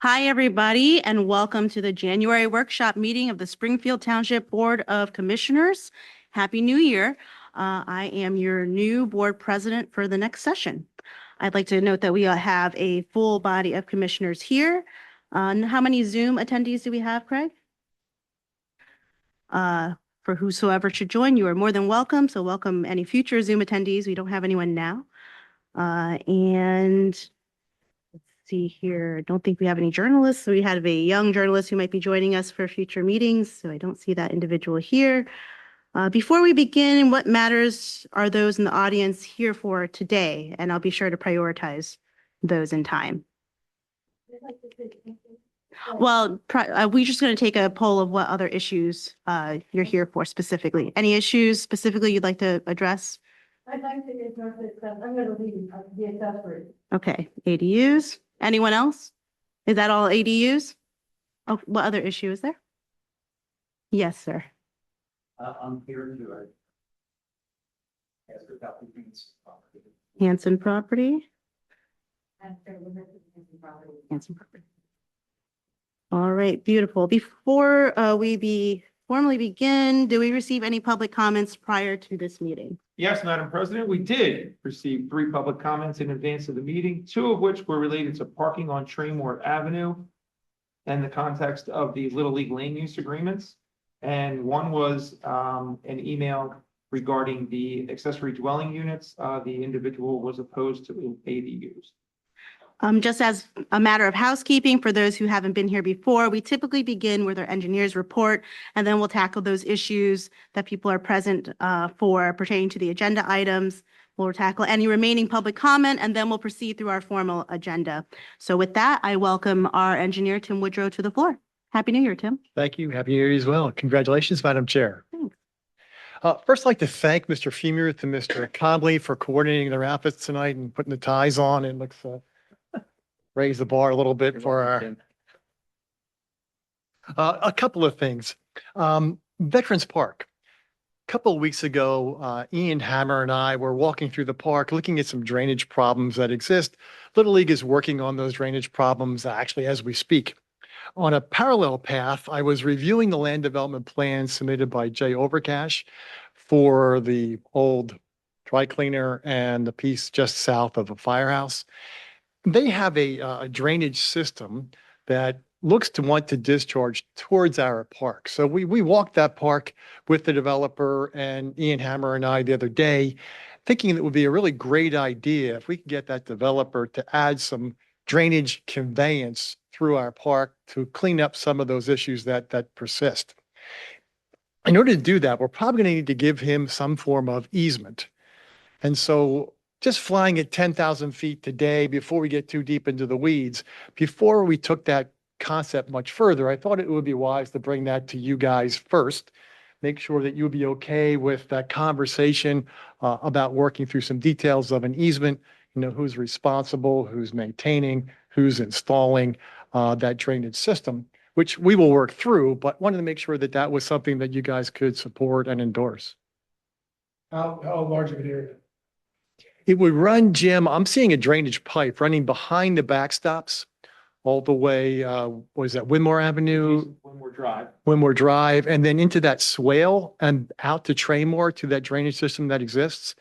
Hi, everybody, and welcome to the January workshop meeting of the Springfield Township Board of Commissioners. Happy New Year. I am your new board president for the next session. I'd like to note that we have a full body of commissioners here. How many Zoom attendees do we have, Craig? For whosoever should join, you are more than welcome. So welcome any future Zoom attendees. We don't have anyone now. And let's see here. I don't think we have any journalists. We have a young journalist who might be joining us for future meetings, so I don't see that individual here. Before we begin, what matters are those in the audience here for today? And I'll be sure to prioritize those in time. Well, we're just going to take a poll of what other issues you're here for specifically. Any issues specifically you'd like to address? I'd like to address it, I'm going to leave the accessory. Okay, ADUs. Anyone else? Is that all ADUs? Oh, what other issue is there? Yes, sir. I'm here to ask about the Hanson property. Hanson property. Hanson property. All right, beautiful. Before we formally begin, do we receive any public comments prior to this meeting? Yes, Madam President, we did receive 3 public comments in advance of the meeting, 2 of which were related to parking on Traymore Avenue and the context of the Little League land use agreements. And one was an email regarding the accessory dwelling units. The individual was opposed to ADUs. Just as a matter of housekeeping, for those who haven't been here before, we typically begin with our engineer's report, and then we'll tackle those issues that people are present for pertaining to the agenda items. We'll tackle any remaining public comment, and then we'll proceed through our formal agenda. So with that, I welcome our engineer, Tim Woodrow, to the floor. Happy New Year, Tim. Thank you. Happy New Year as well. Congratulations, Madam Chair. Thanks. First, I'd like to thank Mr. Femuth and Mr. Conley for coordinating their outfits tonight and putting the ties on. It looks raise the bar a little bit for our a couple of things. Veterans Park. A couple of weeks ago, Ian Hammer and I were walking through the park looking at some drainage problems that exist. Little League is working on those drainage problems actually as we speak. On a parallel path, I was reviewing the land development plan submitted by Jay Overcash for the old dry cleaner and the piece just south of a firehouse. They have a drainage system that looks to want to discharge towards our park. So we walked that park with the developer and Ian Hammer and I the other day, thinking it would be a really great idea if we could get that developer to add some drainage conveyance through our park to clean up some of those issues that persist. In order to do that, we're probably going to need to give him some form of easement. And so just flying at 10,000 feet today, before we get too deep into the weeds, before we took that concept much further, I thought it would be wise to bring that to you guys first, make sure that you would be okay with that conversation about working through some details of an easement, who's responsible, who's maintaining, who's installing that drainage system, which we will work through, but wanted to make sure that that was something that you guys could support and endorse. How large of an area? It would run, Jim, I'm seeing a drainage pipe running behind the backstops all the way, what is that, Winmore Avenue? Winmore Drive, and then into that swale and out to Traymore to that drainage system that exists.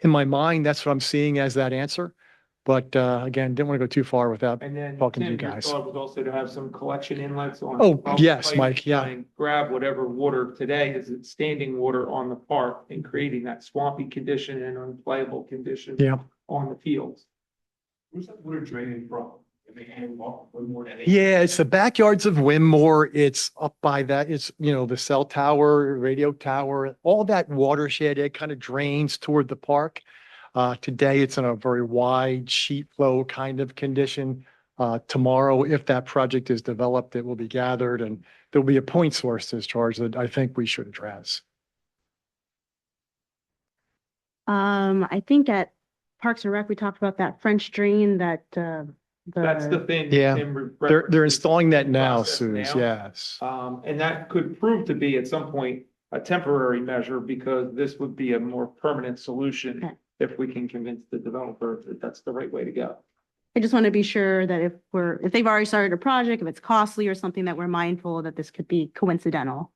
In my mind, that's what I'm seeing as that answer. But again, didn't want to go too far without And then talking to Tim, you your guys. thought was also to have some collection inlets on. Oh, both yes, sites Mike, yeah. and grab whatever water today is standing water on the park and creating that swampy condition and unplayable condition Yeah. on the fields. Where's that water draining from? Yeah, it's the backyards of Winmore. It's up by that. It's, the cell tower, radio tower, all that watershed, it kind of drains toward the park. Today, it's in a very wide sheet flow kind of condition. Tomorrow, if that project is developed, it will be gathered and there'll be a point source discharge that I think we should address. I think at Parks and Rec, we talked about that French drain that That's the thing. Yeah, Tim They're referenced installing that in now, process Suze, now. yes. And that could prove to be at some point a temporary measure because this would be a more permanent solution Okay. if we can convince the developer that that's the right way to go. I just want to be sure that if they've already started a project, if it's costly or something, that we're mindful that this could be coincidental.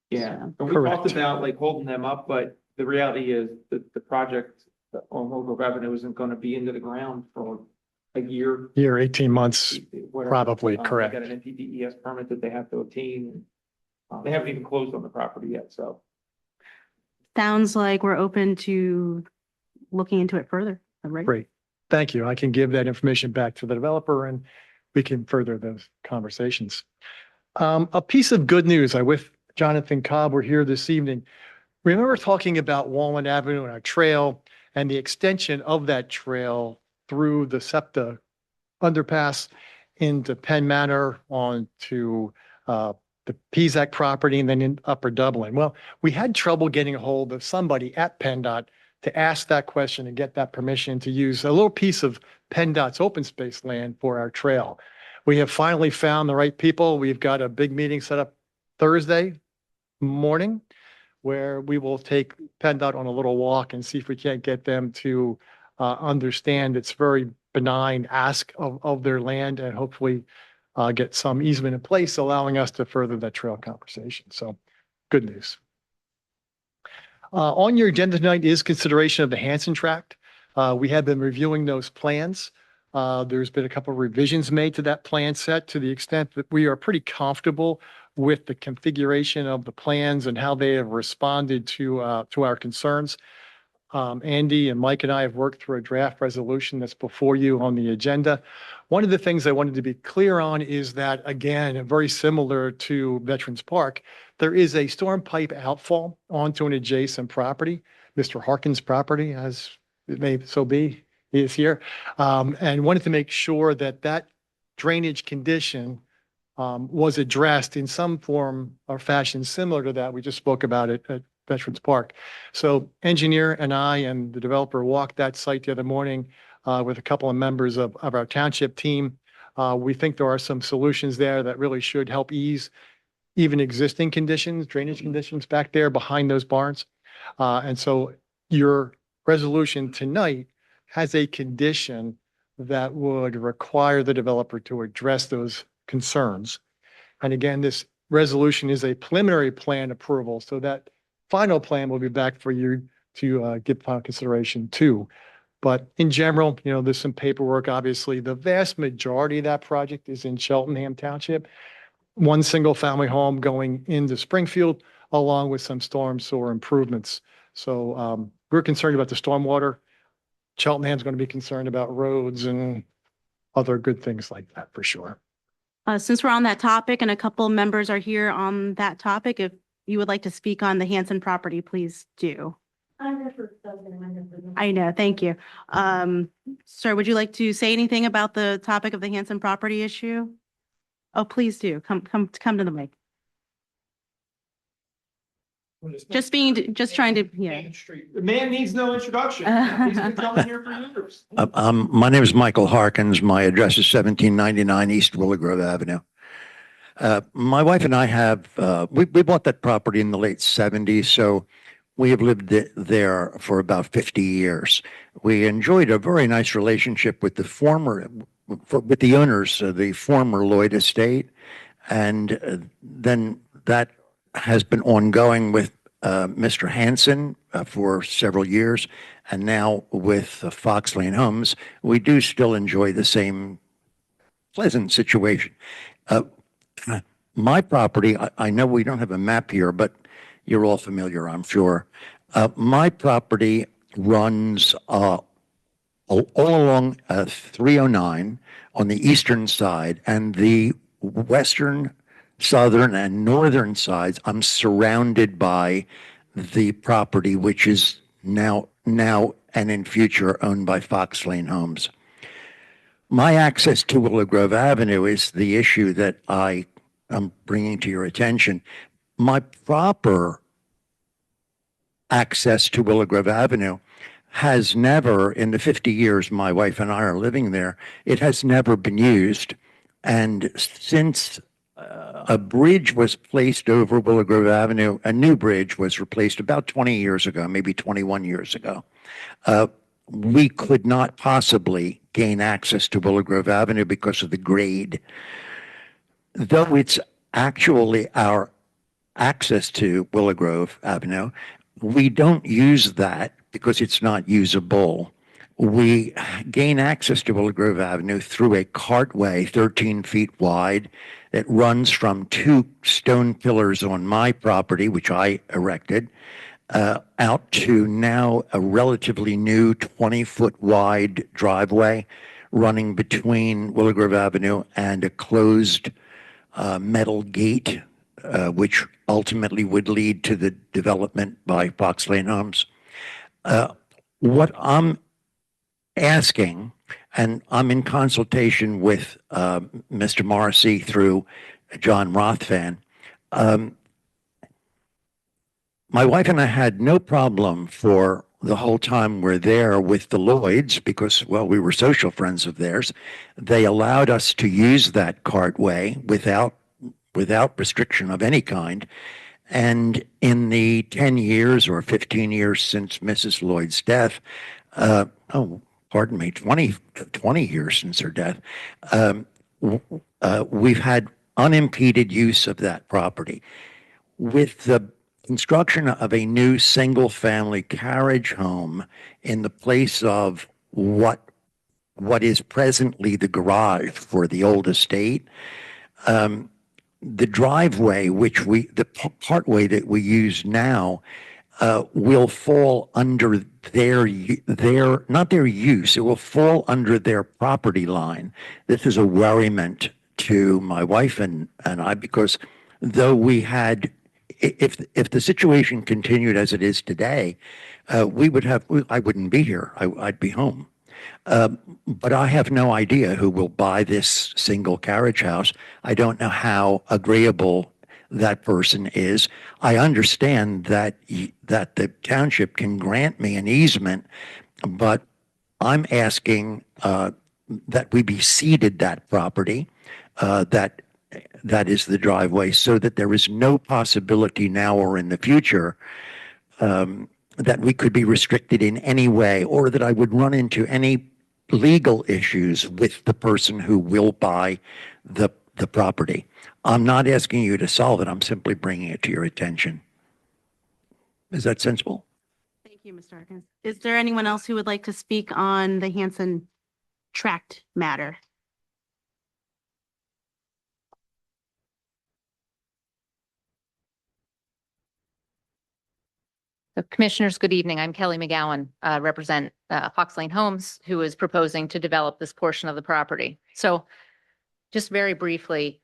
Yeah, So- and we talked Correct. about like holding them up, but the reality is that the project on Local Revenue isn't gonna be into the ground for a year. Year, 18 months, whatever. probably, They correct. got an NPDES permit that they have to obtain. They haven't even closed on the property yet, so. Sounds like we're open to looking into it further, right? Great. Thank you. I can give that information back to the developer and we can further those conversations. A piece of good news. I with Jonathan Cobb, we're here this evening. Remember talking about Walnut Avenue and our trail and the extension of that trail through the SEPTA underpass into Penn Manor onto the Pizak property and then in Upper Dublin. Well, we had trouble getting a hold of somebody at PennDOT to ask that question and get that permission to use a little piece of PennDOT's open space land for our trail. We have finally found the right people. We've got a big meeting set up Thursday morning where we will take PennDOT on a little walk and see if we can't get them to understand it's very benign ask of their land and hopefully get some easement in place, allowing us to further that trail conversation. So good news. On your agenda tonight is consideration of the Hanson Tract. We have been reviewing those plans. There's been a couple of revisions made to that plan set to the extent that we are pretty comfortable with the configuration of the plans and how they have responded to our concerns. Andy and Mike and I have worked through a draft resolution that's before you on the agenda. One of the things I wanted to be clear on is that, again, very similar to Veterans Park, there is a storm pipe outfall onto an adjacent property, Mr. Harkin's property, as it may so be, he is here, and wanted to make sure that that drainage condition was addressed in some form or fashion similar to that. We just spoke about it at Veterans Park. So engineer and I and the developer walked that site the other morning with a couple of members of our township team. We think there are some solutions there that really should help ease even existing conditions, drainage conditions back there behind those barns. And so your resolution tonight has a condition that would require the developer to address those concerns. And again, this resolution is a preliminary plan approval, so that final plan will be back for you to give final consideration to. But in general, there's some paperwork, obviously. The vast majority of that project is in Cheltenham Township. One single family home going into Springfield, along with some storm sewer improvements. So we're concerned about the stormwater. Cheltenham's going to be concerned about roads and other good things like that for sure. Since we're on that topic and a couple members are here on that topic, if you would like to speak on the Hanson property, please do. I know, thank you. Sir, would you like to say anything about the topic of the Hanson property issue? Oh, please do. Come to the mic. Just trying to, yeah. Main Street. The man needs no introduction. He's been coming here for years. My name is Michael Harkins. My address is 1799 East Willow Grove Avenue. My wife and I have, we bought that property in the late 70s, so we have lived there for about 50 years. We enjoyed a very nice relationship with with the owners of the former Lloyd estate, and then that has been ongoing with Mr. Hanson for several years, and now with Fox Lane Homes, we do still enjoy the same pleasant situation. My property, I know we don't have a map here, but you're all familiar, I'm sure. My property runs all along 309 on the eastern side, and the western, southern, and northern sides, I'm surrounded by the property, which is now and in future owned by Fox Lane Homes. My access to Willow Grove Avenue is the issue that I am bringing to your attention. My proper access to Willow Grove Avenue has never, in the 50 years my wife and I are living there, it has never been used. And since a bridge was placed over Willow Grove Avenue, a new bridge was replaced about 20 years ago, maybe 21 years ago. we could not possibly gain access to Willow Grove Avenue because of the grade. Though it's actually our access to Willow Grove Avenue, we don't use that because it's not usable. We gain access to Willow Grove Avenue through a cartway 13 feet wide that runs from two stone pillars on my property, which I erected, out to now a relatively new 20-foot wide driveway running between Willow Grove Avenue and a closed metal gate, which ultimately would lead to the development by Fox Lane Homes. What I'm asking, and I'm in consultation with Mr. Morrissey through John Rothfan. My wife and I had no problem for the whole time we're there with the Lloyds because, well, we were social friends of theirs. They allowed us to use that cartway without restriction of any kind. And in the 10 years or 15 years since Mrs. Lloyd's death, pardon me, 20 years since her death, we've had unimpeded use of that property. With the construction of a new single-family carriage home in the place of what is presently the garage for the old estate, the driveway, the partway that we use now, will fall under their not their use. It will fall under their property line. This is a worriment to my wife and I, because though we had, if the situation continued as it is today, I wouldn't be here. I'd be home. But I have no idea who will buy this single carriage house. I don't know how agreeable that person is. I understand that the township can grant me an easement, but I'm asking that we be ceded that property, that is the driveway, so that there is no possibility now or in the future that we could be restricted in any way, or that I would run into any legal issues with the person who will buy the property. I'm not asking you to solve it. I'm simply bringing it to your attention. Is that sensible? Thank you, Mr. Harkins. Is there anyone else who would like to speak on the Hanson tract matter? So Commissioners, good evening. I'm Kelly McGowan, represent Fox Lane Homes, who is proposing to develop this portion of the property. So just very briefly,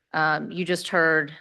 you just heard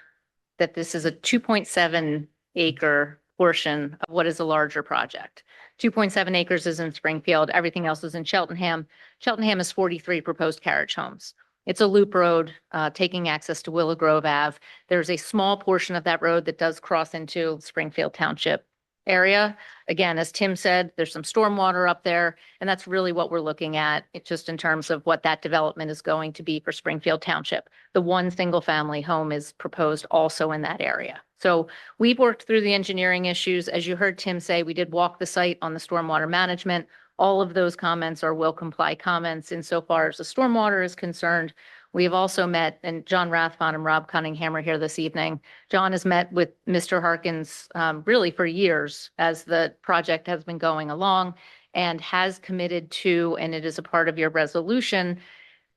that this is a 2.7 acre portion of what is a larger project. 2.7 acres is in Springfield. Everything else is in Cheltenham. Cheltenham is 43 proposed carriage homes. It's a loop road taking access to Willow Grove Ave. There's a small portion of that road that does cross into Springfield Township area. Again, as Tim said, there's some stormwater up there, and that's really what we're looking at. It's just in terms of what that development is going to be for Springfield Township. The one single family home is proposed also in that area. So we've worked through the engineering issues. As you heard Tim say, we did walk the site on the stormwater management. All of those comments are will comply comments insofar as the stormwater is concerned. We have also met, and John Rathbon and Rob Cunningham are here this evening. John has met with Mr. Harkins really for years as the project has been going along, and has committed to, and it is a part of your resolution,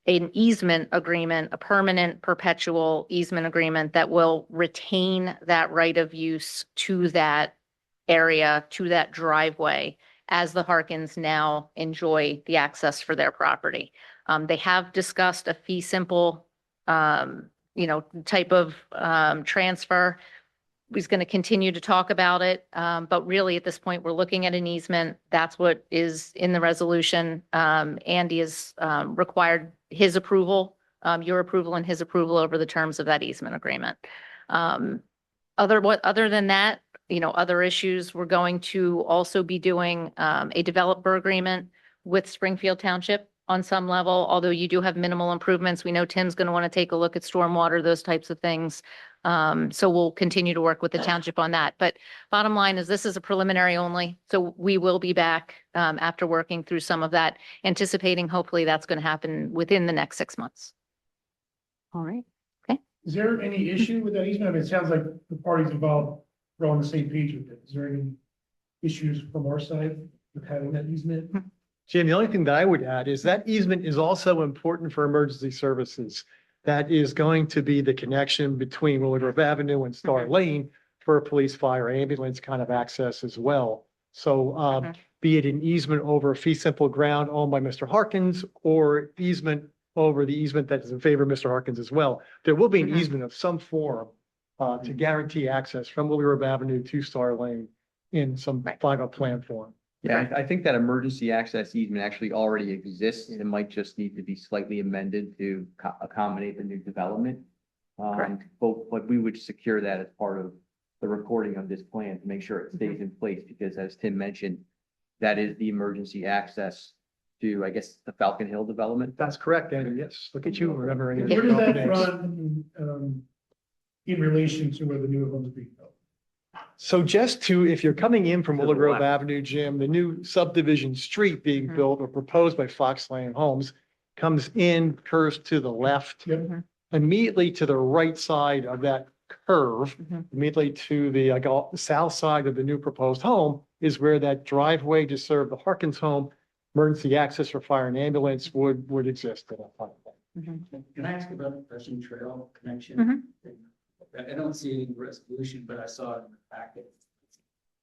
an easement agreement, a permanent perpetual easement agreement that will retain that right of use to that area, to that driveway, as the Harkins now enjoy the access for their property. They have discussed a fee simple, type of transfer. He's going to continue to talk about it, but really at this point, we're looking at an easement. That's what is in the resolution. Andy has required his approval, your approval and his approval over the terms of that easement agreement. Other than that, other issues, we're going to also be doing a developer agreement with Springfield Township. on some level, although you do have minimal improvements. We know Tim's going to want to take a look at stormwater, those types of things. So we'll continue to work with the township on that. But bottom line is this is a preliminary only. So we will be back after working through some of that, anticipating hopefully that's going to happen within the next 6 months. All right. Is there any issue with that easement? I mean, it sounds like the parties involved are on the same page with it. Is there any issues from our side with having that easement? Jim, the only thing that I would add is that easement is also important for emergency services. That is going to be the connection between Willow Grove Avenue and Star Lane for police, fire, ambulance kind of access as well. So be it an easement over a fee simple ground owned by Mr. Harkins or easement over the easement that is in favor of Mr. Harkins as well, there will be an easement of some form to guarantee access from Willow Grove Avenue to Star Lane in some final plan form. Yeah, I think that emergency access easement actually already exists. It might just need to be slightly amended to accommodate the new development. But we would secure that as part of the recording of this plan to make sure it stays in place, because as Tim mentioned, that is the emergency access to, I guess, the Falcon Hill development. That's correct, Andrew. Yes. Look at you remembering. Where does that names. run in relation to where the new homes being built? So just to, if you're coming in from Willow Grove Avenue, Jim, the new subdivision street being built or proposed by Fox Lane Homes comes in, curves to the left. Yep. Immediately to the right side of that curve, immediately to the south side of the new proposed home is where that driveway to serve the Harkins home, emergency access for fire and ambulance would exist at that time. Can I ask about the Crescent Trail connection? I don't see any resolution, but I saw it in the packet.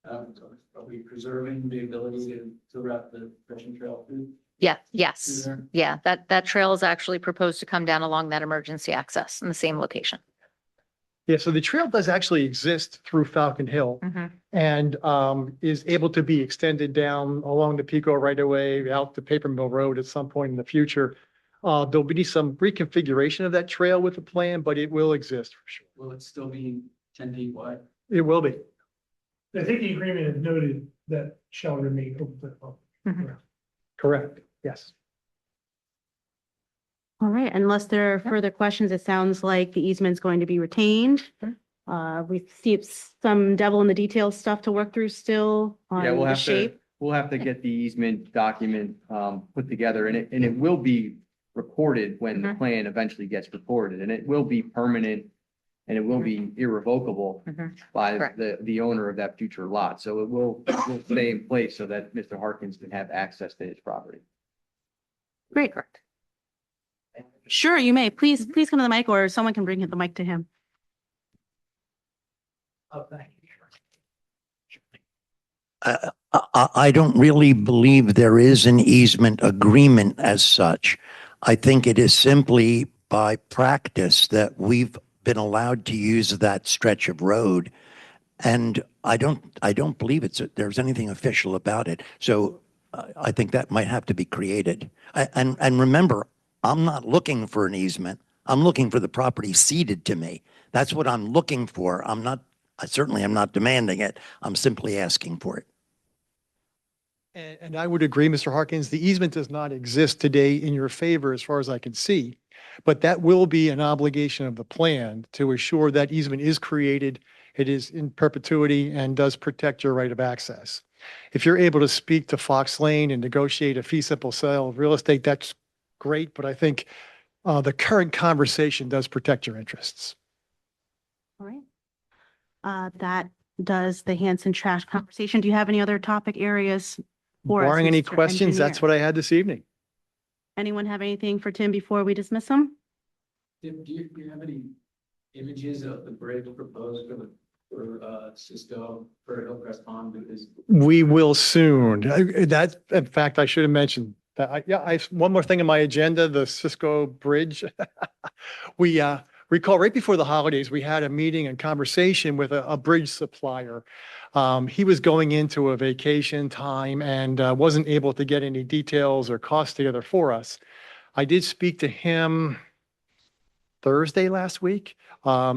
Are we preserving the ability to route the Crescent Trail through? Yeah, yes. Yeah, that trail is actually proposed to come down along that emergency access in the same location. Yeah, so the trail does actually exist through Falcon Hill and is able to be extended down along the Pico right away out to Paper Mill Road at some point in the future. There'll be some reconfiguration of that trail with the plan, but it will exist for sure. Will it still be 10 feet wide? It will be. I think the agreement has noted that shall remain open to the public. Correct. Yes. All right, unless there are further questions, it sounds like the easement's going to be retained. We see some devil in the details stuff to work through still on Yeah, the shape. we'll have to get the easement document put together, and it will be recorded when the plan eventually gets recorded, and it will be permanent and it will be irrevocable by Correct. the owner of that future lot. So it will stay in place so that Mr. Harkins can have access to his property. Great. Correct. Sure, you may. Please come to the mic, or someone can bring the mic to him. Oh, thank you. I don't really believe there is an easement agreement as such. I think it is simply by practice that we've been allowed to use that stretch of road. And I don't believe there's anything official about it. So I think that might have to be created. And remember, I'm not looking for an easement. I'm looking for the property ceded to me. That's what I'm looking for. I certainly am not demanding it. I'm simply asking for it. And I would agree, Mr. Harkins, the easement does not exist today in your favor as far as I can see. But that will be an obligation of the plan to assure that easement is created, it is in perpetuity and does protect your right of access. If you're able to speak to Fox Lane and negotiate a fee simple sale of real estate, that's great. But I think the current conversation does protect your interests. All right. That does the Hanson trash conversation. Do you have any other topic areas? for us, Barring any Mr. questions, that's Engineer? what I had this evening. Anyone have anything for Tim before we dismiss him? Tim, do you have any images of the bridge proposed for Cisco for Hillcrest Pond? Because We will soon. That, in fact, I should have mentioned that. One more thing on my agenda, the Cisco Bridge. We recall right before the holidays, we had a meeting and conversation with a bridge supplier. He was going into a vacation time and wasn't able to get any details or costs together for us. I did speak to him Thursday last week.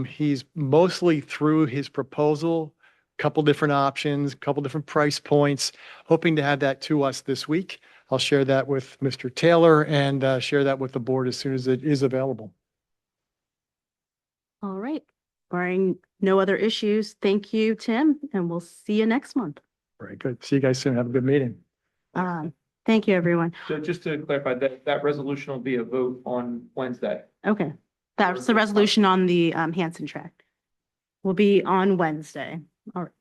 He's mostly through his proposal, couple different options, couple different price points, hoping to have that to us this week. I'll share that with Mr. Taylor and share that with the board as soon as it is available. All right. Barring no other issues, thank you, Tim, and we'll see you next month. Very good. See you guys soon. Have a good meeting. Thank you, everyone. So just to clarify, that resolution will be a vote on Wednesday. Okay, that's the resolution on the Hanson tract. Will be on Wednesday. All right.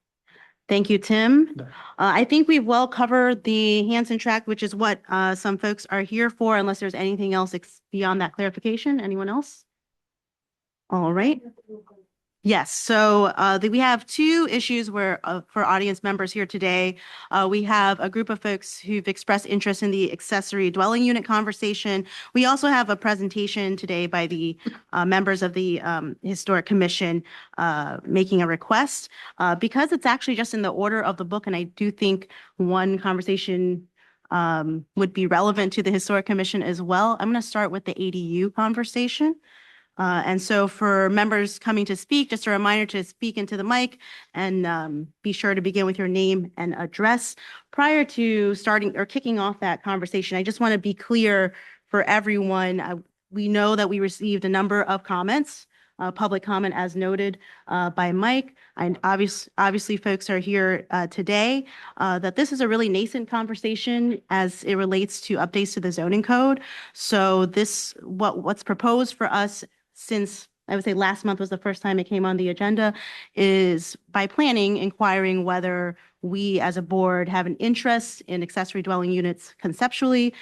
Thank you, Tim. I think we've well covered the Hanson tract, which is what some folks are here for, unless there's anything else beyond that clarification. Anyone else? All right. Yes, so we have two issues where for audience members here today. We have a group of folks who've expressed interest in the accessory dwelling unit conversation. We also have a presentation today by the members of the Historic Commission making a request. Because it's actually just in the order of the book, and I do think one conversation would be relevant to the Historic Commission as well. I'm going to start with the ADU conversation. And so for members coming to speak, just a reminder to speak into the mic and be sure to begin with your name and address. Prior to starting or kicking off that conversation, I just want to be clear for everyone. We know that we received a number of comments, public comment as noted by Mike. And obviously folks are here today, that this is a really nascent conversation as it relates to updates to the zoning code. So what's proposed for us, since I would say last month was the first time it came on the agenda, is by planning, inquiring whether we as a board have an interest in accessory dwelling units conceptually.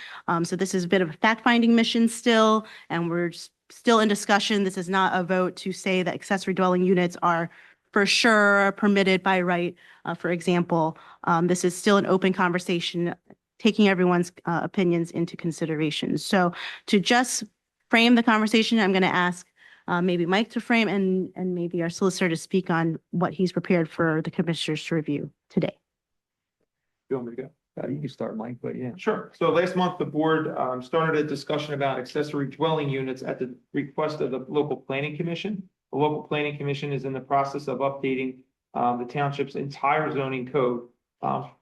So this is a bit of a fact-finding mission still, and we're still in discussion. This is not a vote to say that accessory dwelling units are for sure permitted by right. For example, this is still an open conversation, taking everyone's opinions into consideration. So to just frame the conversation, I'm going to ask maybe Mike to frame and maybe our solicitor to speak on what he's prepared for the commissioners to review today. You want me to go? You can start, Mike, but yeah. Sure. So last month, the board started a discussion about accessory dwelling units at the request of the local planning commission. The local planning commission is in the process of updating the township's entire zoning code,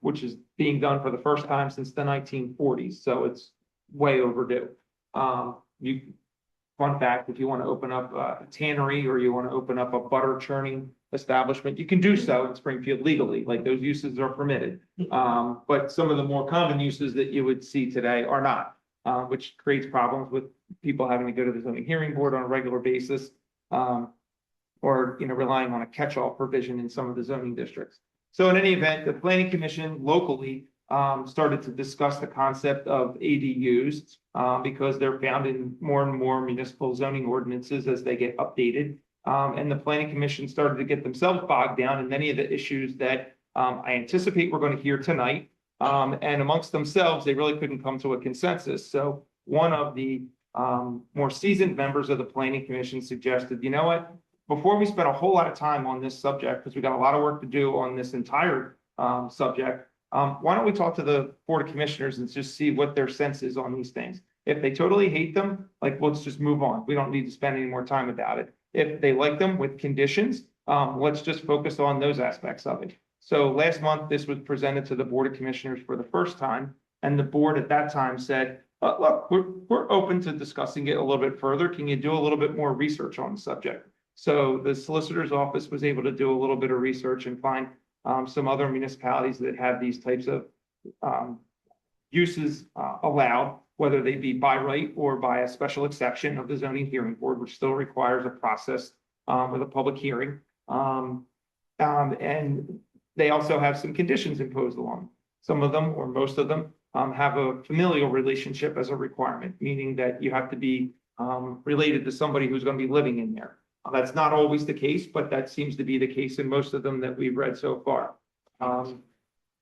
which is being done for the first time since the 1940s. So it's way overdue. Fun fact, if you want to open up a tannery or you want to open up a butter churning establishment, you can do so in Springfield legally, like those uses are permitted. But some of the more common uses that you would see today are not, which creates problems with people having to go to the zoning hearing board on a regular basis, or relying on a catch-all provision in some of the zoning districts. So in any event, the planning commission locally started to discuss the concept of ADUs because they're found in more and more municipal zoning ordinances as they get updated. And the planning commission started to get themselves bogged down in many of the issues that I anticipate we're going to hear tonight. And amongst themselves, they really couldn't come to a consensus. So one of the more seasoned members of the planning commission suggested, you know what, before we spend a whole lot of time on this subject, because we got a lot of work to do on this entire subject, why don't we talk to the Board of Commissioners and just see what their sense is on these things? If they totally hate them, let's just move on. We don't need to spend any more time about it. If they like them with conditions, let's just focus on those aspects of it. So last month, this was presented to the Board of Commissioners for the first time, and the board at that time said, look, we're open to discussing it a little bit further. Can you do a little bit more research on the subject? So the solicitor's office was able to do a little bit of research and find some other municipalities that have these types of uses allowed, whether they be by right or by a special exception of the zoning hearing board, which still requires a process with a public hearing. And they also have some conditions imposed along. Some of them, or most of them, have a familial relationship as a requirement, meaning that you have to be related to somebody who's going to be living in there. That's not always the case, but that seems to be the case in most of them that we've read so far.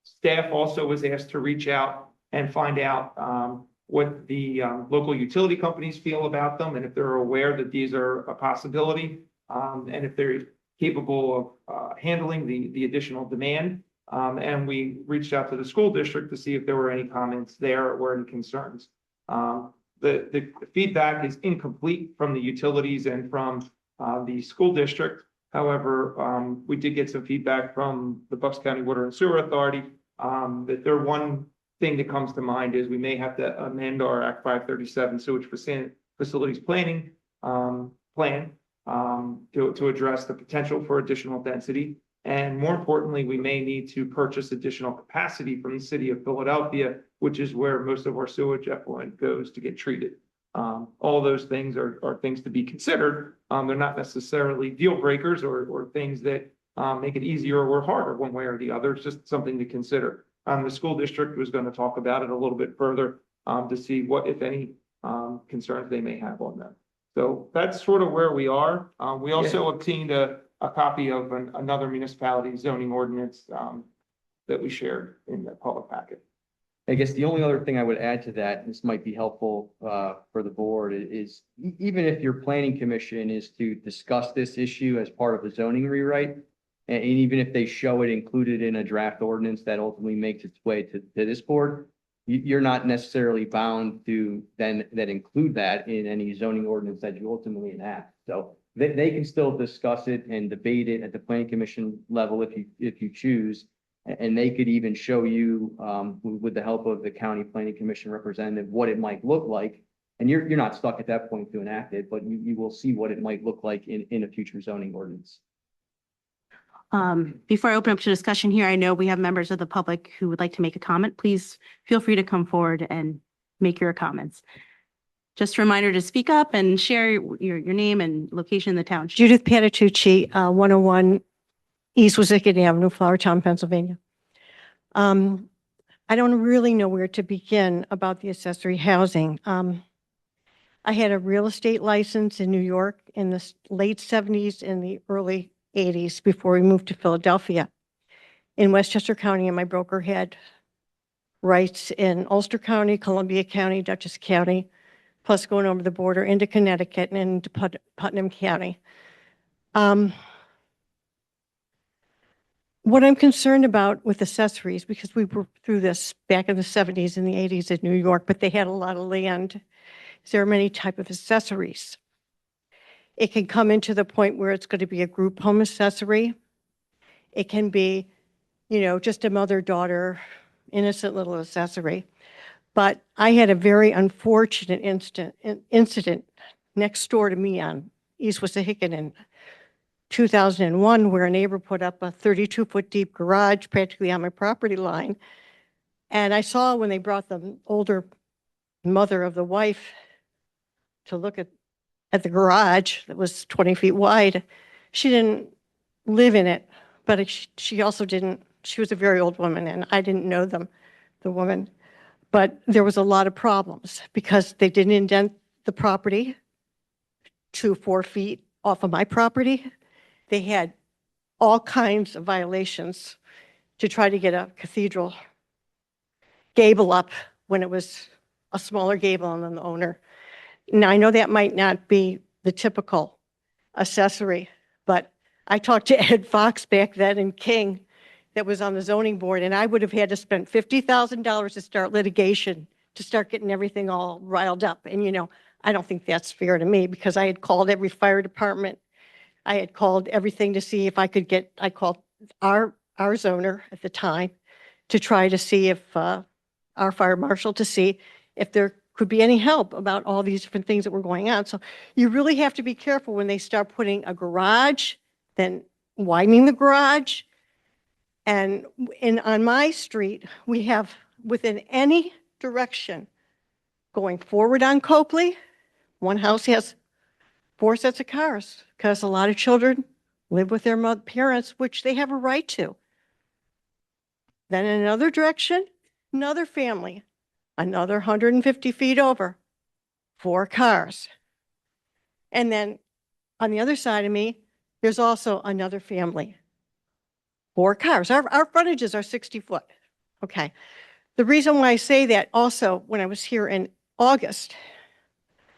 Staff also was asked to reach out and find out what the local utility companies feel about them, and if they're aware that these are a possibility, and if they're capable of handling the additional demand. And we reached out to the school district to see if there were any comments there or any concerns. The feedback is incomplete from the utilities and from the school district. However, we did get some feedback from the Bucks County Water and Sewer Authority that their one thing that comes to mind is we may have to amend our Act 537 sewage facilities planning plan to address the potential for additional density. And more importantly, we may need to purchase additional capacity from the city of Philadelphia, which is where most of our sewage effluent goes to get treated. All those things are things to be considered. They're not necessarily deal breakers or things that make it easier or harder one way or the other. It's just something to consider. The school district was going to talk about it a little bit further to see what, if any, concerns they may have on them. So that's sort of where we are. We also obtained a copy of another municipality zoning ordinance that we shared in the public packet. I guess the only other thing I would add to that, and this might be helpful for the board, is even if your planning commission is to discuss this issue as part of a zoning rewrite, and even if they show it included in a draft ordinance that ultimately makes its way to this board, you're not necessarily bound to then include that in any zoning ordinance that you ultimately enact. So they can still discuss it and debate it at the planning commission level if you choose. And they could even show you, with the help of the county planning commission representative, what it might look like. And you're not stuck at that point to enact it, but you will see what it might look like in a future zoning ordinance. Before I open up to discussion here, I know we have members of the public who would like to make a comment. Please feel free to come forward and make your comments. Just a reminder to speak up and share your name and location in the township. Judith Patitucci, 101 East Wazicket Avenue, Flourtown, Pennsylvania. I don't really know where to begin about the accessory housing. I had a real estate license in New York in the late 70s and the early 80s before we moved to Philadelphia. In Westchester County, and my broker had rights in Ulster County, Columbia County, Dutchess County, plus going over the border into Connecticut and into Putnam County. What I'm concerned about with accessories, because we were through this back in the 70s and the 80s in New York, but they had a lot of land. There are many types of accessories. It can come into the point where it's going to be a group home accessory. It can be, just a mother-daughter, innocent little accessory. But I had a very unfortunate incident next door to me on East Wazicket in 2001, where a neighbor put up a 32-foot deep garage practically on my property line. And I saw when they brought the older mother of the wife to look at the garage that was 20 feet wide, she didn't live in it, but she also didn't, she was a very old woman and I didn't know the woman. But there was a lot of problems because they didn't indent the property to 4 feet off of my property. They had all kinds of violations to try to get a cathedral gable up when it was a smaller gable than the owner. Now, I know that might not be the typical accessory, but I talked to Ed Fox back then in King that was on the zoning board, and I would have had to spend $50,000 to start litigation, to start getting everything all riled up. And, I don't think that's fair to me because I had called every fire department. I had called everything to see if I could I called our zoner at the time to try to see if, our fire marshal to see if there could be any help about all these different things that were going on. So you really have to be careful when they start putting a garage, then widening the garage. And on my street, we have within any direction going forward on Copley, one house has 4 sets of cars because a lot of children live with their parents, which they have a right to. Then in another direction, another family, another 150 feet over, 4 cars. And then on the other side of me, there's also another family, 4 cars. Our frontages are 60 foot. Okay. The reason why I say that also, when I was here in August,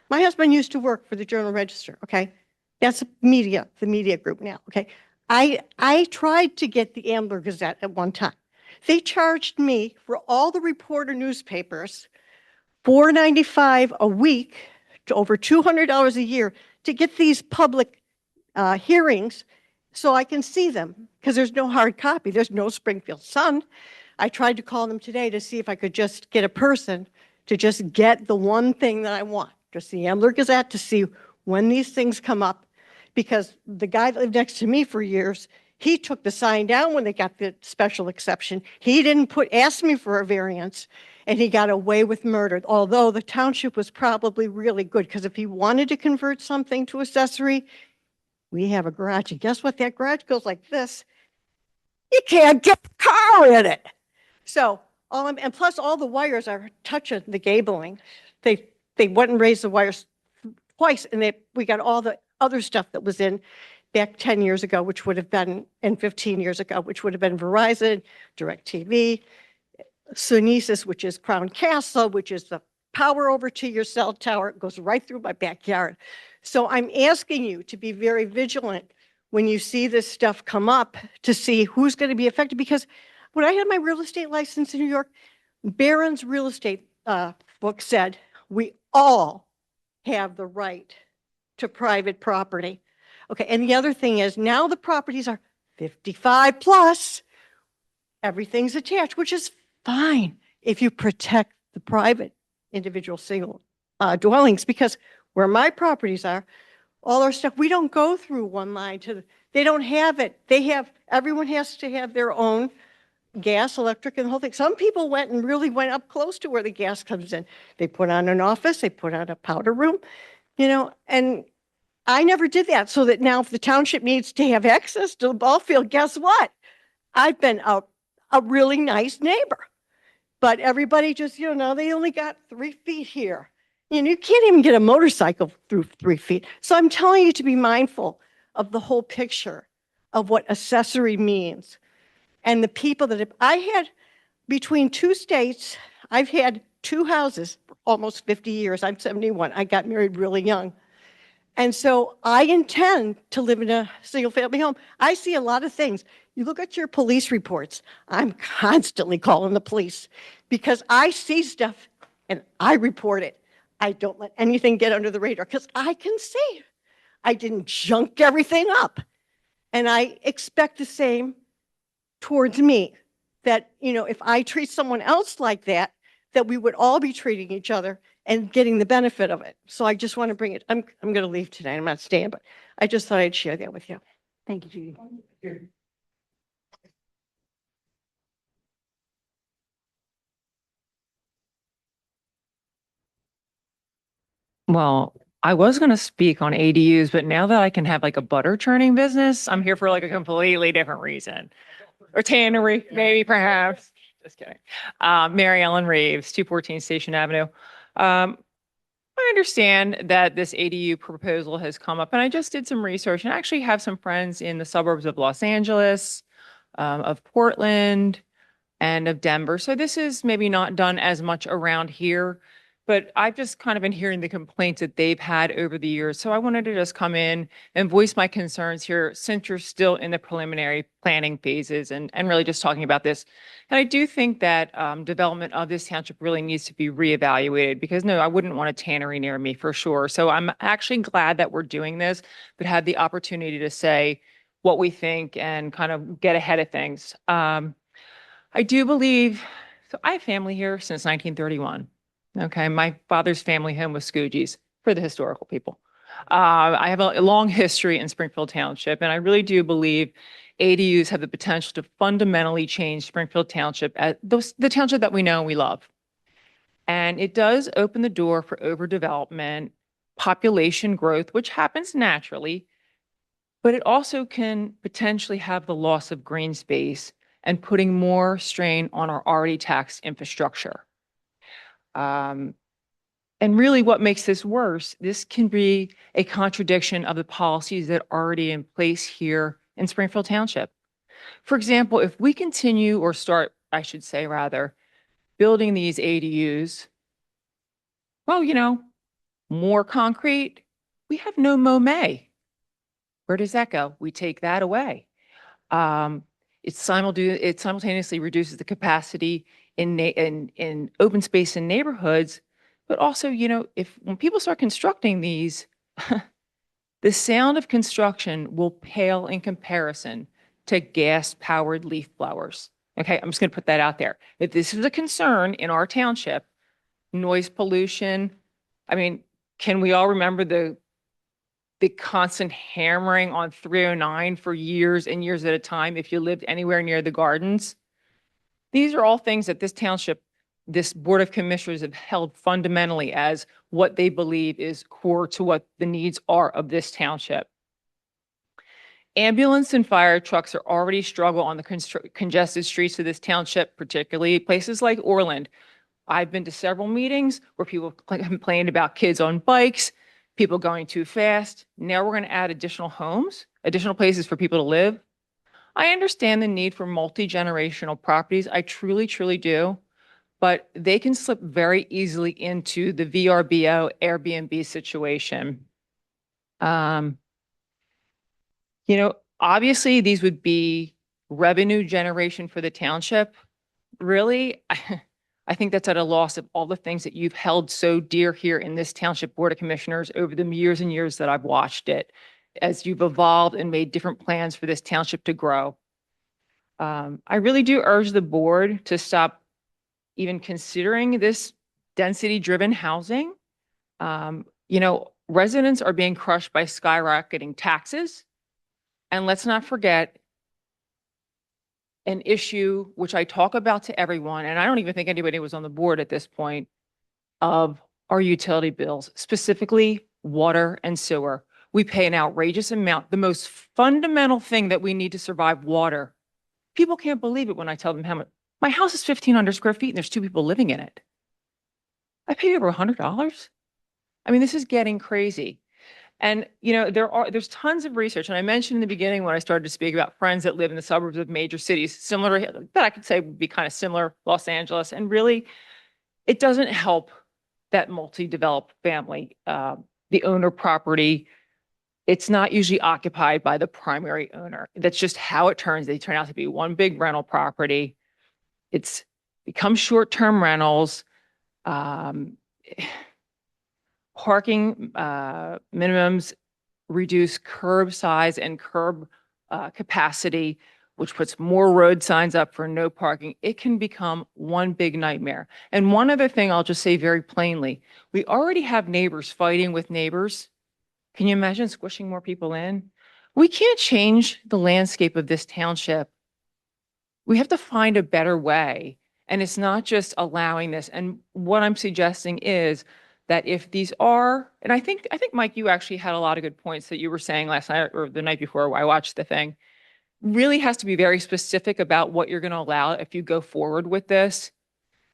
my husband used to work for the Journal Register. Okay. That's the media group now. Okay. I tried to get the Ambler Gazette at one time. They charged me for all the reporter newspapers, $4.95 a week to over $200 a year to get these public hearings so I can see them because there's no hard copy. There's no Springfield Sun. I tried to call them today to see if I could just get a person to just get the one thing that I want, just the Ambler Gazette, to see when these things come up. Because the guy that lived next to me for years, he took the sign down when they got the special exception. He didn't ask me for a variance, and he got away with murder. Although the township was probably really good, because if he wanted to convert something to accessory, we have a garage, and guess what? That garage goes like this. You can't get a car in it. So, and plus all the wires are touching the gabling. They went and raised the wires twice, and we got all the other stuff that was in back 10 years ago, which would have been, and 15 years ago, which would have been Verizon, DirecTV, Sunesis, which is Crown Castle, which is the power over to your cell tower. It goes right through my backyard. So I'm asking you to be very vigilant when you see this stuff come up to see who's going to be affected. Because when I had my real estate license in New York, Barron's real estate book said, we all have the right to private property. Okay, and the other thing is now the properties are 55 plus, everything's attached, which is fine if you protect the private individual single dwellings, because where my properties are, all our stuff, we don't go through one line they don't have it. Everyone has to have their own gas, electric, and the whole thing. Some people went up close to where the gas comes in. They put on an office, they put on a powder room, and I never did that. So that now if the township needs to have access to the ball field, guess what? I've been a really nice neighbor. But everybody just, they only got 3 feet here. You can't even get a motorcycle through 3 feet. So I'm telling you to be mindful of the whole picture of what accessory means. And the people that I had between 2 states, I've had 2 houses for almost 50 years. I'm 71. I got married really young. And so I intend to live in a single family home. I see a lot of things. You look at your police reports. I'm constantly calling the police because I see stuff and I report it. I don't let anything get under the radar because I can see. I didn't junk everything up. And I expect the same towards me, that, if I treat someone else like that, that we would all be treating each other and getting the benefit of it. So I just want to bring it. I'm going to leave tonight. I'm not staying, but I just thought I'd share that with you. Thank you, Judy. Well, I was going to speak on ADUs, but now that I can have like a butter churning business, I'm here for like a completely different reason. Or tannery, maybe, perhaps. Just kidding. Mary Ellen Reeves, 214 Station Avenue. I understand that this ADU proposal has come up, and I just did some research and actually have some friends in the suburbs of Los Angeles, of Portland, and of Denver. So this is maybe not done as much around here, but I've just kind of been hearing the complaints that they've had over the years. So I wanted to just come in and voice my concerns here since you're still in the preliminary planning phases and really just talking about this. And I do think that development of this township really needs to be reevaluated because no, I wouldn't want a tannery near me for sure. So I'm actually glad that we're doing this, but had the opportunity to say what we think and kind of get ahead of things. I do believe, so I have family here since 1931. Okay, my father's family home was Scoogies for the historical people. I have a long history in Springfield Township, and I really do believe ADUs have the potential to fundamentally change Springfield Township, the township that we know and we love. And it does open the door for overdevelopment, population growth, which happens naturally, but it also can potentially have the loss of green space and putting more strain on our already taxed infrastructure. And really what makes this worse, this can be a contradiction of the policies that are already in place here in Springfield Township. For example, if we continue or start, I should say rather, building these ADUs, well, more concrete, we have no MoMA. Where does that go? We take that away. It simultaneously reduces the capacity in open space in neighborhoods, but also, when people start constructing these, the sound of construction will pale in comparison to gas-powered leaf blowers. Okay, I'm just going to put that out there. If this is a concern in our township, noise pollution, I mean, can we all remember the constant hammering on 309 for years and years at a time if you lived anywhere near the gardens? These are all things that this township, this Board of Commissioners have held fundamentally as what they believe is core to what the needs are of this township. Ambulance and fire trucks are already struggle on the congested streets of this township, particularly places like Orland. I've been to several meetings where people complained about kids on bikes, people going too fast. Now we're going to add additional homes, additional places for people to live. I understand the need for multi-generational properties. I truly, truly do. But they can slip very easily into the VRBO Airbnb situation. Obviously these would be revenue generation for the township. Really, I think that's at a loss of all the things that you've held so dear here in this Township Board of Commissioners over the years and years that I've watched it, as you've evolved and made different plans for this township to grow. I really do urge the board to stop even considering this density-driven housing. Residents are being crushed by skyrocketing taxes. And let's not forget an issue which I talk about to everyone, and I don't even think anybody was on the board at this point, of our utility bills, specifically water and sewer. We pay an outrageous amount, the most fundamental thing that we need to survive, water. People can't believe it when I tell them how much. My house is 1,500 square feet and there's 2 people living in it. I pay over $100. I mean, this is getting crazy. And, there's tons of research. And I mentioned in the beginning when I started to speak about friends that live in the suburbs of major cities, similar that I could say would be kind of similar, Los Angeles. And really, it doesn't help that multi-developed family, the owner property. It's not usually occupied by the primary owner. That's just how it turns. They turn out to be one big rental property. It's become short-term rentals. Parking minimums reduce curb size and curb capacity, which puts more road signs up for no parking. It can become one big nightmare. And one other thing I'll just say very plainly, we already have neighbors fighting with neighbors. Can you imagine squishing more people in? We can't change the landscape of this township. We have to find a better way. And it's not just allowing this. And what I'm suggesting is that if these are, and I think, Mike, you actually had a lot of good points that you were saying last night or the night before I watched the thing, really has to be very specific about what you're going to allow if you go forward with this.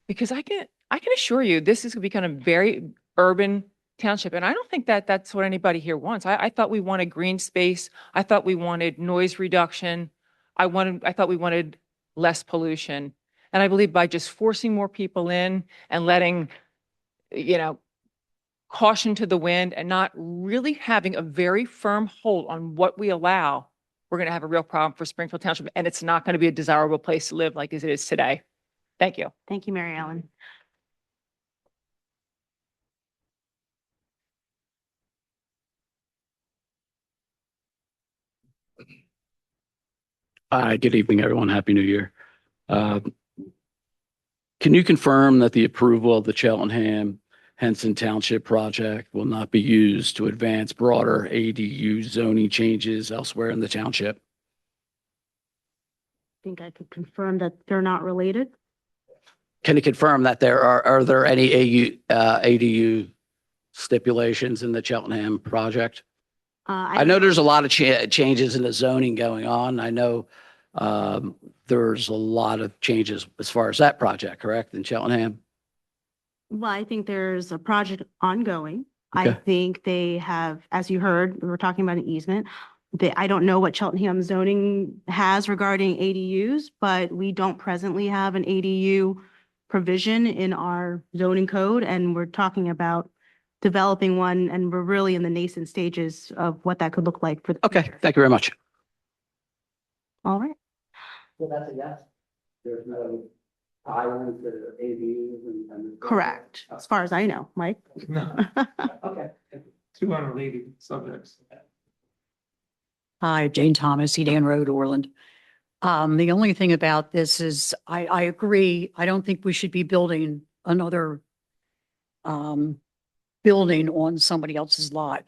Because I can assure you, this is going to become a very urban township. And I don't think that that's what anybody here wants. I thought we wanted green space. I thought we wanted noise reduction. I thought we wanted less pollution. And I believe by just forcing more people in and letting, caution to the wind and not really having a very firm hold on what we allow, we're going to have a real problem for Springfield Township. And it's not going to be a desirable place to live like as it is today. Thank you. Thank you, Mary Ellen. Hi, good evening, everyone. Happy New Year. Can you confirm that the approval of the Cheltenham Henson Township project will not be used to advance broader ADU zoning changes elsewhere in the township? I think I could confirm that they're not related. Can you confirm that are there any ADU stipulations in the Cheltenham project? I know there's a lot of changes in the zoning going on. I know there's a lot of changes as far as that project, correct, in Cheltenham? Well, I think there's a project ongoing. I Okay. think they have, as you heard, we were talking about an easement. I don't know what Cheltenham zoning has regarding ADUs, but we don't presently have an ADU provision in our zoning code, and we're talking about developing one, and we're really in the nascent stages of what that could look like for the Okay, future. thank you very much. All right. So that's a yes. There's no island to ADUs and. Correct, as far as I know, Mike. No, Okay. 2 unrelated subjects. Hi, Jane Thomas, Edan Road, Orland. The only thing about this is I agree. I don't think we should be building another building on somebody else's lot.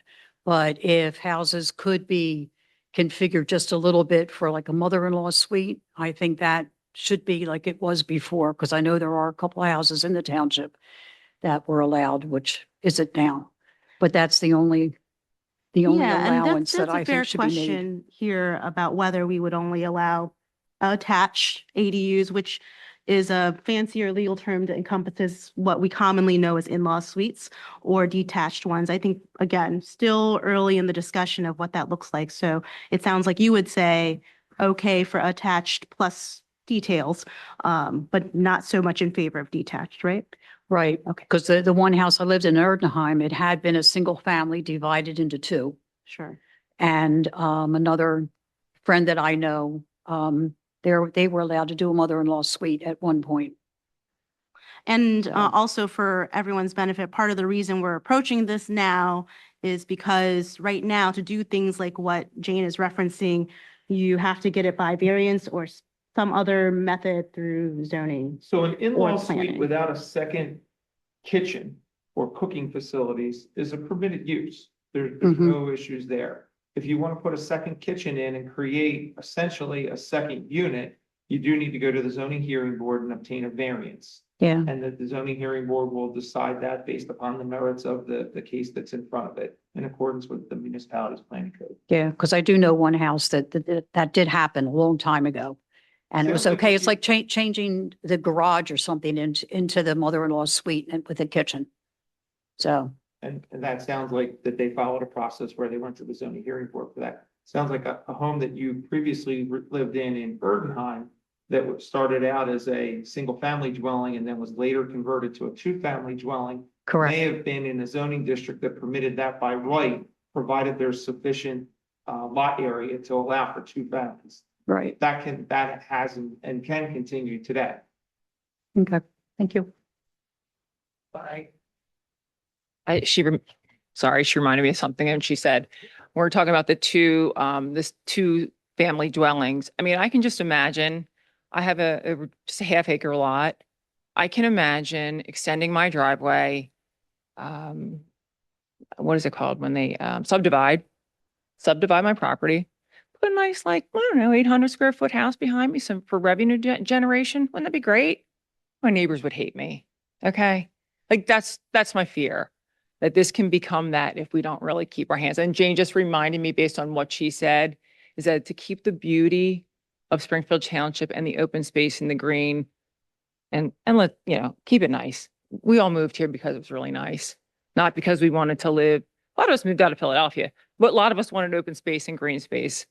But if houses could be configured just a little bit for like a mother-in-law suite, I think that should be like it was before, because I know there are a couple of houses in the township that were allowed, which isn't now. But that's the only Yeah, and allowance that that's I a fair think should be made. question here about whether we would only allow attached ADUs, which is a fancier legal term that encompasses what we commonly know as in-law suites or detached ones. I think, again, still early in the discussion of what that looks like. So it sounds like you would say, okay, for attached plus details, but not so much in favor of detached, right? Right. Okay. Because the one house I lived in Erdenheim, it had been a single family divided into two. Sure. And another friend that I know, they were allowed to do a mother-in-law suite at one point. And also for everyone's benefit, part of the reason we're approaching this now is because right now to do things like what Jane is referencing, you have to get it by variance or some other method through zoning. So an in-law Or suite planning. without a second kitchen or cooking facilities is a permitted use. There's Mhm. no issues there. If you want to put a second kitchen in and create essentially a second unit, you do need to go to the zoning hearing board and obtain a variance. Yeah. And the zoning hearing board will decide that based upon the merits of the case that's in front of it, in accordance with the municipality's planning code. Yeah. Because I do know one house that did happen a long time ago. And it was Sounds like okay. you- It's like changing the garage or something into the mother-in-law suite and with a kitchen. So, And that sounds like that they followed a process where they went to the zoning hearing board for that. Sounds like a home that you previously lived in Erdenheim that started out as a single family dwelling and then was later converted to a two-family dwelling. correct. May have been in a zoning district that permitted that by right, provided there's sufficient lot area to allow for two families. Right. That has and can continue today. Okay. Thank you. Bye. She reminded me of something and she said, we're talking about this two family dwellings. I mean, I can just imagine, I have just a half acre lot. I can imagine extending my driveway. What is it called when they subdivide my property? Put a nice, like, I don't know, 800 square foot house behind me, for revenue generation. Wouldn't that be great? My neighbors would hate me. Okay. Like that's my fear, that this can become that if we don't really keep our hands. And Jane just reminded me, based on what she said, is that to keep the beauty of Springfield Township and the open space and the green and let, keep it nice. We all moved here because it was really nice, not because we wanted to live. A lot of us moved out of Philadelphia, but a lot of us wanted open space and green space.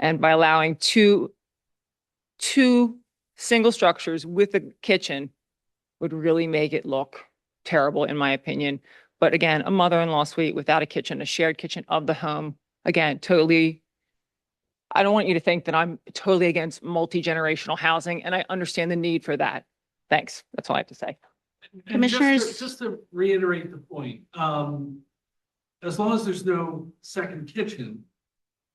And by allowing two single structures with a kitchen would really make it look terrible, in my opinion. But again, a mother-in-law suite without a kitchen, a shared kitchen of the home, again, totally. I don't want you to think that I'm totally against multi-generational housing, and I understand the need for that. Thanks. That's all I have to say. And Commissioners- just to reiterate the point, as long as there's no second kitchen,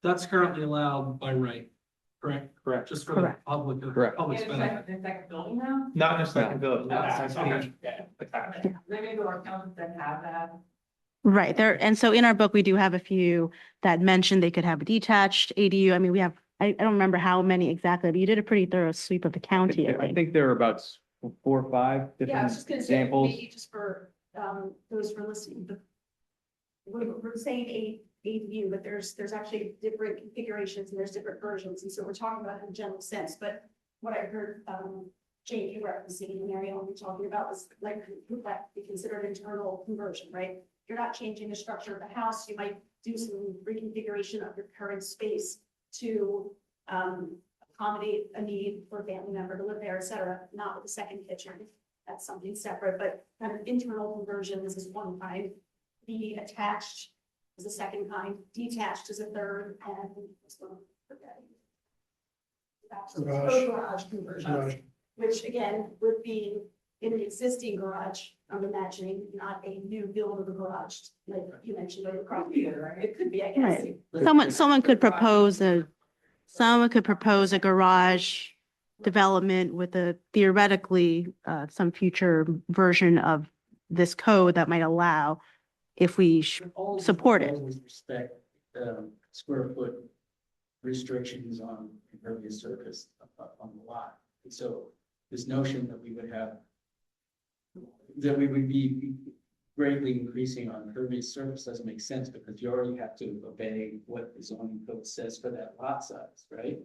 that's currently allowed by right, correct? Correct. Just for the Correct. public. Correct. Public's benefit. Not in a second building. No. That's Okay. attached. Right there. And so in our book, we do have a few that mention they could have a detached ADU. I mean, we have, I don't remember how many exactly, but you did a pretty thorough sweep of the county, I I think. think there are about 4 or 5 Yeah, I was different just gonna say, examples. maybe just for, those for listening, but we're saying ADU, but there's actually different configurations and there's different versions, and so we're talking about it in a general sense, but what I heard, Jane referencing and Mary Ellen talking about was like, would that be considered internal conversion, right? You're not changing the structure of the house, you might do some reconfiguration of your current space to, accommodate a need for a family member to live there, et cetera, not with a second kitchen. That's something separate, but kind of internal conversions is one kind. The attached is the second kind, detached is a third, and this one, garage conversion, Garage. which again would be in an existing garage. I'm imagining not a new build of a garage, like you mentioned on your property. It could be, I guess. Right. Someone could propose a someone could propose a garage development with a theoretically, some future version of this code that might allow if we support it. Always respect, square foot restrictions on impervious surface on the lot. And so this notion that we would have, that we would be greatly increasing on impervious surface doesn't make sense because you already have to obey what the zoning code says for that lot size, right?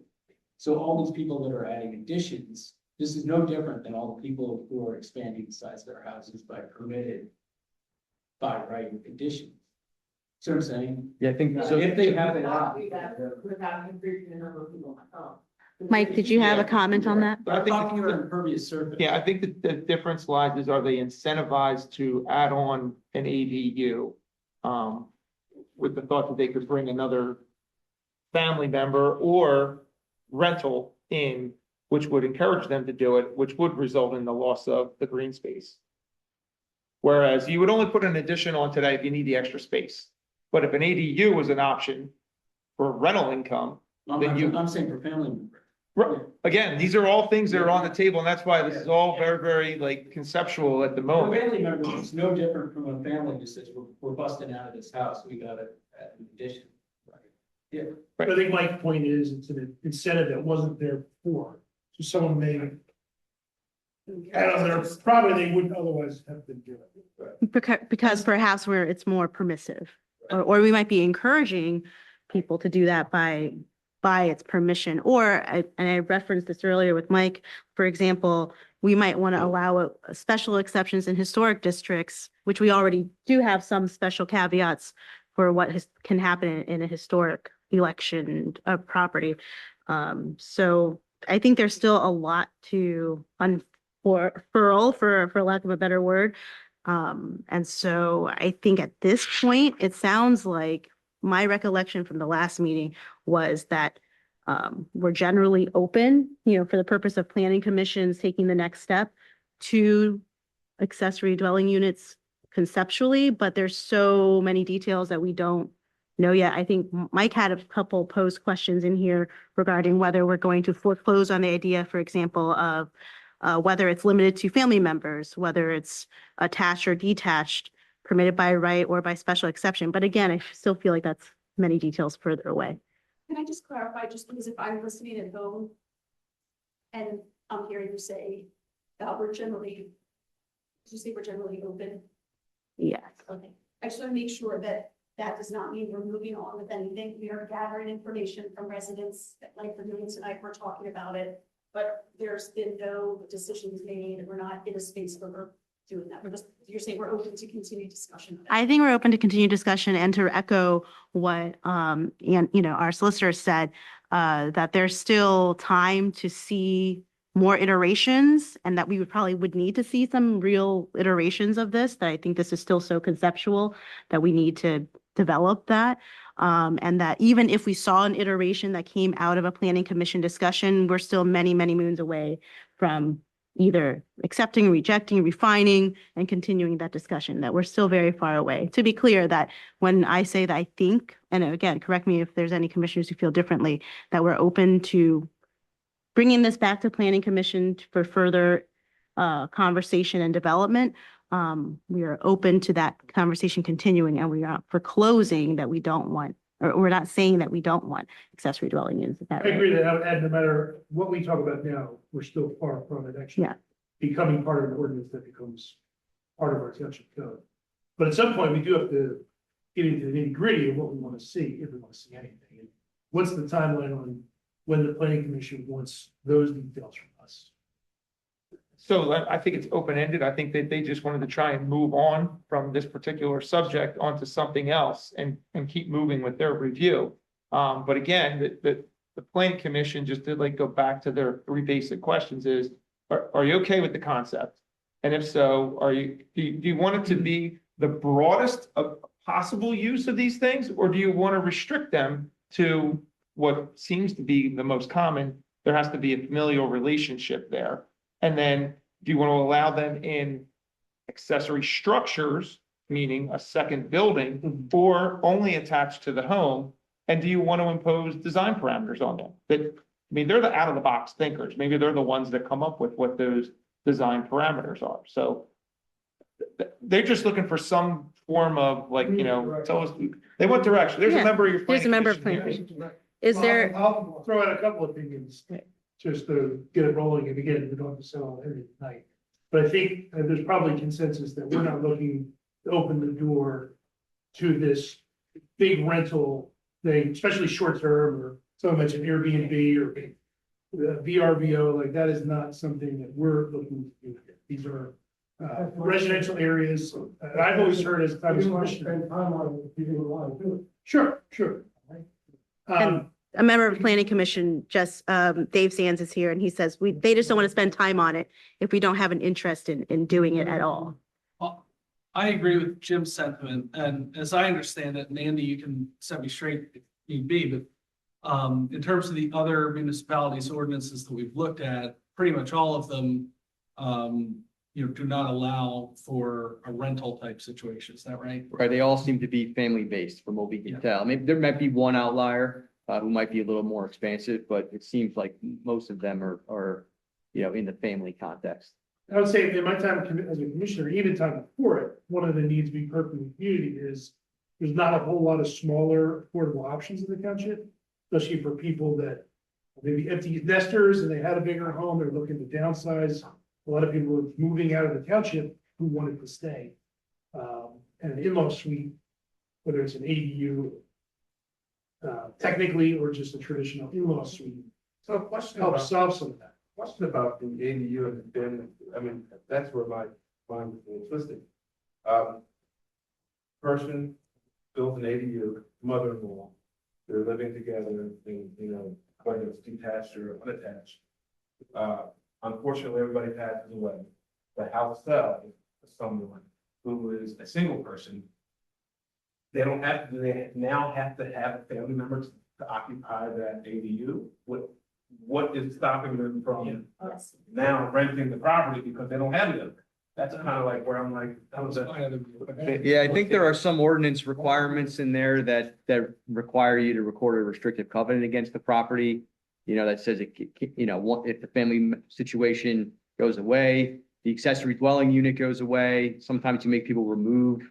So all these people that are adding additions, this is no different than all the people who are expanding the size of their houses by permitted by right additions. See what I'm saying? Yeah, I think. So if they have a lot. Mike, did you have a comment on that? I I'm think, talking about impervious surface. yeah, I think that the difference lies is, are they incentivized to add on an ADU? With the thought that they could bring another family member or rental in, which would encourage them to do it, which would result in the loss of the green space. Whereas you would only put an addition on today if you need the extra space. But if an ADU was an option for rental income, then you. I'm saying for family members. Right. Again, these are all things that are on the table, and that's why this is all very, very like conceptual at the For moment. family members, it's no different from a family who says, we're busting out of this house, we got to add an addition. Yeah. But I think my point is, it's an incentive that wasn't there before, so someone may add on there, probably they wouldn't otherwise have been doing it. Because perhaps where it's more permissive, or we might be encouraging people to do that by its permission, and I referenced this earlier with Mike, for example, we might want to allow special exceptions in historic districts, which we already do have some special caveats for what can happen in a historic election of property. So I think there's still a lot to unfurl, for lack of a better word. And so I think at this point, it sounds like my recollection from the last meeting was that we're generally open, for the purpose of planning commissions taking the next step to accessory dwelling units conceptually, but there's so many details that we don't know yet. I think Mike had a couple posed questions in here regarding whether we're going to foreclose on the idea, for example, of whether it's limited to family members, whether it's attached or detached, permitted by right or by special exception. But again, I still feel like that's many details further away. Can I just clarify, just because if I'm listening at home and I'm hearing you say, we're generally, did you say we're generally open? Yes. Okay, I just want to make sure that that does not mean we're moving on with anything. We are gathering information from residents, like we're doing tonight, we're talking about it, but there's been no decisions made, and we're not in a space where we're doing that. You're saying we're open to continue discussion. I think we're open to continue discussion and to echo what, our solicitor said, that there's still time to see more iterations, and that we would need to see some real iterations of this, that I think this is still so conceptual that we need to develop that. And that even if we saw an iteration that came out of a planning commission discussion, we're still many, many moons away from either accepting, rejecting, refining, and continuing that discussion, that we're still very far away. To be clear, that when I say that I think, and again, correct me if there's any commissioners who feel differently, that we're open to bringing this back to planning commission for further conversation and development. We are open to that conversation continuing, and we are foreclosing that we don't want, or we're not saying that we don't want accessory dwelling units. Is that I right? agree that, and no matter what we talk about now, we're still far from it actually becoming part of an ordinance that becomes part of our township code. But at some point, we do have to get into the nitty gritty of what we want to see, if we want to see anything. And what's the timeline on when the planning commission wants those details from us? So I think it's open-ended. I think that they just wanted to try and move on from this particular subject onto something else and keep moving with their review. But again, the planning commission just did go back to their three basic questions is, are you okay with the concept? And if so, do you want it to be the broadest of possible use of these things? Or do you want to restrict them to what seems to be the most common? There has to be a familial relationship there. And then do you want to allow them in accessory structures, meaning a second building, or only attached to the home? And do you want to impose design parameters on them? That, I mean, they're the out of the box thinkers. Maybe they're the ones that come up with what those design parameters are. So they're just looking for some form of like, you know, tell us, they want direction. There's a Yeah, member of your. there's a planning member of commission planning here. commission. Is there, I'll throw out a couple of opinions, just to get it rolling, and again, we don't have to settle every night. But I think there's probably consensus that we're not looking to open the door to this big rental thing, especially short term, or someone mentioned Airbnb or VRBO, like that is not something that we're looking to do here. These are residential areas, and I've always heard as I was questioning. Sure, sure. And a member of planning commission, just, Dave Sands is here and he says, they just don't want to spend time on it if we don't have an interest in doing it at all. I agree with Jim's sentiment, and as I understand it, and Andy, you can set me straight if need be, but in terms of the other municipalities ordinances that we've looked at, pretty much all of them, do not allow for a rental type situation. Is that right? Right, they all seem to be family-based from what we can tell. Maybe there might be one outlier, who might be a little more expansive, but it seems like most of them are, in the family context. I would say in my time as a commissioner, even time before it, one of the needs we heard from the community is there's not a whole lot of smaller affordable options in the township, especially for people that maybe empty nesters and they had a bigger home, they're looking to downsize. A lot of people were moving out of the township who wanted to stay. And an in-law suite, whether it's an ADU, technically, or just a traditional in-law suite, So a question helps about, solve some of that. question about the ADU and the family, I mean, that's where my mind was being twisted. Person built an ADU, mother-in-law, they're living together in, whether it's detached or unattached. Unfortunately, everybody passes away. The house sells to someone who is a single person. They now have to have a family member to occupy that ADU. What is stopping them from now renting the property because they don't have it? That's kind of like where I'm like, Yeah, I think there are some ordinance requirements in there that require you to record a restrictive covenant against the property. That says if the family situation goes away, the accessory dwelling unit goes away. Sometimes you make people remove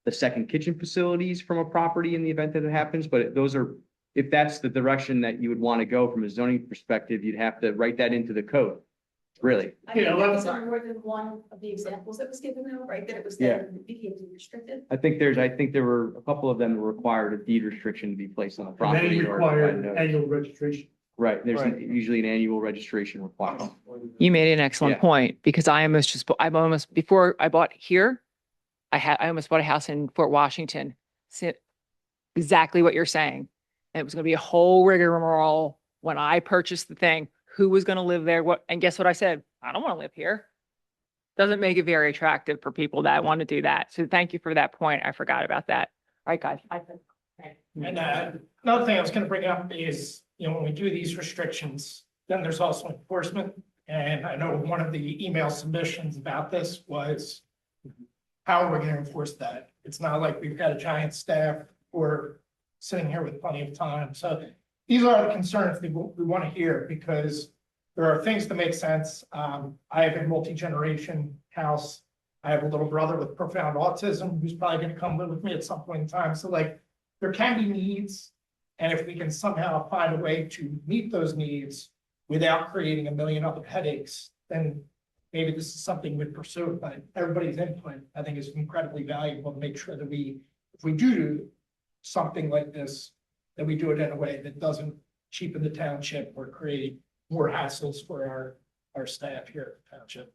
the second kitchen facilities from a property in the event that it happens, but if that's the direction that you would want to go from a zoning perspective, you'd have to write that into the code. Really. I think that was on more than one of the examples that was given though, right? That it was then became restricted. I think there were a couple of them that required a deed restriction to be placed on the And property. then you or require by notice. annual registration. Right, there's usually an annual registration requirement. You made an excellent Yeah. point because before I bought here, I almost bought a house in Fort Washington. Exactly what you're saying. And it was going to be a whole rigmarole when I purchased the thing, who was going to live there, and guess what I said? I don't want to live here. Doesn't make it very attractive for people that want to do that. So thank you for that point. I forgot about that. All right, guys. And another thing I was gonna bring up is, when we do these restrictions, then there's also enforcement. And I know one of the email submissions about this was, how are we gonna enforce that? It's not like we've got a giant staff or sitting here with plenty of time. So these are the concerns that we want to hear because there are things that make sense. I have a multi-generation house. I have a little brother with profound autism who's probably going to come live with me at some point in time. So there can be needs. And if we can somehow find a way to meet those needs without creating a million other headaches, then maybe this is something we'd pursue. But everybody's input, I think, is incredibly valuable to make sure that if we do something like this, that we do it in a way that doesn't cheapen the township or create more hassles for our staff here at the township.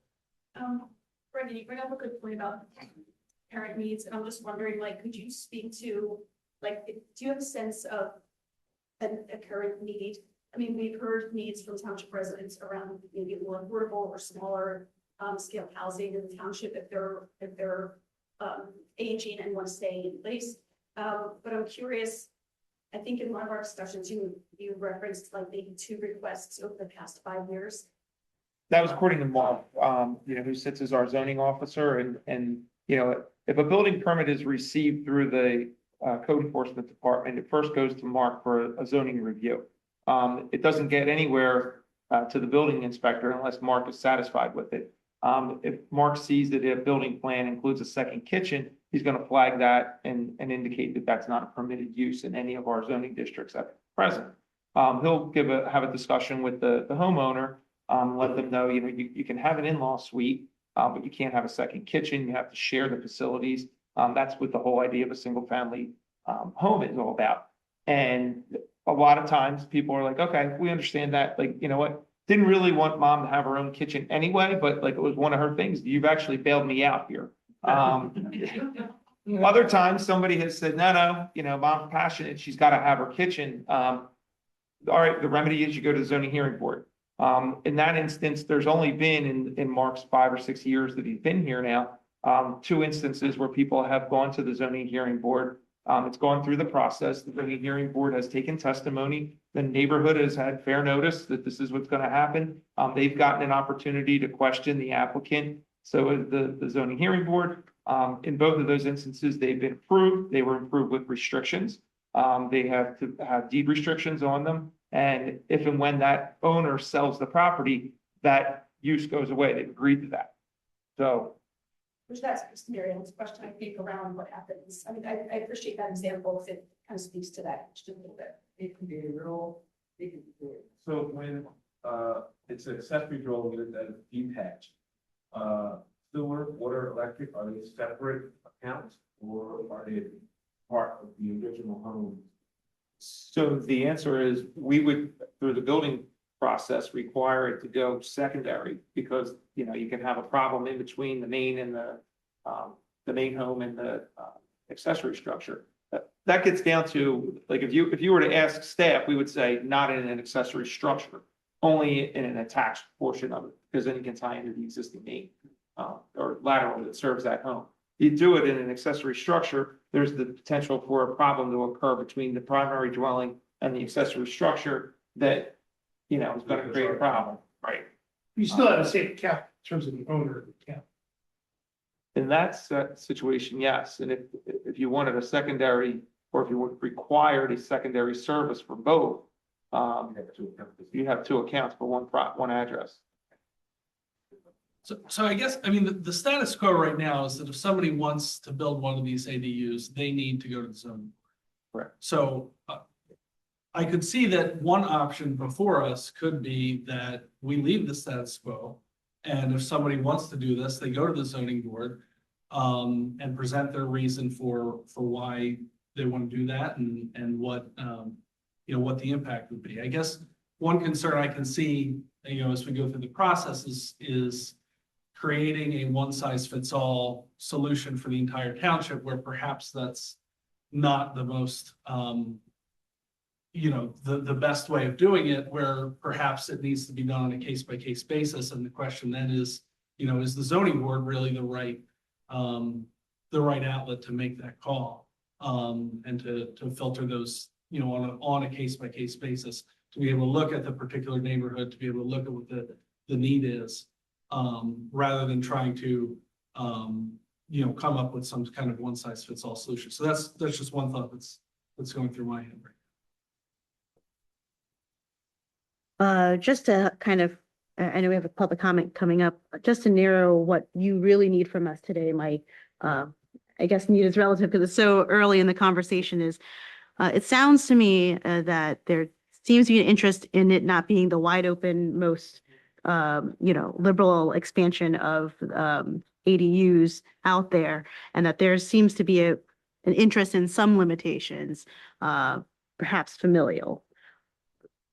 Brendan, you bring up a good point about parent needs, and I'm just wondering, could you speak to, do you have a sense of a current need? I mean, we've heard needs from township residents around maybe more affordable or smaller scale housing in the township if they're aging and want to stay in place. But I'm curious, I think in one of our discussions, you referenced maybe 2 requests over the past 5 years. That was according to Mark, who sits as our zoning officer and if a building permit is received through the code enforcement department, it first goes to Mark for a zoning review. It doesn't get anywhere to the building inspector unless Mark is satisfied with it. If Mark sees that a building plan includes a second kitchen, he's going to flag that and indicate that that's not a permitted use in any of our zoning districts at present. He'll have a discussion with the homeowner, let them know, you can have an in-law suite, but you can't have a second kitchen. You have to share the facilities. That's what the whole idea of a single family home is all about. And a lot of times people are like, okay, we understand that. Like, you know what? Didn't really want mom to have her own kitchen anyway, but like it was one of her things. You've actually bailed me out here. Other times somebody has said, no, mom's passionate. She's got to have her kitchen. All right, the remedy is you go to the zoning hearing board. In that instance, there's only been in Mark's 5 or 6 years that he's been here now, 2 instances where people have gone to the zoning hearing board. It's gone through the process. The zoning hearing board has taken testimony. The neighborhood has had fair notice that this is what's going to happen. They've gotten an opportunity to question the applicant. So the zoning hearing board, in both of those instances, they've been approved. They were approved with restrictions. They have to have deed restrictions on them. And if and when that owner sells the property, that use goes away. They've agreed to that. So. Which that's Miriam's question, I think, around what happens. I mean, I appreciate that example if it kind of speaks to that just a little bit. It can be so when it's an accessory dwelling unit that is detached, sewer, water, electric, are they separate accounts or are they part of the original home? So the answer is we would, through the building process, require it to go secondary because, you can have a problem in between the main and the main home and the accessory structure. That gets down to, like, if you were to ask staff, we would say not in an accessory structure, only in an attached portion of it, because then you can tie into the existing main or lateral that serves that home. You do it in an accessory structure, there's the potential for a problem to occur between the primary dwelling and the accessory structure that, is going to create a problem, right? You still have a safe account in terms of the owner of the account. In that situation, yes. And if you wanted a secondary, or if you required a secondary service for both, you have 2 accounts for one address. So I guess, I mean, the status quo right now is that if somebody wants to build one of these ADUs, they need to go to the zoning board. Correct. So I could see that one option before us could be that we leave the status quo. And if somebody wants to do this, they go to the zoning board and present their reason for why they want to do that and what, what the impact would be. I guess one concern I can see, as we go through the process is creating a one-size-fits-all solution for the entire township where perhaps that's not the most, the best way of doing it, where perhaps it needs to be done on a case-by-case basis. And the question then is the zoning board really the right outlet to make that call and to filter those, on a case-by-case basis, to be able to look at the particular neighborhood, to be able to look at what the need is, rather than trying to, come up with some kind of one-size-fits-all solution. So that's just one thought that's going through my head right now. Just to kind of, I know we have a public comment coming up, just to narrow what you really need from us today, Mike. I guess need is relative because it's so early in the conversation is, it sounds to me that there seems to be an interest in it not being the wide open, most, liberal expansion of ADUs out there, and that there seems to be an interest in some limitations, perhaps familial.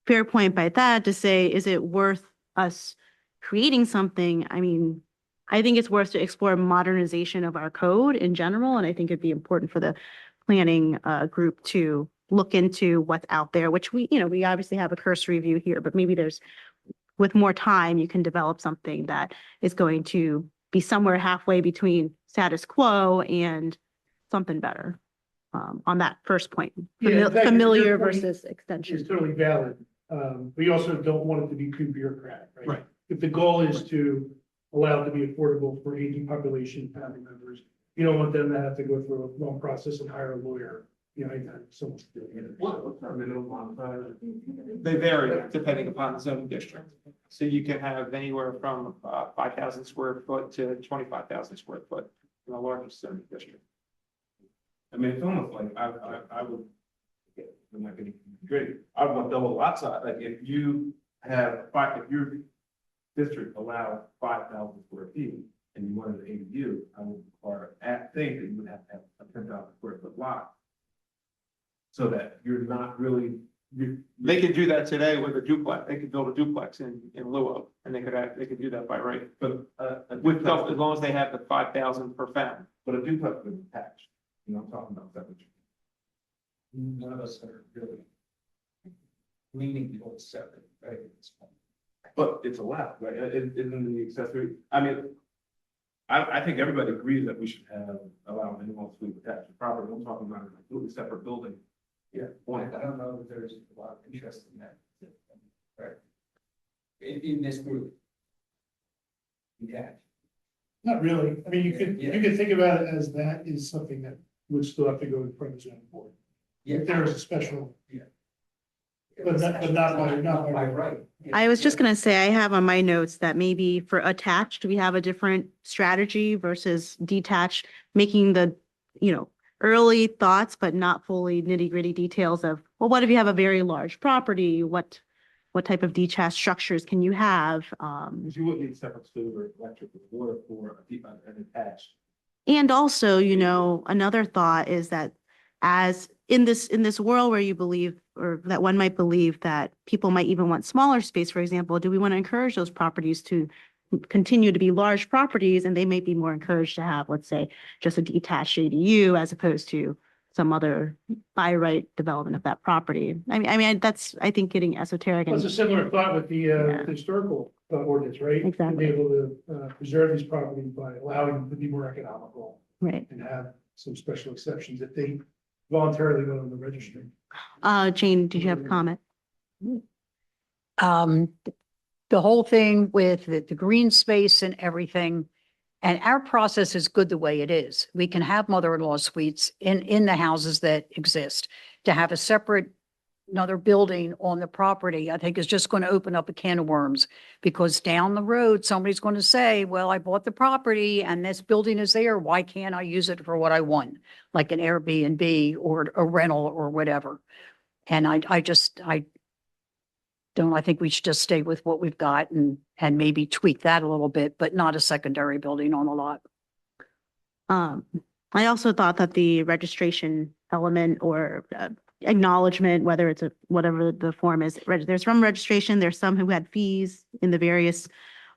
Fair point by that to say, is it worth us creating something? I mean, I think it's worth to explore modernization of our code in general, and I think it'd be important for the planning group to look into what's out there, which we obviously have a cursory view here, but maybe with more time, you can develop something that is going to be somewhere halfway between status quo and something better on that first point, Yeah, in fact, familiar your point versus extension. is totally valid. We also don't want it to be too bureaucratic, right? Right. If the goal is to allow it to be affordable for aging population, family members, you don't want them to have to go through a long process and hire a lawyer you know, anytime someone's doing it. What's our minimum lot size? They vary depending upon the zoning district. So you can have anywhere from 5,000 square foot to 25,000 square foot in the largest zoning district. I mean, it's almost like I would, I'm not gonna great, I would want double lot size, like if you have if your district allows 5,000 square feet and you wanted an ADU, I would require, think that you would have to have a 10,000 square foot lot. So that you're not really, They could do that today with a duplex. They could build a duplex in lieu of, and they could do that by right. but, With, as long as they have the 5,000 per family. but a duplex is attached, you know, I'm talking about separate. None of us are really leaning towards separate, right? at this point. But it's allowed, right? Isn't the accessory, I mean, I think everybody agrees that we should allow minimum suite attached to property. I'm talking about a completely separate building. Yeah, point, I don't know that there's a lot of interest in that. Right. In this group. Yeah. Not really. I mean, you could think about it as that is something that would still have to go in front of the zoning board. If there is a special. Yeah. But not by right. I was just gonna say, I have on my notes that maybe for attached, we have a different strategy versus detached, making the, early thoughts, but not fully nitty gritty details of, well, what if you have a very large property? What type of detached structures can you have? Because you wouldn't need separate sewer, electric, or water for an attached. And also, another thought is that as in this world where you believe, or that one might believe that people might even want smaller space, for example, do we want to encourage those properties to continue to be large properties, and they may be more encouraged to have, let's say, just a detached ADU as opposed to some other by right development of that property. I mean, that's, I think, getting esoteric. It's a And similar thought with the historical ordinance, right? Exactly. To be able to preserve these properties by allowing them to be more economical right. and have some special exceptions if they voluntarily go on the registry. Jane, did you have a comment? The whole thing with the green space and everything. And our process is good the way it is. We can have mother-in-law suites in the houses that exist. To have a separate, another building on the property, I think is just going to open up a can of worms. Because down the road, somebody's going to say, well, I bought the property and this building is there. Why can't I use it for what I want? Like an Airbnb or a rental or whatever. And I think we should just stay with what we've got and maybe tweak that a little bit, but not a secondary building on a lot. I also thought that the registration element or acknowledgement, whether it's whatever the form is, there's some registration, there's some who had fees in the various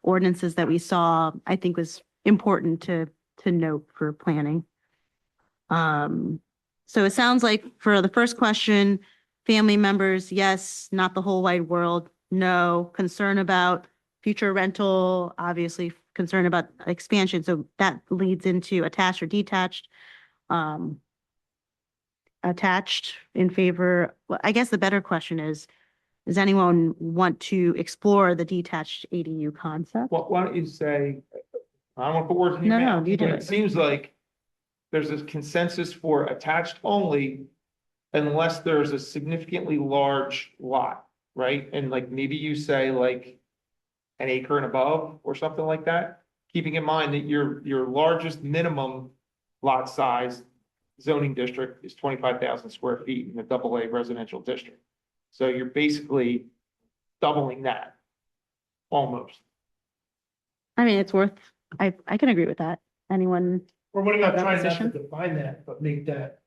ordinances that we saw, I think was important to note for planning. So it sounds like for the first question, family members, yes. Not the whole wide world, no. Concern about future rental, obviously concern about expansion. So that leads into attached or detached. Attached in favor, well, I guess the better question is, does anyone want to explore the detached ADU concept? Well, why don't you say, I don't want to put words in your No, mouth. you do but it. It seems like there's a consensus for attached only unless there's a significantly large lot, right? And like maybe you say like an acre and above or something like that, keeping in mind that your largest minimum lot size zoning district is 25,000 square feet in a AA residential district. So you're basically doubling that, almost. I mean, it's worth, I can agree with that. Anyone? Or what about That trying not to position? define that, but make that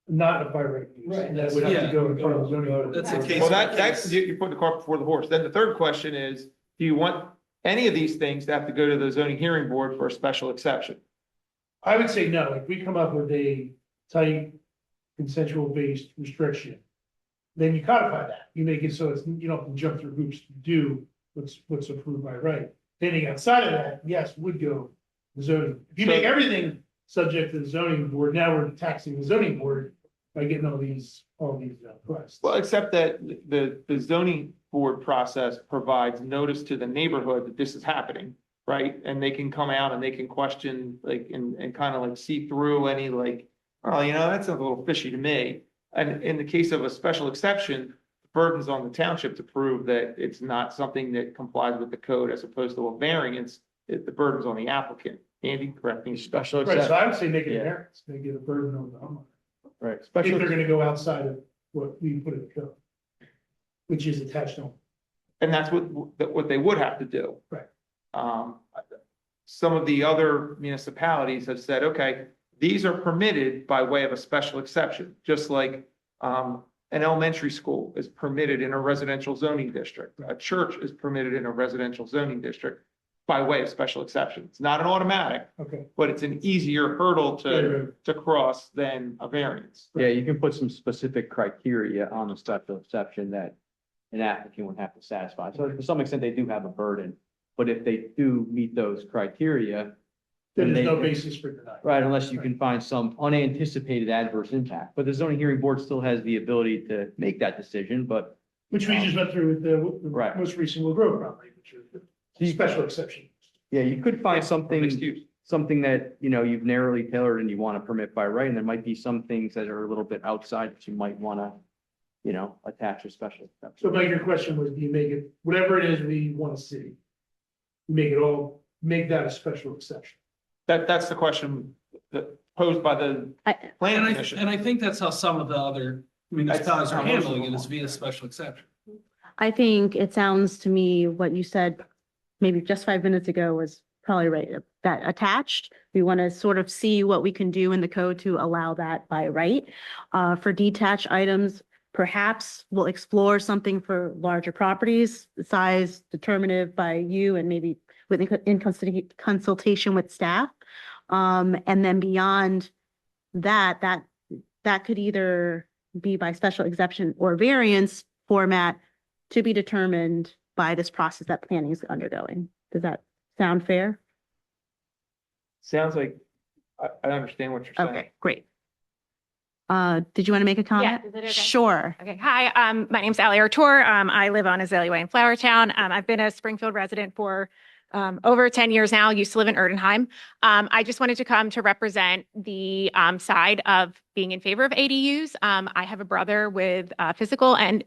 not a by right use? Right, That would have to go in front of the zoning board. That's a case. Well, that's, you're putting the cart before the horse. Then the third question is, do you want any of these things to have to go to the zoning hearing board for a special exception? I would say no, if we come up with a tight consensual based restriction, then you codify that. You make it so it's, you don't have to jump through hoops to do what's approved by right. Anything outside of that, yes, would go the zoning. If you make everything subject to the zoning board, now we're taxing the zoning board by getting all these requests. Well, except that the zoning board process provides notice to the neighborhood that this is happening, right? And they can come out and they can question, like, and kind of like see through any like Well, that sounds a little fishy to me. And in the case of a special exception, the burden's on the township to prove that it's not something that complies with the code as opposed to a variance. The burden's on the applicant. Andy, correct me. Special Right, so exception. I would say make it Yeah. a variance, make it a burden on the homeowner. Right. If Special. they're gonna go outside of what we put in the code, which is attached home. And that's what they would have to do. Right. Some of the other municipalities have said, okay, these are permitted by way of a special exception, just like an elementary school is permitted in a residential zoning district. A church is permitted in a residential zoning district by way of special exception. It's not an automatic, Okay. but it's an easier hurdle Right, right. to cross than a variance. Yeah, you can put some specific criteria on the special exception that an applicant would have to satisfy. So to some extent, they do have a burden, but if they do meet those criteria, Then then there's no they, basis for denial. right, unless you can find some unanticipated adverse impact. But the zoning hearing board still has the ability to make that decision, but Which we just went through with the Right. most recent Will Grove property, which is the special exception. yeah, you could find Mixed something, use. something that, you've narrowly tailored and you want to permit by right. And there might be some things that are a little bit outside that you might want to, attach a special exception. So Mike, your question was, do you make it, whatever it is we want to see? Make that a special exception. That's the question that posed by the planning commission. And I think that's how some of the other municipalities are That's how most of handling it, them is via special exception. I think it sounds to me what you said maybe just 5 minutes ago was probably right, that attached. We want to sort of see what we can do in the code to allow that by right. For detached items, perhaps we'll explore something for larger properties, the size determinative by you and maybe in consultation with staff. And then beyond that could either be by special exception or variance format to be determined by this process that planning is undergoing. Does that sound fair? Sounds like, I understand what you're saying. Okay, great. Did you want to make a comment? is it okay? Sure. Okay, hi, my name's Allie Artur. I live on Azalea Way in Flowertown. I've been a Springfield resident for over 10 years now. Used to live in Erdenheim. I just wanted to come to represent the side of being in favor of ADUs. I have a brother with physical and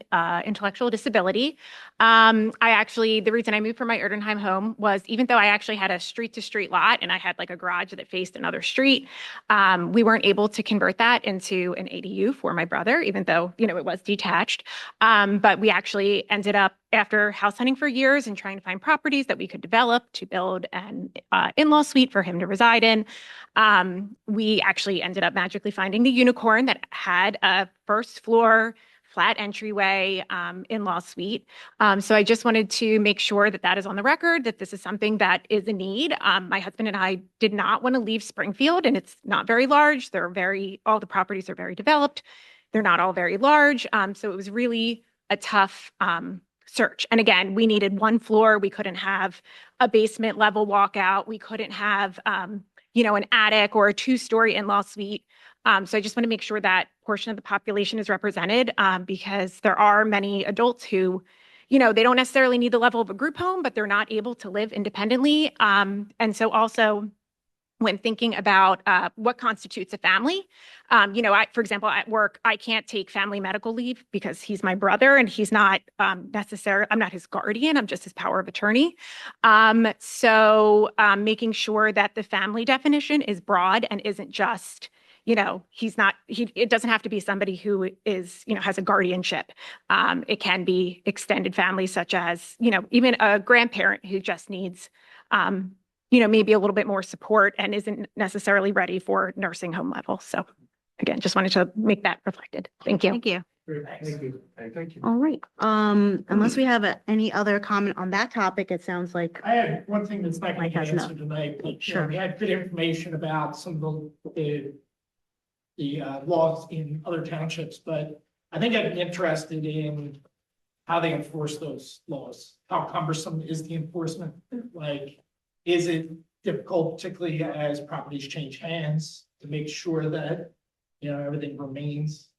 intellectual disability. The reason I moved from my Erdenheim home was even though I actually had a street to street lot and I had like a garage that faced another street, we weren't able to convert that into an ADU for my brother, even though, it was detached. But we actually ended up, after house hunting for years and trying to find properties that we could develop to build an in-law suite for him to reside in, we actually ended up magically finding the unicorn that had a first floor flat entryway in-law suite. So I just wanted to make sure that that is on the record, that this is something that is a need. My husband and I did not want to leave Springfield, and it's not very large. All the properties are very developed. They're not all very large. So it was really a tough search. And again, we needed one floor. We couldn't have a basement level walkout. We couldn't have, an attic or a 2-story in-law suite. So I just want to make sure that portion of the population is represented because there are many adults who, they don't necessarily need the level of a group home, but they're not able to live independently. And so also when thinking about what constitutes a family, for example, at work, I can't take family medical leave because he's my brother and he's not I'm not his guardian, I'm just his power of attorney. So making sure that the family definition is broad and isn't just, it doesn't have to be somebody who is, has a guardianship. It can be extended family such as, even a grandparent who just needs, maybe a little bit more support and isn't necessarily ready for nursing home level. So again, just wanted to make that reflected. Thank you. Thank you. Great, thank you. Thank you. All right. Unless we have any other comment on that topic, it sounds like I had one thing that's not going Mike to has be no. answered tonight, but Sure. we had good information about some of the laws in other townships, but I think I'd be interested in how they enforce those laws. How cumbersome is the enforcement? Like, is it difficult, particularly as properties change hands, to make sure that, everything remains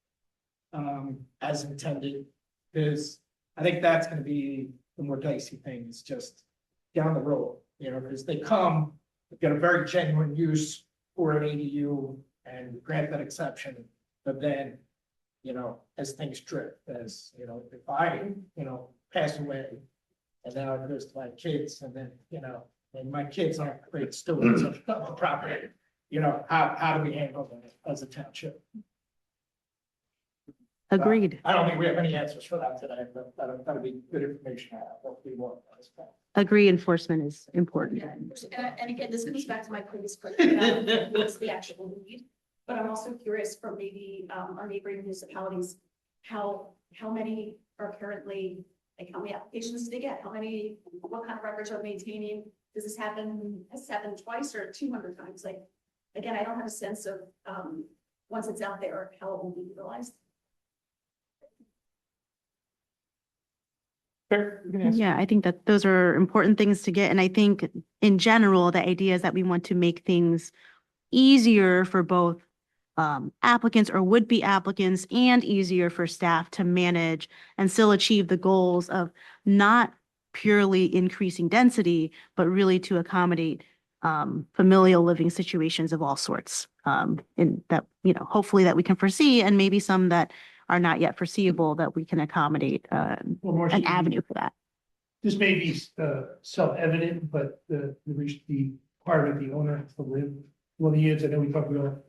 as intended? Because I think that's going to be the more dicey thing, is just down the road, because they've got a very genuine use for an ADU, and grant that exception. But then, you know, as things drift, as, you know, if I, you know, pass away and now it goes to my kids and then, you know, and my kids aren't great stewards of the property, you know, how do we handle that as a township? Agreed. I don't think we have any answers for that today, but that'll be good information to have, what we want. Agree, enforcement is important. And again, this comes back to my previous question about what's the actual need. But I'm also curious from maybe our neighboring municipalities, how many are currently, like how many applications did they get? How many, what kind of records are maintaining? Does this happen, has this happened twice or 200 times? Like, again, I don't have a sense of, once it's out there, how it will be utilized. Yeah, I think that those are important things to get. And I think in general, the idea is that we want to make things easier for both applicants or would-be applicants and easier for staff to manage and still achieve the goals of not purely increasing density, but really to accommodate familial living situations of all sorts in that, you know, hopefully that we can foresee, and maybe some that are not yet foreseeable that we can accommodate an avenue for that. This may be self-evident, but the requirement the owner has to live one of the units. I know we talked about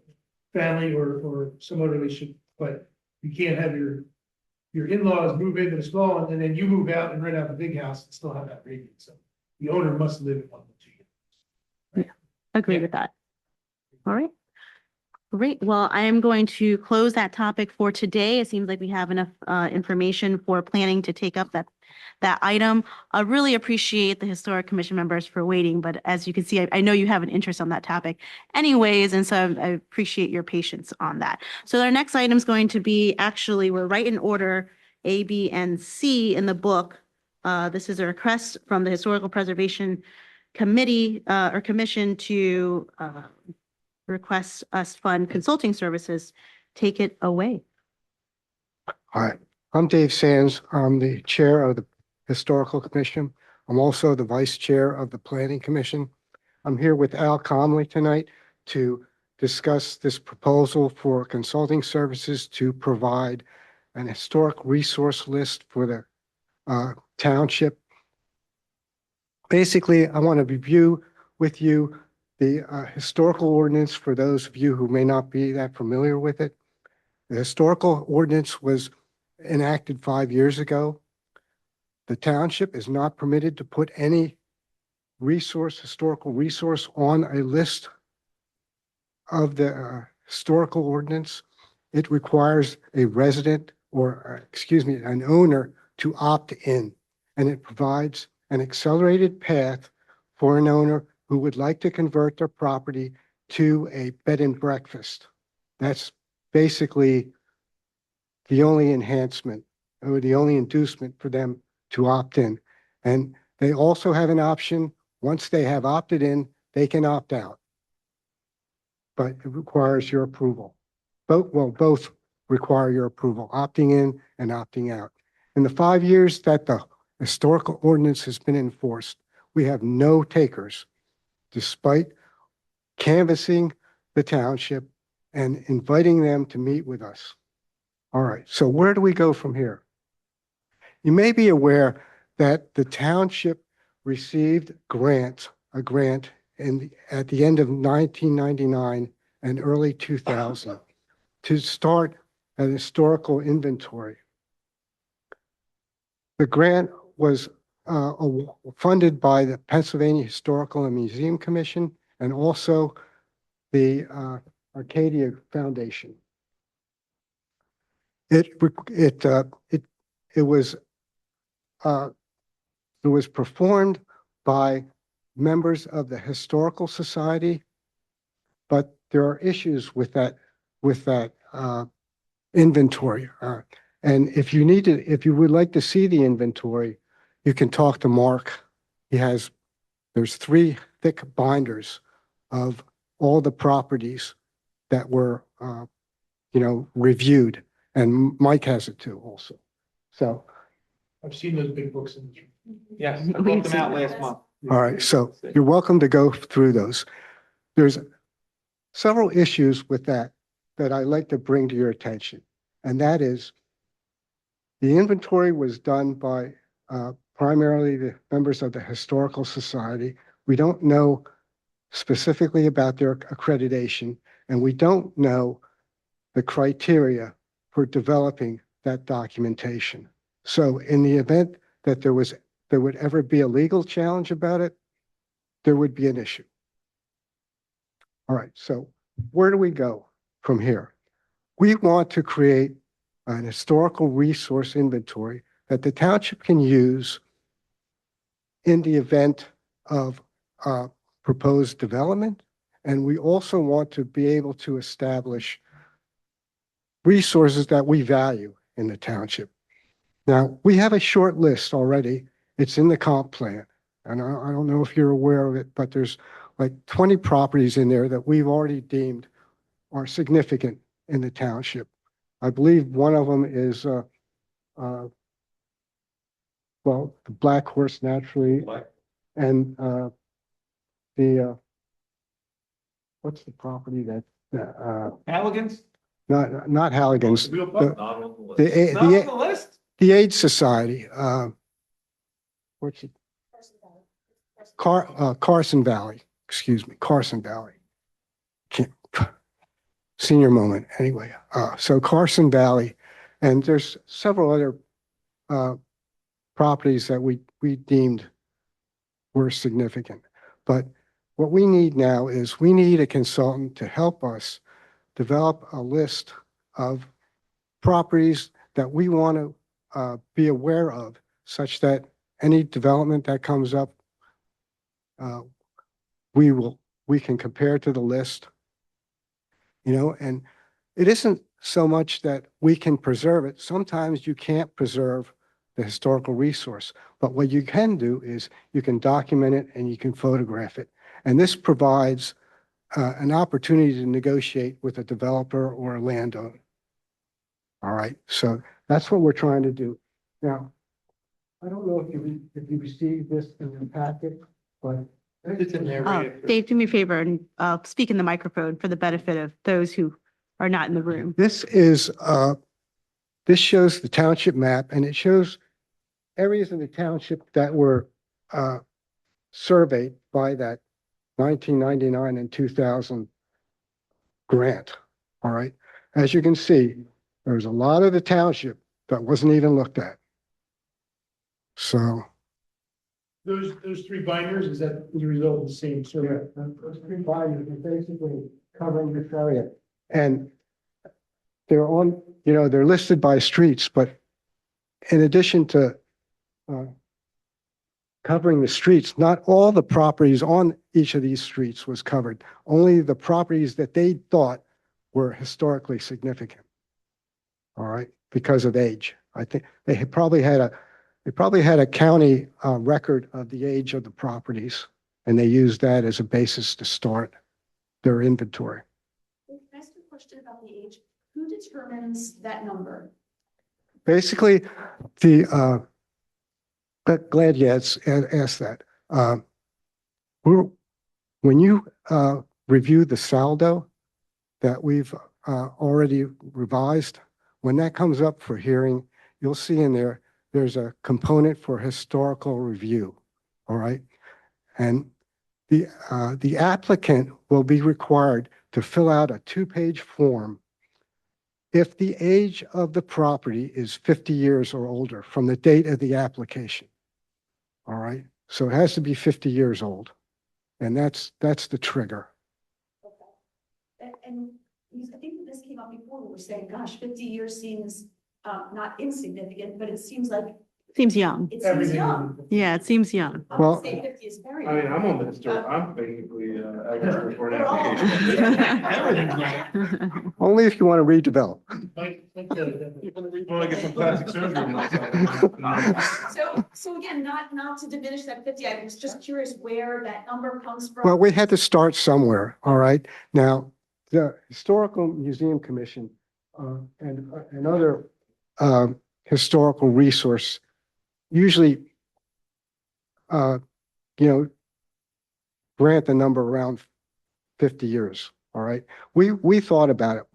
family or some other relationship, but you can't have your in-laws move into the small and then you move out and rent out the big house and still have that rating. So the owner must live in one of the two units. Agree with that. All right. Great. Well, I am going to close that topic for today. It seems like we have enough information for planning to take up that item. I really appreciate the Historic Commission members for waiting, but as you can see, I know you have an interest on that topic anyways, and so I appreciate your patience on that. So our next item is going to be, actually, we're right in order, A, B, and C in the book. This is a request from the Historical Preservation Committee or Commission to request us fund consulting services. Take it away. Hi, I'm Dave Sands. I'm the chair of the Historical Commission. I'm also the vice chair of the Planning Commission. I'm here with Al Comley tonight to discuss this proposal for consulting services to provide an historic resource list for the township. Basically, I want to review with you the historical ordinance for those of you who may not be that familiar with it. The historical ordinance was enacted 5 years ago. The township is not permitted to put any historical resource on a list of the historical ordinance. It requires a resident or, an owner to opt in, and it provides an accelerated path for an owner who would like to convert their property to a bed and breakfast. That's basically the only enhancement or the only inducement for them to opt in. And they also have an option, once they have opted in, they can opt out. But it requires your approval. Both require your approval, opting in and opting out. In the 5 years that the historical ordinance has been enforced, we have no takers, despite canvassing the township and inviting them to meet with us. All right, so where do we go from here? You may be aware that the township received a grant at the end of 1999 and early 2000 to start an historical inventory. The grant was funded by the Pennsylvania Historical and Museum Commission and also the Arcadia Foundation. It was performed by members of the Historical Society, but there are issues with that inventory. And if you would like to see the inventory, you can talk to Mark. There's 3 thick binders of all the properties that were, reviewed, and Mike has it too also. So. I've seen those big books in. Yes, I brought them out last month. All right, so you're welcome to go through those. There's several issues with that I'd like to bring to your attention. And that is the inventory was done by primarily the members of the Historical Society. We don't know specifically about their accreditation, and we don't know the criteria for developing that documentation. So in the event that there would ever be a legal challenge about it, there would be an issue. All right, so where do we go from here? We want to create an historical resource inventory that the township can use in the event of proposed development. And we also want to be able to establish resources that we value in the township. Now, we have a short list already. It's in the comp plan. And I don't know if you're aware of it, but there's like 20 properties in there that we've already deemed are significant in the township. I believe one of them is, well, the Black Horse naturally, and what's the property that, Halligan's? not Halligan's, Not on the list? the AIDS Society, what's it? Carson Valley, excuse me, Carson Valley. Senior moment, anyway. So Carson Valley, and there's several other properties that we deemed were significant. But what we need now is we need a consultant to help us develop a list of properties that we want to be aware of, such that any development that comes up, we can compare to the list, you know, and it isn't so much that we can preserve it. Sometimes you can't preserve the historical resource, but what you can do is you can document it and you can photograph it. And this provides an opportunity to negotiate with a developer or a landowner. All right, so that's what we're trying to do. Now, I don't know if you received this in your packet, but It's in there. Dave, do me a favor and speak in the microphone for the benefit of those who are not in the room. this shows the township map, and it shows areas in the township that were surveyed by that 1999 and 2000 grant. All right. As you can see, there's a lot of the township that wasn't even looked at. So Those three binders, is that the result of the same survey? those three binders are basically covering this area. And they're on, you know, they're listed by streets, but in addition to covering the streets, not all the properties on each of these streets was covered. Only the properties that they thought were historically significant. All right, because of age. I think they had probably had a county record of the age of the properties, and they used that as a basis to start their inventory. Can I ask a question about the age? Who determines that number? Basically, glad you asked that. When you review the saldo that we've already revised, when that comes up for hearing, you'll see in there, there's a component for historical review, all right? And the applicant will be required to fill out a 2-page form if the age of the property is 50 years or older from the date of the application. All right, so it has to be 50 years old, and that's the trigger. Okay. And I think that this came up before, we were saying, gosh, 50 years seems not insignificant, but it seems like. Seems young. It seems young. Yeah, it seems young. I Well- would say 50 is very. I mean, I'm on the historic, I'm basically, eligible for an application. Only if you want to redevelop. Well, I get some plastic surgery. So again, not to diminish that 50, I was just curious where that number comes from. Well, we had to start somewhere, all right? Now, the Historical Museum Commission and other historical resource usually, grant the number around 50 years. All right. We thought about it.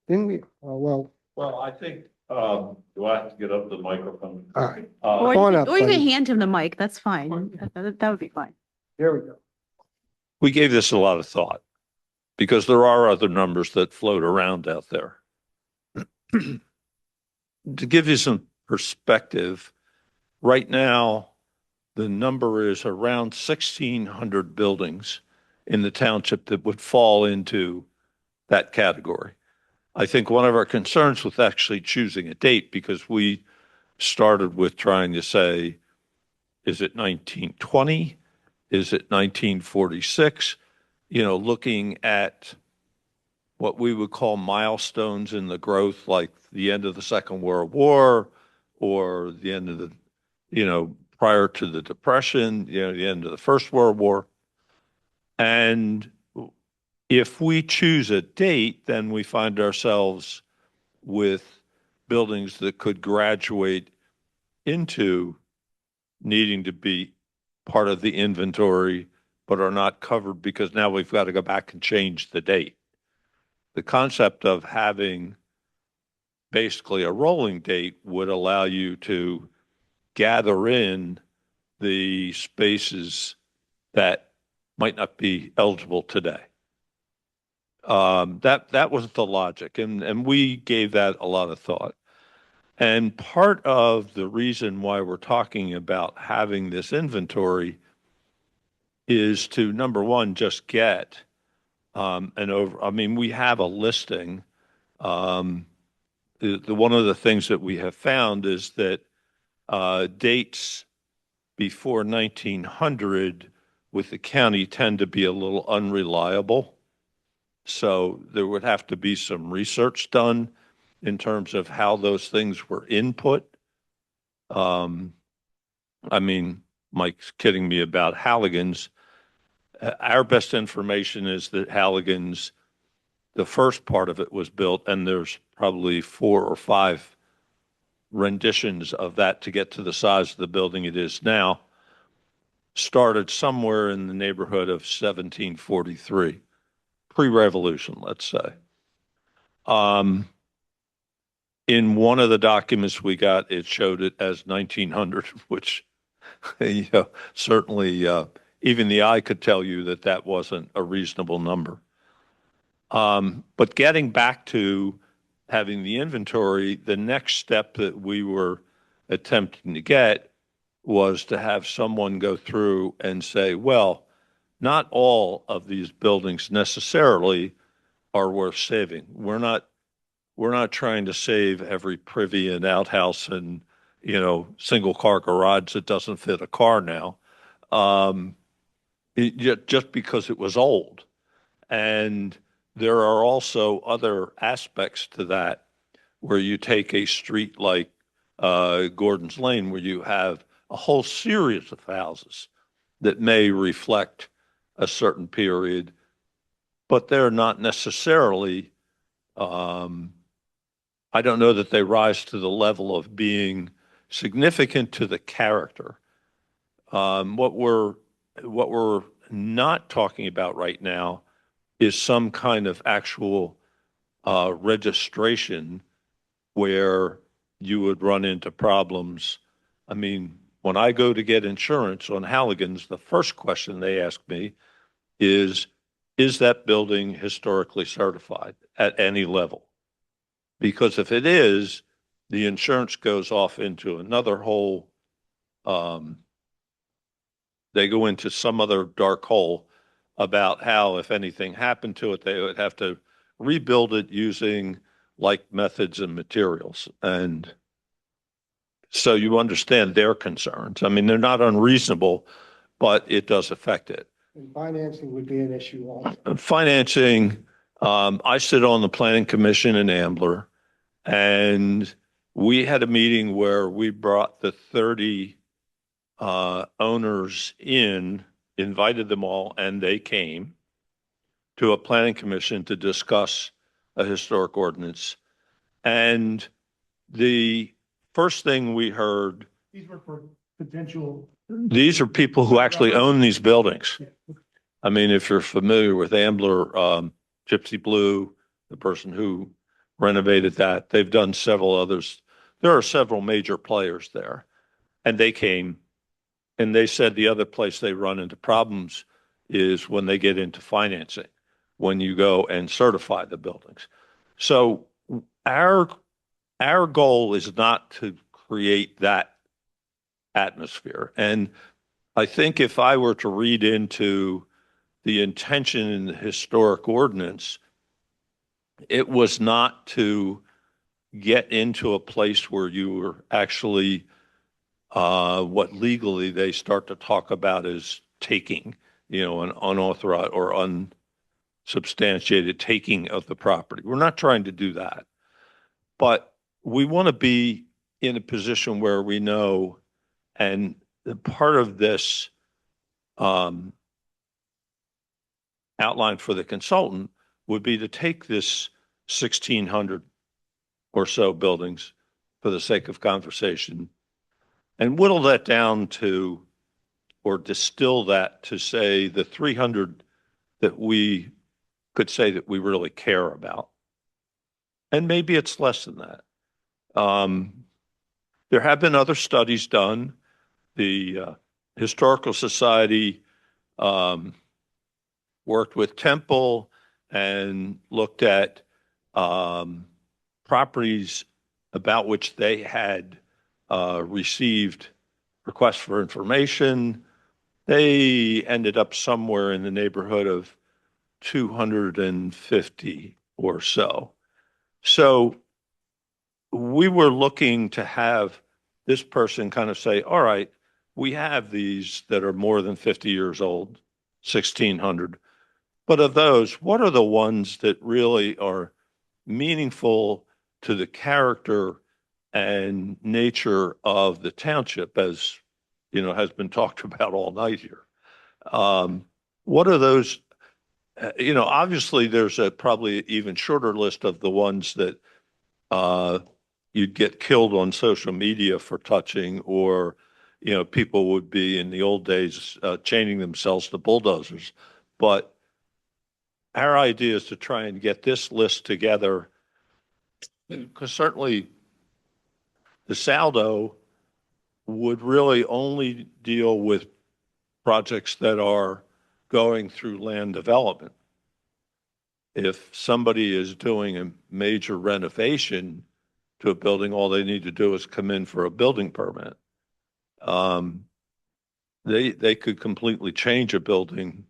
Didn't we? Well, Well, I think, do I have to get up the microphone? all right. Or Come on you up, or you can buddy. hand him the mic. That's fine. That would be fine. There we go. We gave this a lot of thought because there are other numbers that float around out there. To give you some perspective, right now, the number is around 1,600 buildings in the township that would fall into that category. I think one of our concerns with actually choosing a date, because we started with trying to say, is it 1920? Is it 1946? You know, looking at what we would call milestones in the growth, like the end of the Second World War or the end of the, prior to the Depression, the end of the First World War. And if we choose a date, then we find ourselves with buildings that could graduate into needing to be part of the inventory, but are not covered because now we've got to go back and change the date. The concept of having basically a rolling date would allow you to gather in the spaces that might not be eligible today. That was the logic, and we gave that a lot of thought. And part of the reason why we're talking about having this inventory is to, number one, just get we have a listing. One of the things that we have found is that dates before 1900 with the county tend to be a little unreliable. So there would have to be some research done in terms of how those things were input. Mike's kidding me about Halligan's. Our best information is that Halligan's, the first part of it was built, and there's probably 4 or 5 renditions of that to get to the size of the building it is now, started somewhere in the neighborhood of 1743, pre-revolution, let's say. In one of the documents we got, it showed it as 1900, which certainly even the eye could tell you that that wasn't a reasonable number. But getting back to having the inventory, the next step that we were attempting to get was to have someone go through and say, well, not all of these buildings necessarily are worth saving. We're not trying to save every privy and outhouse and, single car garage that doesn't fit a car now. Just because it was old. And there are also other aspects to that where you take a street like Gordon's Lane, where you have a whole series of houses that may reflect a certain period, but they're not necessarily, I don't know that they rise to the level of being significant to the character. What we're not talking about right now is some kind of actual registration where you would run into problems. When I go to get insurance on Halligan's, the first question they ask me is that building historically certified at any level? Because if it is, the insurance goes off into another whole, they go into some other dark hole about how if anything happened to it, they would have to rebuild it using like methods and materials. And so you understand their concerns. They're not unreasonable, but it does affect it. And financing would be an issue also. Financing, I sit on the planning commission in Ambler, and we had a meeting where we brought the 30 owners in, invited them all, and they came to a planning commission to discuss a historic ordinance. And the first thing we heard, These were for potential. these are people who actually own these buildings. I mean, if you're familiar with Ambler, Gypsy Blue, the person who renovated that, they've done several others. There are several major players there. And they came and they said the other place they run into problems is when they get into financing, when you go and certify the buildings. So our goal is not to create that atmosphere. And I think if I were to read into the intention in the historic ordinance, it was not to get into a place where you were actually what legally they start to talk about as taking, an unauthorized or unsubstantiated taking of the property. We're not trying to do that, but we want to be in a position where we know, and part of this outline for the consultant would be to take this 1,600 or so buildings for the sake of conversation and whittle that down to, or distill that to say the 300 that we could say that we really care about. And maybe it's less than that. There have been other studies done. The Historical Society worked with Temple and looked at properties about which they had received requests for information. They ended up somewhere in the neighborhood of 250 or so. So we were looking to have this person kind of say, all right, we have these that are more than 50 years old, 1,600. But of those, what are the ones that really are meaningful to the character and nature of the township, as has been talked about all night here? What are those? Obviously, there's a probably even shorter list of the ones that you'd get killed on social media for touching, or people would be in the old days chaining themselves to bulldozers. But our idea is to try and get this list together, because certainly the saldo would really only deal with projects that are going through land development. If somebody is doing a major renovation to a building, all they need to do is come in for a building permit. They could completely change a building.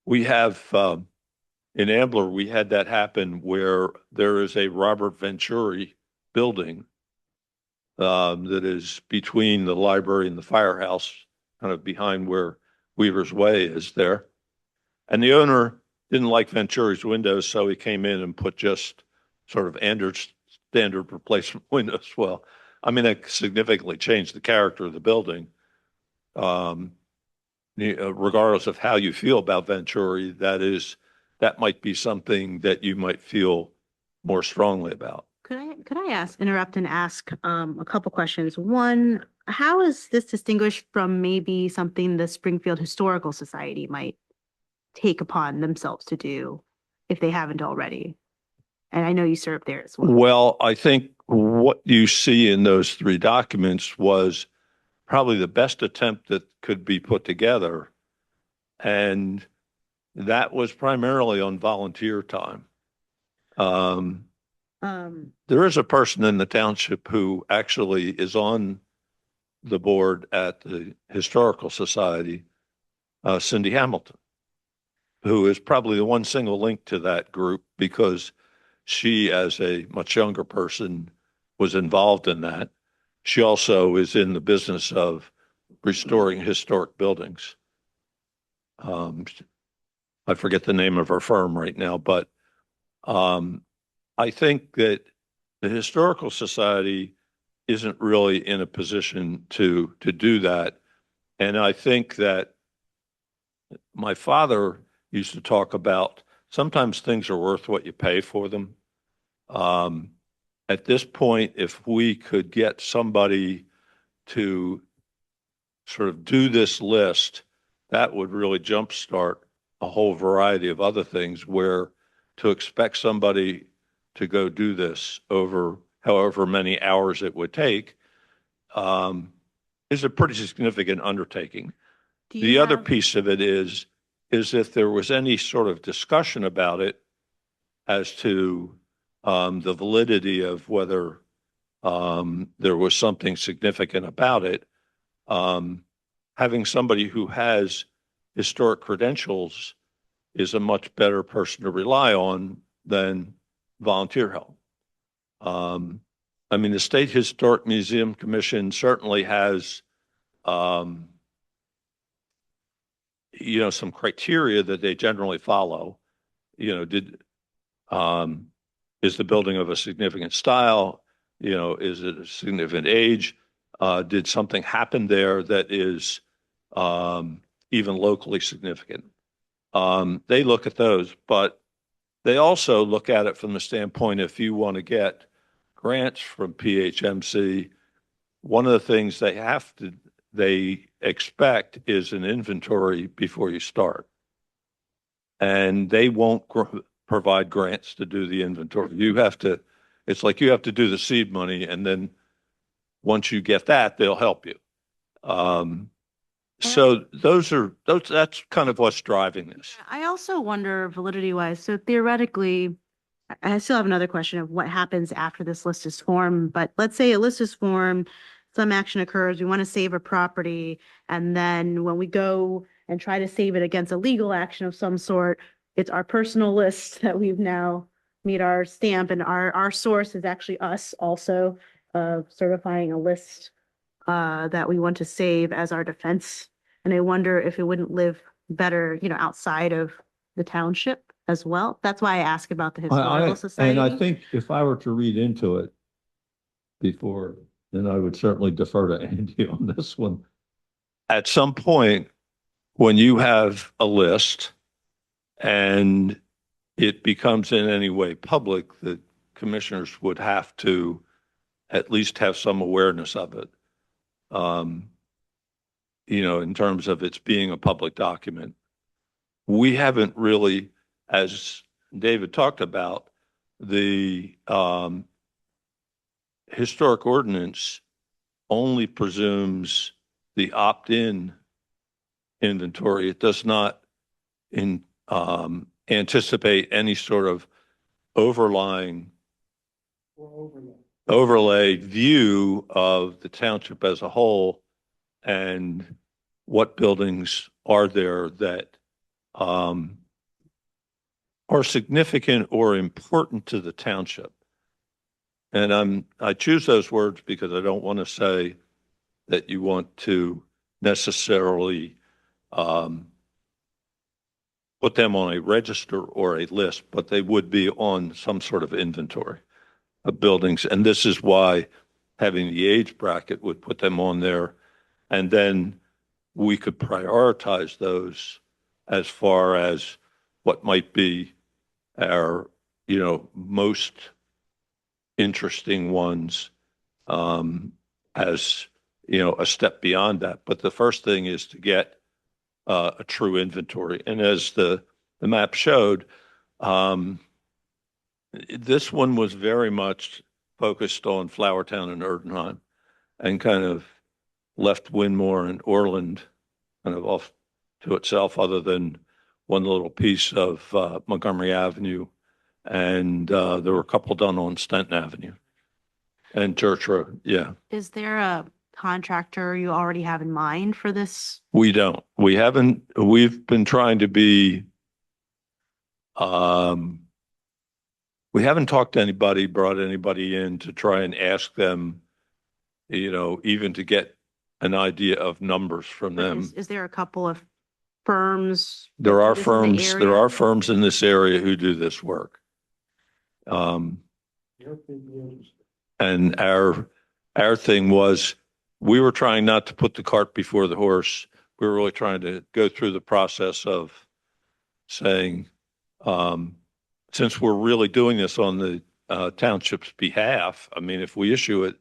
We have in Ambler, we had that happen where there is a Robert Venturi building that is between the library and the firehouse, kind of behind where Weaver's Way is there. And the owner didn't like Venturi's windows, so he came in and put just sort of standard replacement windows. Well, I mean, that significantly changed the character of the building. Regardless of how you feel about Venturi, that might be something that you might feel more strongly about. Could I interrupt and ask a couple questions? One, how is this distinguished from maybe something the Springfield Historical Society might take upon themselves to do if they haven't already? And I know you served there as well. Well, I think what you see in those three documents was probably the best attempt that could be put together. And that was primarily on volunteer time. There is a person in the township who actually is on the board at the Historical Society, Cindy Hamilton, who is probably the one single link to that group because she, as a much younger person, was involved in that. She also is in the business of restoring historic buildings. I forget the name of her firm right now, but I think that the Historical Society isn't really in a position to do that. And I think that my father used to talk about sometimes things are worth what you pay for them. At this point, if we could get somebody to sort of do this list, that would really jumpstart a whole variety of other things where to expect somebody to go do this over however many hours it would take is a pretty significant undertaking. The other piece of it is if there was any sort of discussion about it as to the validity of whether there was something significant about it, having somebody who has historic credentials is a much better person to rely on than volunteer help. I mean, the State Historic Museum Commission certainly has, some criteria that they generally follow. Is the building of a significant style? Is it a significant age? Did something happen there that is even locally significant? They look at those, but they also look at it from the standpoint, if you want to get grants from PHMC, one of the things they expect is an inventory before you start. And they won't provide grants to do the inventory. It's like you have to do the seed money, and then once you get that, they'll help you. So that's kind of what's driving this. I also wonder validity wise, so theoretically, I still have another question of what happens after this list is formed, but let's say a list is formed, some action occurs, we want to save a property, and then when we go and try to save it against a legal action of some sort, it's our personal list that we've now made our stamp, and our source is actually us also certifying a list that we want to save as our defense. And I wonder if it wouldn't live better, outside of the township as well. That's why I ask about the historical society. And I think if I were to read into it before, then I would certainly defer to Andy on this one. At some point, when you have a list and it becomes in any way public, the commissioners would have to at least have some awareness of it. In terms of its being a public document. We haven't really, as David talked about, the historic ordinance only presumes the opt-in inventory. It does not anticipate any sort of overlay view of the township as a whole and what buildings are there that are significant or important to the township. And I choose those words because I don't want to say that you want to necessarily put them on a register or a list, but they would be on some sort of inventory of buildings. And this is why having the age bracket would put them on there. And then we could prioritize those as far as what might be our, most interesting ones as, a step beyond that. But the first thing is to get a true inventory. And as the map showed, this one was very much focused on Flowertown and Erdenheim and kind of left Winmore and Orland kind of off to itself, other than one little piece of Montgomery Avenue. And there were a couple done on Stenton Avenue and Church Road. Yeah. Is there a contractor you already have in mind for this? We don't. We've been trying to be, we haven't talked to anybody, brought anybody in to try and ask them, even to get an idea of numbers from them. Is there a couple of firms? There are in the firms, there area? are firms in this area who do this work. And our thing was, we were trying not to put the cart before the horse. We were really trying to go through the process of saying, since we're really doing this on the township's behalf, I mean, if we issue it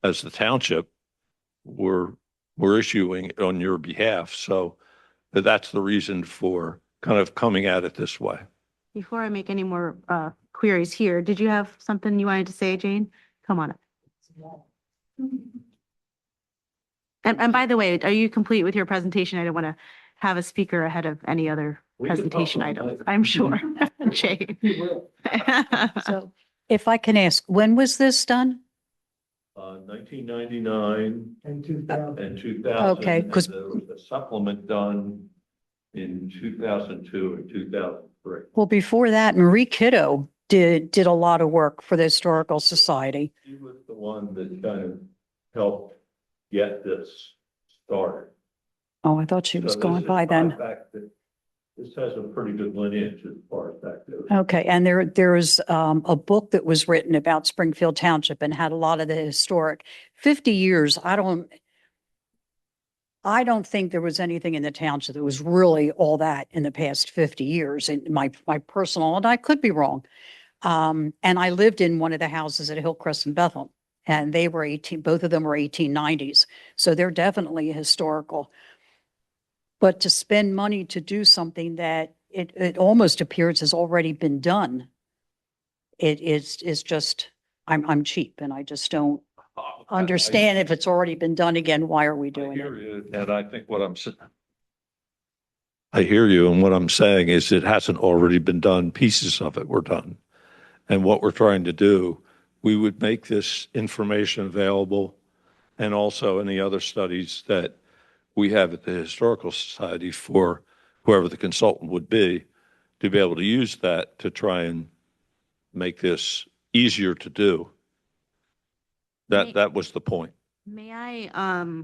as the township, we're issuing it on your behalf. So that's the reason for kind of coming at it this way. Before I make any more queries here, did you have something you wanted to say, Jane? Come on up. And by the way, are you complete with your presentation? I don't want to have a speaker ahead of any other presentation items, I'm sure. Jane. So if I can ask, when was this done? 1999 And 2000. and 2000. Okay, and 'cause- there was a supplement done in 2002 and 2003. Well, before that, Marie Kiddo did a lot of work for the Historical Society. She was the one that kind of helped get this started. Oh, I thought she was So gone this is by then. back that- This has a pretty good lineage as far as that goes. Okay, and there was a book that was written about Springfield Township and had a lot of the historic. 50 years, I don't think there was anything in the township that was really all that in the past 50 years, in my personal, and I could be wrong. And I lived in one of the houses at Hillcrest and Bethel, and they were both of them were 1890s. So they're definitely historical. But to spend money to do something that it almost appears has already been done, it is just, I'm cheap and I just don't understand if it's already been done again, why are we I doing hear it? you, and I think I hear you, and what I'm saying is it hasn't already been done. Pieces of it were done. And what we're trying to do, we would make this information available, and also any other studies that we have at the Historical Society for whoever the consultant would be, to be able to use that to try and make this easier to do. That was the point. May I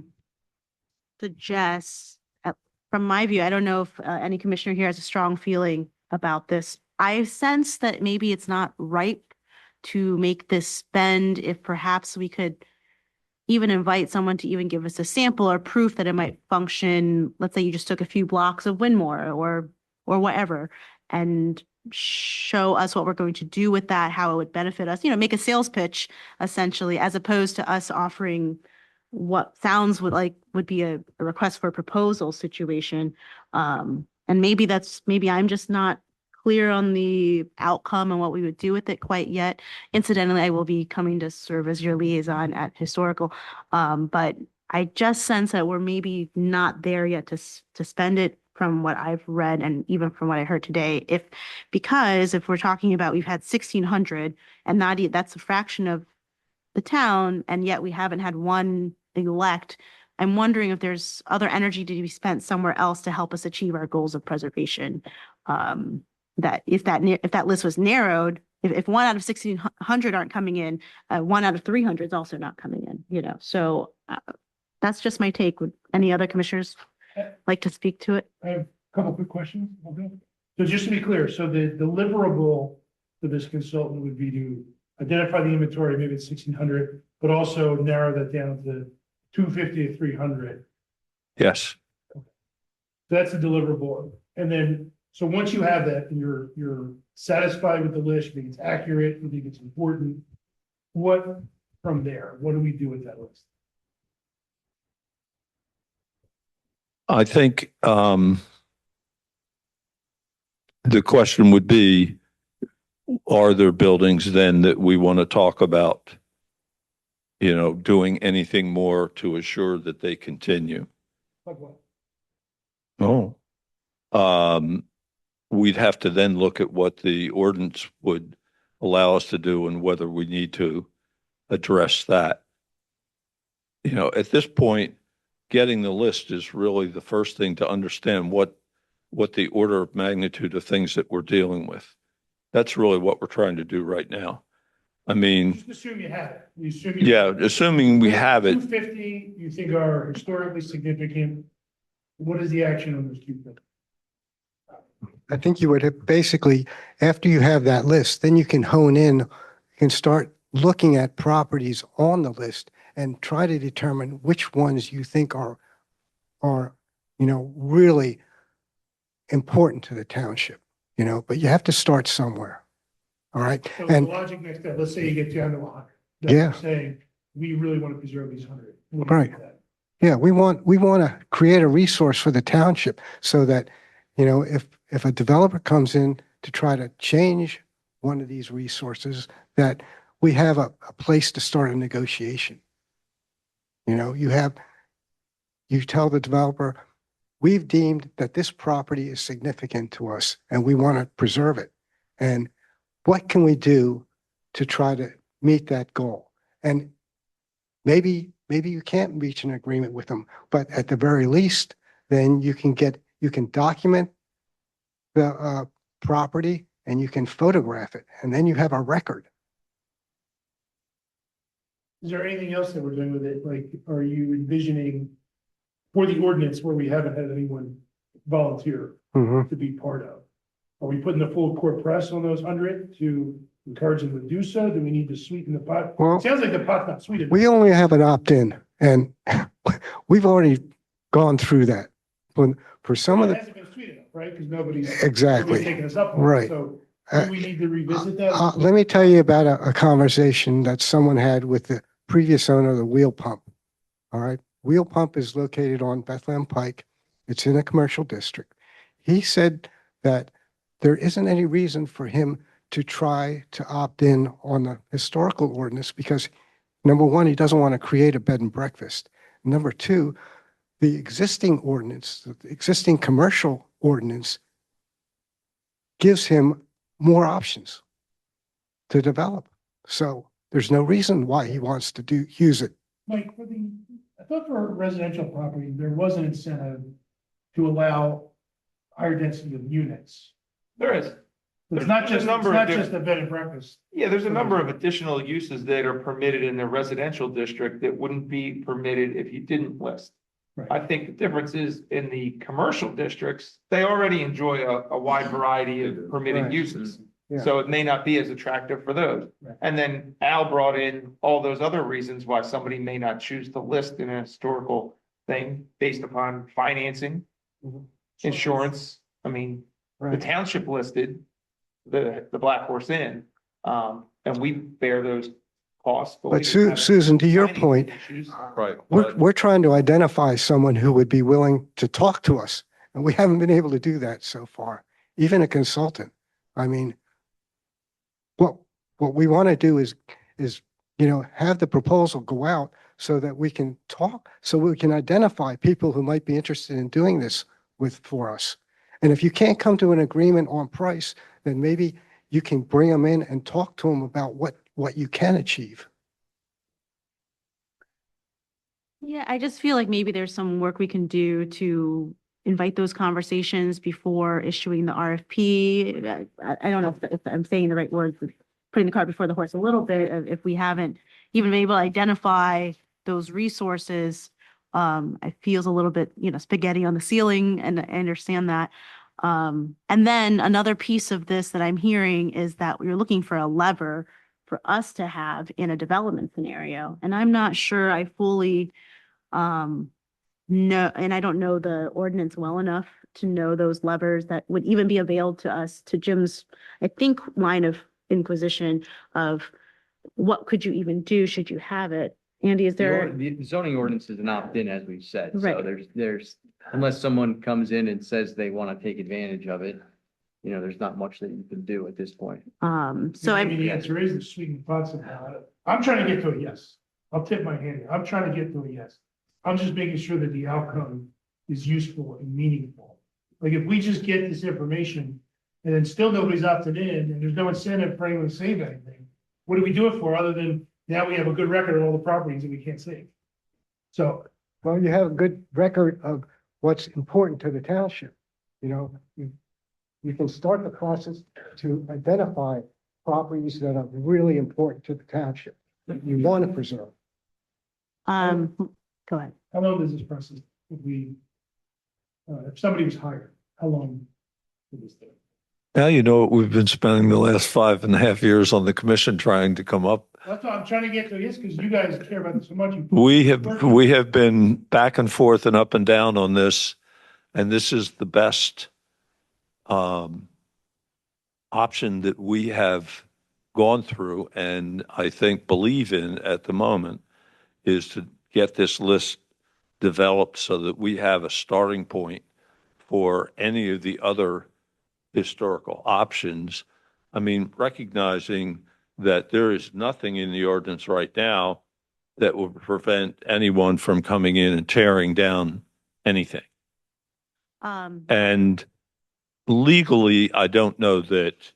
suggest, from my view, I don't know if any commissioner here has a strong feeling about this. I sense that maybe it's not ripe to make this spend, if perhaps we could even invite someone to even give us a sample or proof that it might function. Let's say you just took a few blocks of Winmore or whatever, and show us what we're going to do with that, how it would benefit us, make a sales pitch essentially, as opposed to us offering what sounds would be a request for a proposal situation. And maybe I'm just not clear on the outcome and what we would do with it quite yet. Incidentally, I will be coming to serve as your liaison at Historical. But I just sense that we're maybe not there yet to spend it, from what I've read and even from what I heard today. Because if we're talking about, we've had 1,600 and that's a fraction of the town, and yet we haven't had one elect. I'm wondering if there's other energy to be spent somewhere else to help us achieve our goals of preservation. That if that list was narrowed, if 1 out of 1,600 aren't coming in, 1 out of 300 is also not coming in, so that's just my take. Would any other commissioners like to speak to it? I have a couple quick questions. Okay. So just to be clear, so the deliverable to this consultant would be to identify the inventory, maybe it's 1,600, but also narrow that down to 250 to 300. Yes. So that's a deliverable. And then, so once you have that and you're satisfied with the list, you think it's accurate, you think it's important, what from there? What do we do with that list? I think the question would be, are there buildings then that we want to talk about, doing anything more to assure that they continue? Like what? We'd have to then look at what the ordinance would allow us to do and whether we need to address that. At this point, getting the list is really the first thing to understand what the order of magnitude of things that we're dealing with. That's really what we're trying to do right now. I mean, Just assume you have it. assuming we have it. 250 you think are historically significant. What is the action on those 250? I think you would have basically, after you have that list, then you can hone in, you can start looking at properties on the list and try to determine which ones you think are really important to the township, but you have to start somewhere. All right. So And the logic next step, let's say you get down to 100. Yeah. That's saying we really want to preserve these 100. What do you Right. think of that? yeah, we want to create a resource for the township so that, if if a developer comes in to try to change one of these resources, that we have a place to start a negotiation. You know, you tell the developer, we've deemed that this property is significant to us and we want to preserve it. And what can we do to try to meet that goal? And maybe you can't reach an agreement with them, but at the very least, then you can document the property and you can photograph it, and then you have a record. Is there anything else that we're doing with it? Like, are you envisioning for the ordinance where we haven't had anyone volunteer to be part of? Are we putting the full court press on those 100 to encourage them to do so? Do we need to sweeten the pot? Well, It sounds like the pot's not sweet enough. We only have an opt-in, and we've already gone through that. For some of It the, hasn't been sweet enough, right? Because nobody's Exactly. taking us up on it. Right. So do we need to revisit that? let me tell you about a conversation that someone had with the previous owner of the wheel pump. All right. Wheel pump is located on Bethlehem Pike. It's in a commercial district. He said that there isn't any reason for him to try to opt in on the historical ordinance because, number one, he doesn't want to create a bed and breakfast. Number two, the existing ordinance, the existing commercial ordinance gives him more options to develop. So there's no reason why he wants to use it. Mike, I thought for residential property, there was an incentive to allow higher density of units. There is. It's not There's just, a number it's of not just a bed and breakfast. Yeah, there's a number of additional uses that are permitted in the residential district that wouldn't be permitted if you didn't list. Right. I think the difference is in the commercial districts, they already enjoy a wide variety of permitted Right. uses. Yeah. So it may not be as attractive for those. Right. And then Al brought in all those other reasons why somebody may not choose to list in a historical thing based upon financing, insurance. I mean, the Right. township listed the Black Horse Inn, and we bear those costs. we But didn't have Susan, to your financing point, issues. Right. we're trying to identify someone who would be willing to talk to us. And we haven't been able to do that so far, even a consultant. I mean, what we want to do is, have the proposal go out so that we can talk, so we can identify people who might be interested in doing this for us. And if you can't come to an agreement on price, then maybe you can bring them in and talk to them about what you can achieve. Yeah, I just feel like maybe there's some work we can do to invite those conversations before issuing the RFP. I don't know if I'm saying the right words, putting the cart before the horse a little bit, if we haven't even been able to identify those resources. It feels a little bit, spaghetti on the ceiling, and I understand that. And then another piece of this that I'm hearing is that we're looking for a lever for us to have in a development scenario. And I'm not sure I fully know, and I don't know the ordinance well enough to know those levers that would even be available to us, to Jim's, I think, line of inquisition of what could you even do should you have it? Andy, is there? The zoning ordinance is an opt-in, as we've said. So Right. there's, unless someone comes in and says they want to take advantage of it, there's not much that you can do at this point. So Maybe the answer is the sweetened pot somehow. I'm trying to get to a yes. I'll tip my hand here. I'm trying to get to a yes. I'm just making sure that the outcome is useful and meaningful. Like if we just get this information and then still nobody's opted in and there's no incentive for anyone to save anything, what do we do it for other than now we have a good record of all the properties that we can't save? So, Well, you have a good record of what's important to the township. You can start the process to identify properties that are really important to the township that you want to preserve. Go ahead. how long does this process, if somebody was hired, how long would this take? Now you know what we've been spending the last 5.5 years on the commission trying to come up. That's what I'm trying to get to, yes, because you guys care about this so much. We have been back and forth and up and down on this, and this is the best option that we have gone through and I think believe in at the moment is to get this list developed so that we have a starting point for any of the other historical options. I mean, recognizing that there is nothing in the ordinance right now that would prevent anyone from coming in and tearing down anything. And legally, I don't know that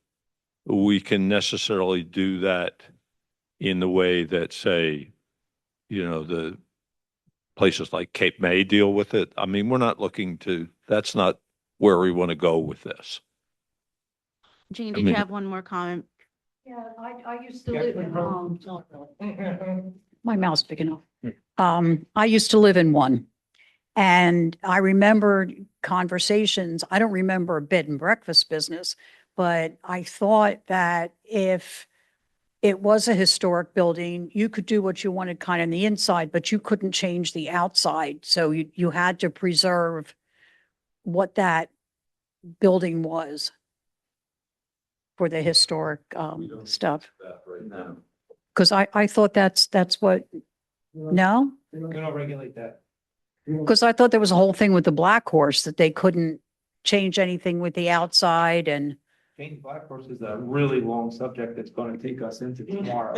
we can necessarily do that in the way that, say, the places like Cape May deal with it. I mean, we're not looking to, that's not where we want to go with this. Jane, I did mean- you have one more comment? Yeah, I used to live in, my mouth's big enough. I used to live in one. And I remember conversations, I don't remember a bed and breakfast business, but I thought that if it was a historic building, you could do what you wanted kind of on the inside, but you couldn't change the outside. So you had to preserve what that building was for the historic stuff. Because I thought that's what, no? We don't regulate that. Because I thought there was a whole thing with the Black Horse that they couldn't change anything with the outside and. Change Black Horse is a really long subject that's going to take us into tomorrow.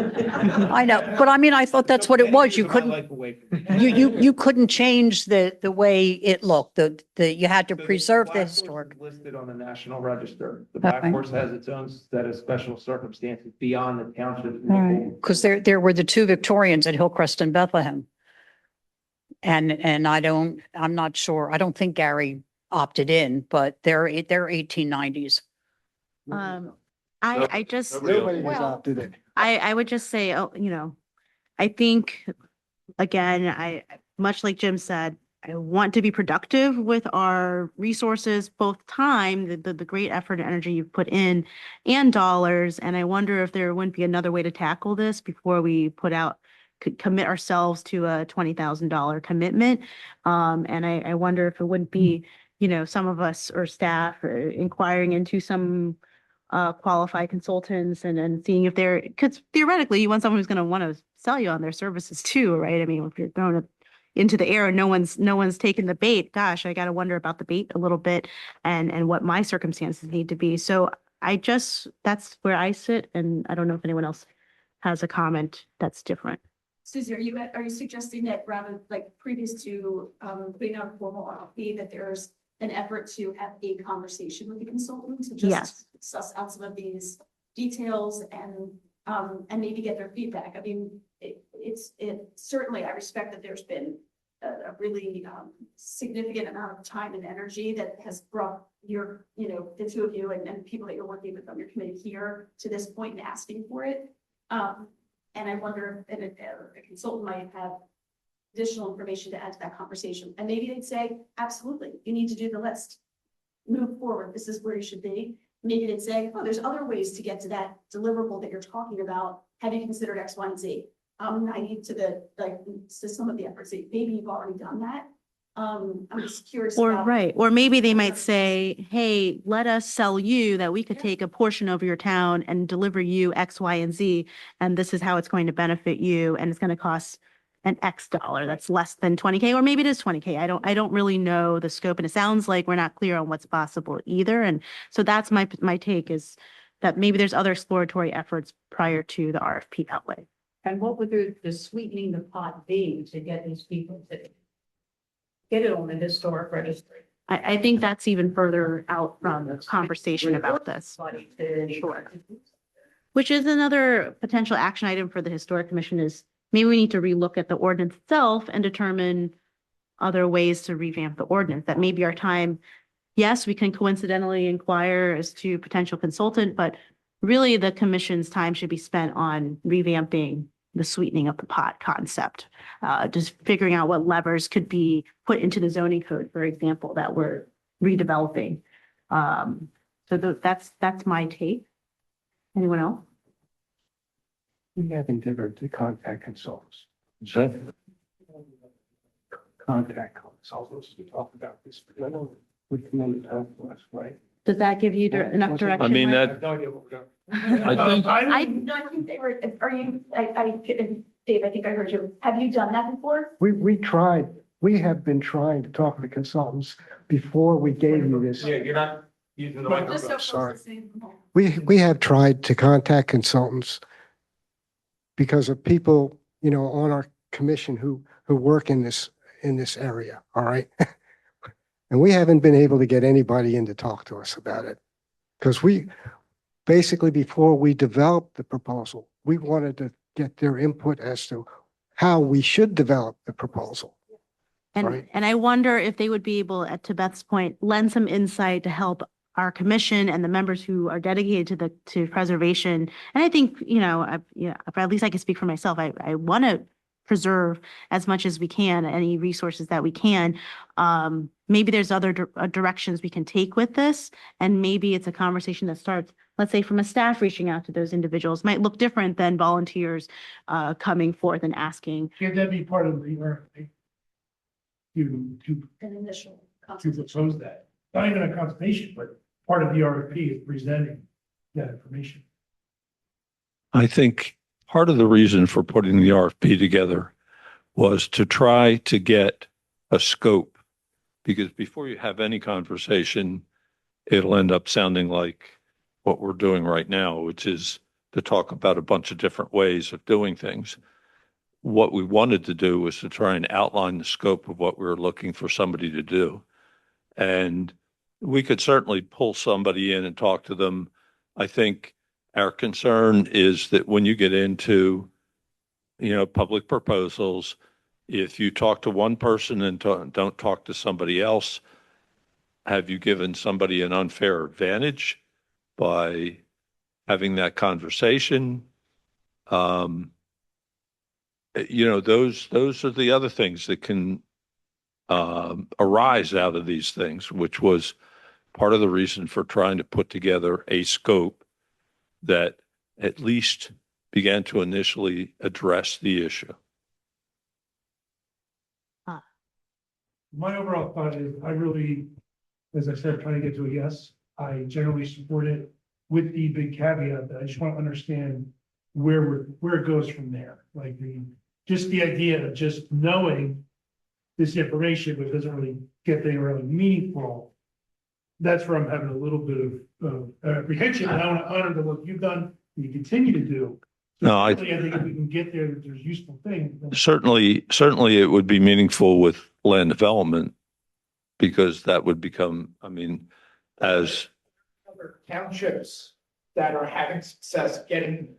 I know, but I mean, I thought that's what it was. You couldn't, you couldn't change the way it looked. You had to preserve the historic. Listed on the National Register. The Black Horse has its own set of special circumstances beyond the township. Because there were the two Victorians at Hillcrest and Bethlehem. And I'm not sure. I don't think Gary opted in, but they're 1890s. I just, Nobody has opted in. I would just say, I think, again, much like Jim said, I want to be productive with our resources, both time, the great effort and energy you've put in, and dollars. And I wonder if there wouldn't be another way to tackle this before we could commit ourselves to a $20,000 commitment. And I wonder if it wouldn't be, some of us or staff inquiring into some qualified consultants and seeing if because theoretically you want someone who's going to want to sell you on their services too, right? I mean, if you're throwing it into the air and no one's taking the bait, gosh, I got to wonder about the bait a little bit and what my circumstances need to be. So that's where I sit. And I don't know if anyone else has a comment that's different. Susie, are you suggesting that rather like previous to putting out a formal RFP, that there's an effort to have a conversation with the consultant to just suss out some of these details and maybe get their feedback? I mean, it's certainly, I respect that there's been a really significant amount of time and energy that has brought the two of you and people that you're working with on your committee here to this point and asking for it. And I wonder if a consultant might have additional information to add to that conversation. And maybe they'd say, absolutely, you need to do the list. Move forward. This is where you should be. Maybe they'd say, oh, there's other ways to get to that deliverable that you're talking about. Have you considered X, Y, and Z? Naive to some of the efforts that maybe you've already done that. I'm just curious. Or maybe they might say, hey, let us sell you that we could take a portion of your town and deliver you X, Y, and Z. And this is how it's going to benefit you. And it's going to cost an X dollar. That's less than 20K, or maybe it is 20K. I don't really know the scope, and it sounds like we're not clear on what's possible either. And so that's my take, is that maybe there's other exploratory efforts prior to the RFP outlay. And what would the sweetening the pot be to get these people to get it on the historic registry? I think that's even further out from the conversation about this. Sure. Which is another potential action item for the Historic Commission, is maybe we need to relook at the ordinance itself and determine other ways to revamp the ordinance. That may be our time. Yes, we can coincidentally inquire as to potential consultant, but really the commission's time should be spent on revamping the sweetening of the pot concept. Just figuring out what levers could be put into the zoning code, for example, that we're redeveloping. That's my take. Anyone else? We have endeavored to contact consultants. Contact consultants to talk about this, but I know we can talk to us, right? Does that give you enough direction? I mean, Mike? I think, No, I think they were, Dave, I think I heard you. Have you done that before? We have been trying to talk to consultants before we gave you this. Yeah, you're not, Using the Mike, microphone. Sorry. We have tried to contact consultants because of people, on our commission who work in this area, all right? And we haven't been able to get anybody in to talk to us about it. Because basically, before we developed the proposal, we wanted to get their input as to how we should develop the proposal. And, Right. and I wonder if they would be able, to Beth's point, lend some insight to help our commission and the members who are dedicated to preservation. And I think, at least I can speak for myself. I want to preserve as much as we can, any resources that we can. Maybe there's other directions we can take with this, and maybe it's a conversation that starts, let's say, from a staff reaching out to those individuals. Might look different than volunteers coming forth and asking. Can that be part of the RFP? To An initial propose that, not even a consultation, but part of the RFP is presenting that information. I think part of the reason for putting the RFP together was to try to get a scope, because before you have any conversation, it'll end up sounding like what we're doing right now, which is to talk about a bunch of different ways of doing things. What we wanted to do was to try and outline the scope of what we were looking for somebody to do. And we could certainly pull somebody in and talk to them. I think our concern is that when you get into, public proposals, if you talk to one person and don't talk to somebody else, have you given somebody an unfair advantage by having that conversation? Those are the other things that can arise out of these things, which was part of the reason for trying to put together a scope that at least began to initially address the issue. My overall thought is, I really, as I said, trying to get to a yes. I generally support it with the big caveat that I just want to understand where it goes from there. Like just the idea of just knowing this information, but doesn't really get anything really meaningful. That's where I'm having a little bit of apprehension, and I want to honor the work you've done, and you continue to do. So No, I really, I think if we can get there, that there's useful things. then- certainly it would be meaningful with land development, because that would become, as Other townships that are having success getting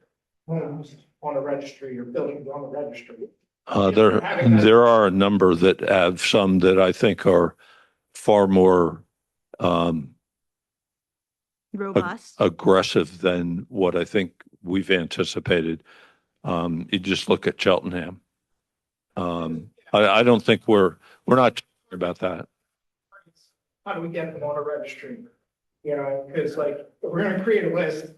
homes on the registry or buildings on the registry. there are a number that have some that I think are far more Robust. aggressive than what I think we've anticipated. You just look at Cheltenham. I don't think we're not talking about that. How do we get them on a registry? Because if we're gonna create a list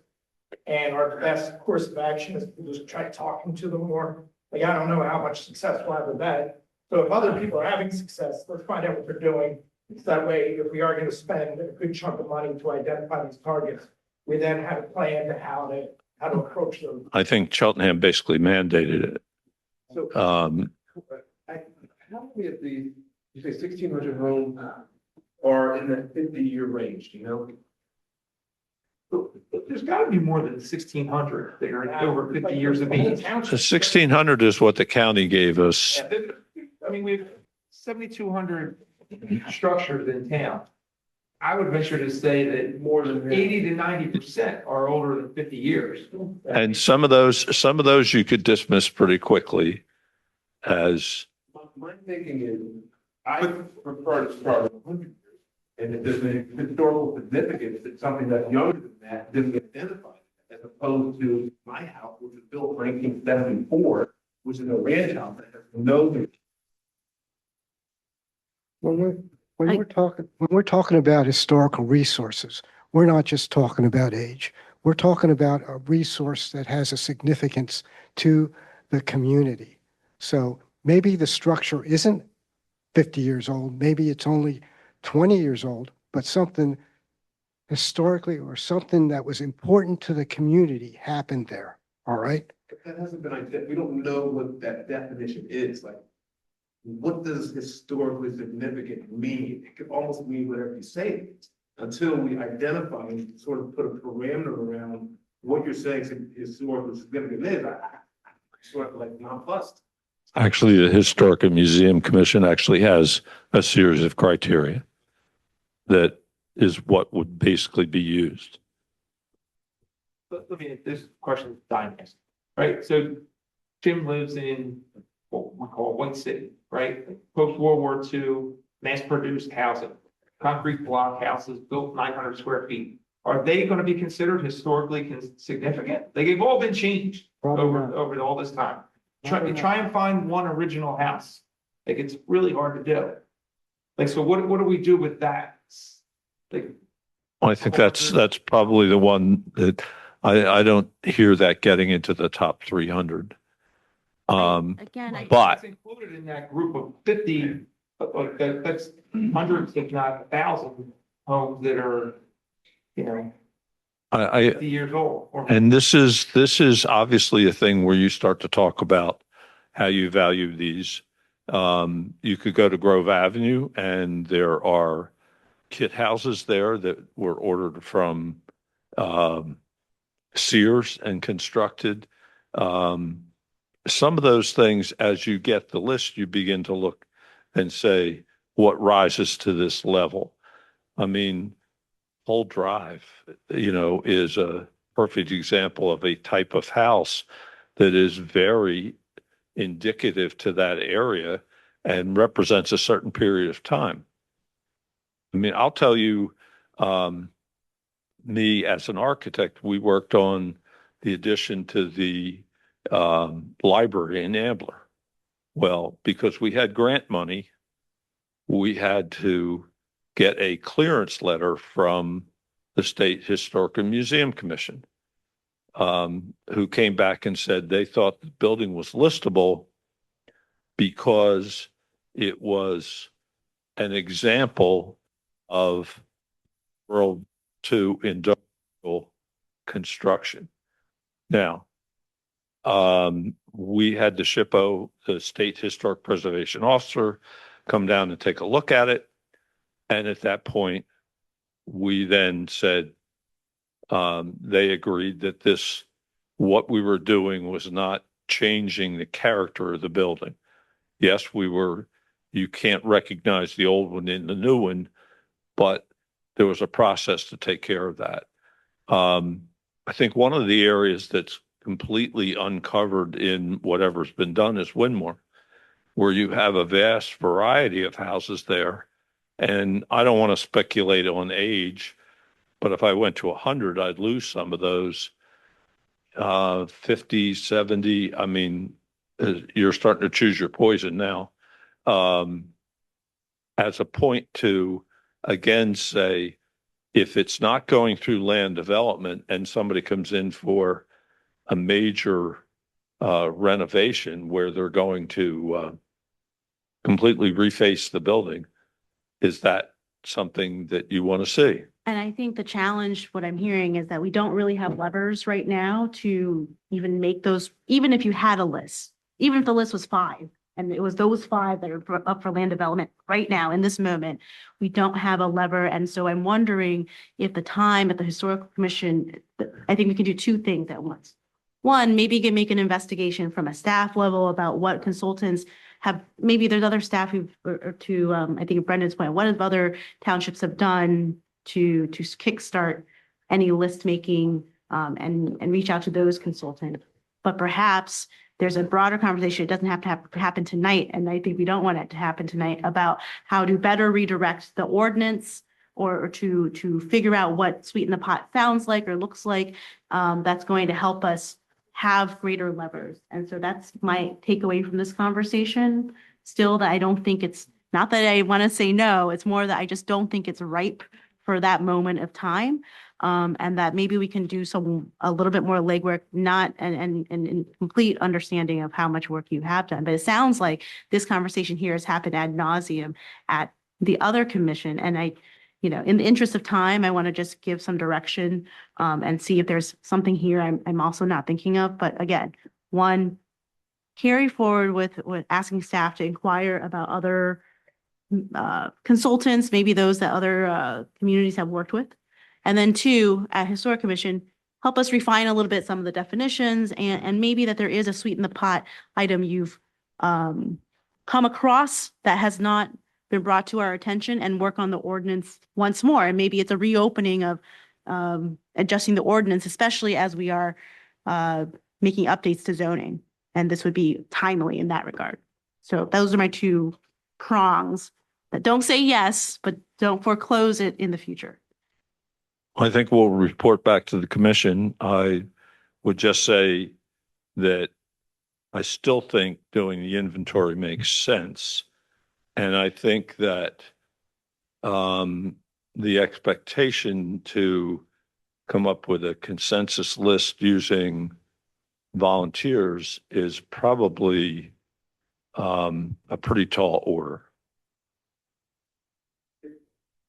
and our best course of action is to just try talking to them more. I don't know how much success we'll have with that. So if other people are having success, let's find out what they're doing. It's that way, if we are gonna spend a good chunk of money to identify these targets, we then have a plan to how to approach them. I think Cheltenham basically mandated it. So, how many of these, you say 1,600 homes are in the 50-year range, There's got to be more than 1,600 that are over 50 years of age. So 1,600 is what the county gave us. We have 7,200 structures in town. I would venture to say that more than 80 to 90% are older than 50 years. And some of those you could dismiss pretty quickly as. My thinking is, I prefer to start with 100 years. And if there's a historical significance, it's something that's younger than that, didn't get identified, as opposed to my house, which was built in 1974, which is a ranch house that has no. When we're talking about historical resources, we're not just talking about age. We're talking about a resource that has a significance to the community. So maybe the structure isn't 50 years old, maybe it's only 20 years old, but something historically or something that was important to the community happened there. All right. But that hasn't been identified. We don't know what that definition is. Like, what does historically significant mean? It could almost mean whatever you say it is. until we identify and sort of put a parameter around what you're saying historically significant is, I sort of like nonplussed. Actually, the Historic and Museum Commission actually has a series of criteria that is what would basically be used. Let me, this question is dynamic, right? So Jim lives in what we call White City, right? Post-World War II, mass-produced housing, concrete block houses built 900 square feet. Are they going to be considered historically significant? They've all been changed over all this time. Try and find one original house. Like, it's really hard to do. Like, so what do we do with that? Like, I think that's probably the one that I don't hear that getting into the top 300. Again, But it's included in that group of 50, like that's hundreds, if not 1,000 homes that are, you know, I 50 years old. and this is obviously a thing where you start to talk about how you value these. You could go to Grove Avenue and there are kit houses there that were ordered from Sears and constructed. Some of those things, as you get the list, you begin to look and say, what rises to this level? I mean, Whole Drive, is a perfect example of a type of house that is very indicative to that area and represents a certain period of time. I mean, I'll tell you, me as an architect, we worked on the addition to the library in Ambler. Well, because we had grant money, we had to get a clearance letter from the State Historic and Museum Commission, who came back and said they thought the building was listable because it was an example of World II industrial construction. Now, we had the SHPO, the State Historic Preservation Officer, come down and take a look at it. And at that point, we then said, they agreed that what we were doing was not changing the character of the building. Yes, you can't recognize the old one in the new one, but there was a process to take care of that. I think one of the areas that's completely uncovered in whatever's been done is Winmore, where you have a vast variety of houses there. And I don't want to speculate on age, but if I went to 100, I'd lose some of those 50, 70. I mean, you're starting to choose your poison now. As a point to, again, say, if it's not going through land development and somebody comes in for a major renovation where they're going to completely reface the building, is that something that you want to see? And I think the challenge, what I'm hearing is that we don't really have levers right now to even make those, even if you had a list, even if the list was 5, and it was those 5 that are up for land development right now in this moment, we don't have a lever. And so I'm wondering if the time at the Historical Commission, I think we can do 2 things at once. One, maybe you can make an investigation from a staff level about what consultants have, maybe there's other staff I think Brendan's point, what if other townships have done to kickstart any list making and reach out to those consultants. But perhaps there's a broader conversation. It doesn't have to happen tonight. And I think we don't want it to happen tonight about how to better redirect the ordinance or to figure out what sweeten the pot sounds like or looks like. That's going to help us have greater levers. And so that's my takeaway from this conversation. Still, that I don't think it's, not that I want to say no, it's more that I just don't think it's ripe for that moment of time. And that maybe we can do a little bit more legwork, not and complete understanding of how much work you have done. But it sounds like this conversation here has happened ad nauseum at the other commission. And in the interest of time, I want to just give some direction and see if there's something here I'm also not thinking of. But again, one, carry forward with asking staff to inquire about other consultants, maybe those that other communities have worked with. And then two, at Historic Commission, help us refine a little bit some of the definitions and maybe that there is a sweet in the pot item you've come across that has not been brought to our attention, and work on the ordinance once more. And maybe it's a reopening of adjusting the ordinance, especially as we are making updates to zoning. And this would be timely in that regard. So those are my two prongs. That don't say yes, but don't foreclose it in the future. I think we'll report back to the commission. I would just say that I still think doing the inventory makes sense. And I think that the expectation to come up with a consensus list using volunteers is probably a pretty tall order.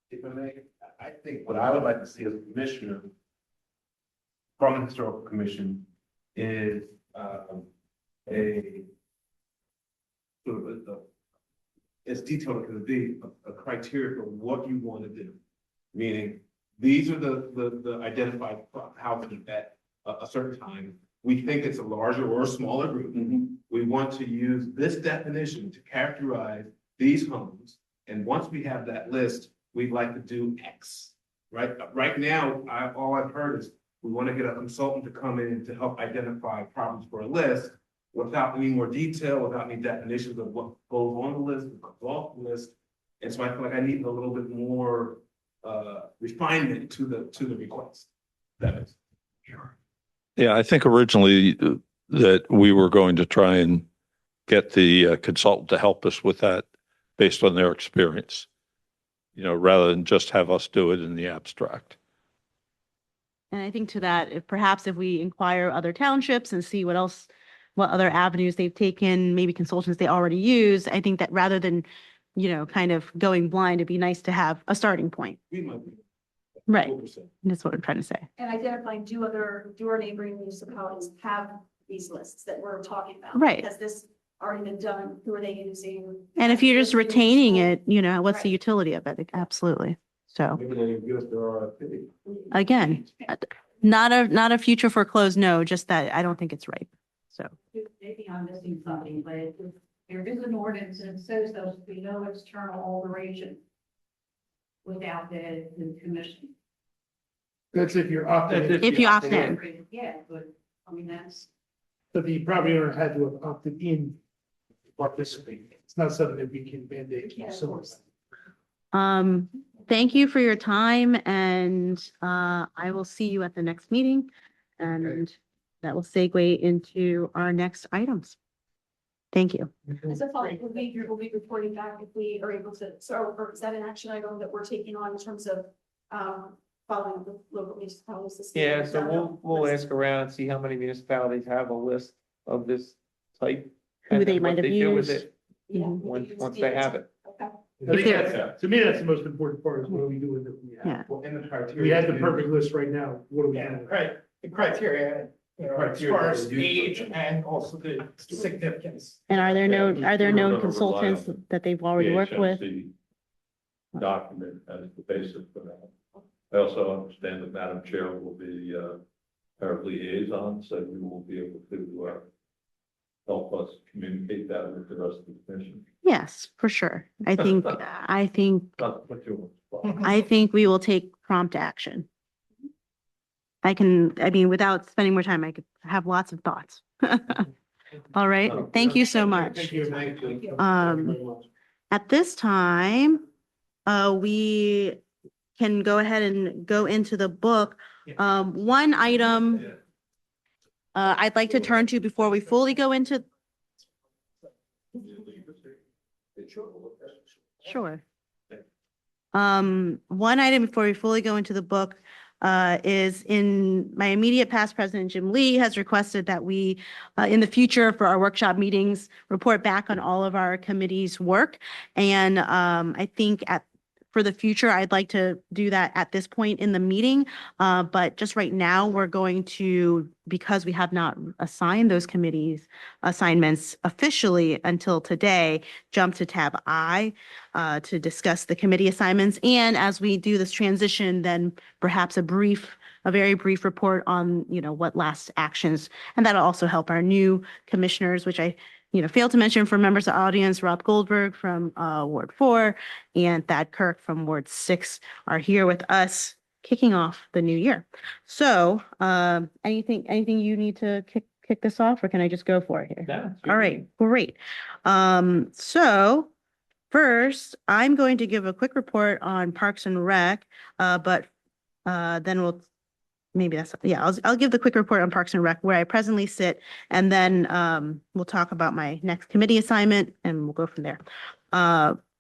If I may, I think what I would like to see as a commissioner from the Historical Commission is a sort of as detailed as it could be, a criteria for what you want to do. Meaning, these are the identified houses at a certain time. We think it's a larger or a smaller group. We want to use this definition to characterize these homes. And once we have that list, we'd like to do X, right? Right now, all I've heard is we want to get a consultant to come in to help identify problems for a list without any more detail, without any definitions of what goes on the list, what goes off the list. And so I feel like I need a little bit more refinement to the request. That is. Sure. Yeah, I think originally that we were going to try and get the consultant to help us with that based on their experience, rather than just have us do it in the abstract. And I think to that, if we inquire other townships and see what other avenues they've taken, maybe consultants they already use, I think that rather than, kind of going blind, it'd be nice to have a starting point. Right. That's what I'm trying to say. And identifying, do our neighboring municipalities have these lists that we're talking about? Right. Has this already been done? Who are they using? And if you're just retaining it, what's the utility of it? Absolutely. So again, not a future foreclosed, no, just that I don't think it's right. So maybe I'm missing something, but if there is an ordinance and it says there should be no external alteration without the commission. That's if you're opted. if you opt in. Yeah, but I mean, that's. But the property owner had to have opted in to participate. It's not something that we can mandate. Yeah, of So course. Thank you for your time, and I will see you at the next meeting. And that will segue into our next items. Thank you. As a follow-up, we'll be reporting back if we are able to, or is that an action item that we're taking on in terms of following up with local municipalities? to see Yeah, if so they've done we'll it? ask around and see how many municipalities have a list of this type. Who and they what might have they do with used. it Yeah. once they have it. Okay. I think to me, that's the most important part is what are we doing that we have? Yeah. Well, in the criteria. We had the perfect list right now. What are we doing? Right, the criteria, as Criteria far that as we use. age and also the significance. And are there known we're gonna rely consultants on that they've already worked with? HMC document as the basis for that. I also understand that Madam Chair will be our liaison, so we will be able to help us communicate that with the rest of the commission. Yes, for sure. I think Not to put you on the spot. I think we will take prompt action. Without spending more time, I could have lots of thoughts. All right, thank you so much. Thank you. Thank you. At this time, we can go ahead and go into the book. One item I'd like to turn to before we fully go into. Sure. One item before we fully go into the book is in my immediate past president, Jim Lee, has requested that we, in the future for our workshop meetings, report back on all of our committees' work. And I think for the future, I'd like to do that at this point in the meeting. But just right now, we're going to, because we have not assigned those committees assignments officially until today, jump to tab I to discuss the committee assignments. And as we do this transition, then perhaps a very brief report on, what last actions. And that'll also help our new commissioners, which I failed to mention for members of the audience, Rob Goldberg from Ward 4 and Thad Kirk from Ward 6 are here with us kicking off the new year. So anything you need to kick this off, or can I just go for it here? Yeah. All right, great. So first, I'm going to give a quick report on Parks and Rec, but then I'll give the quick report on Parks and Rec where I presently sit, and then we'll talk about my next committee assignment, and we'll go from there.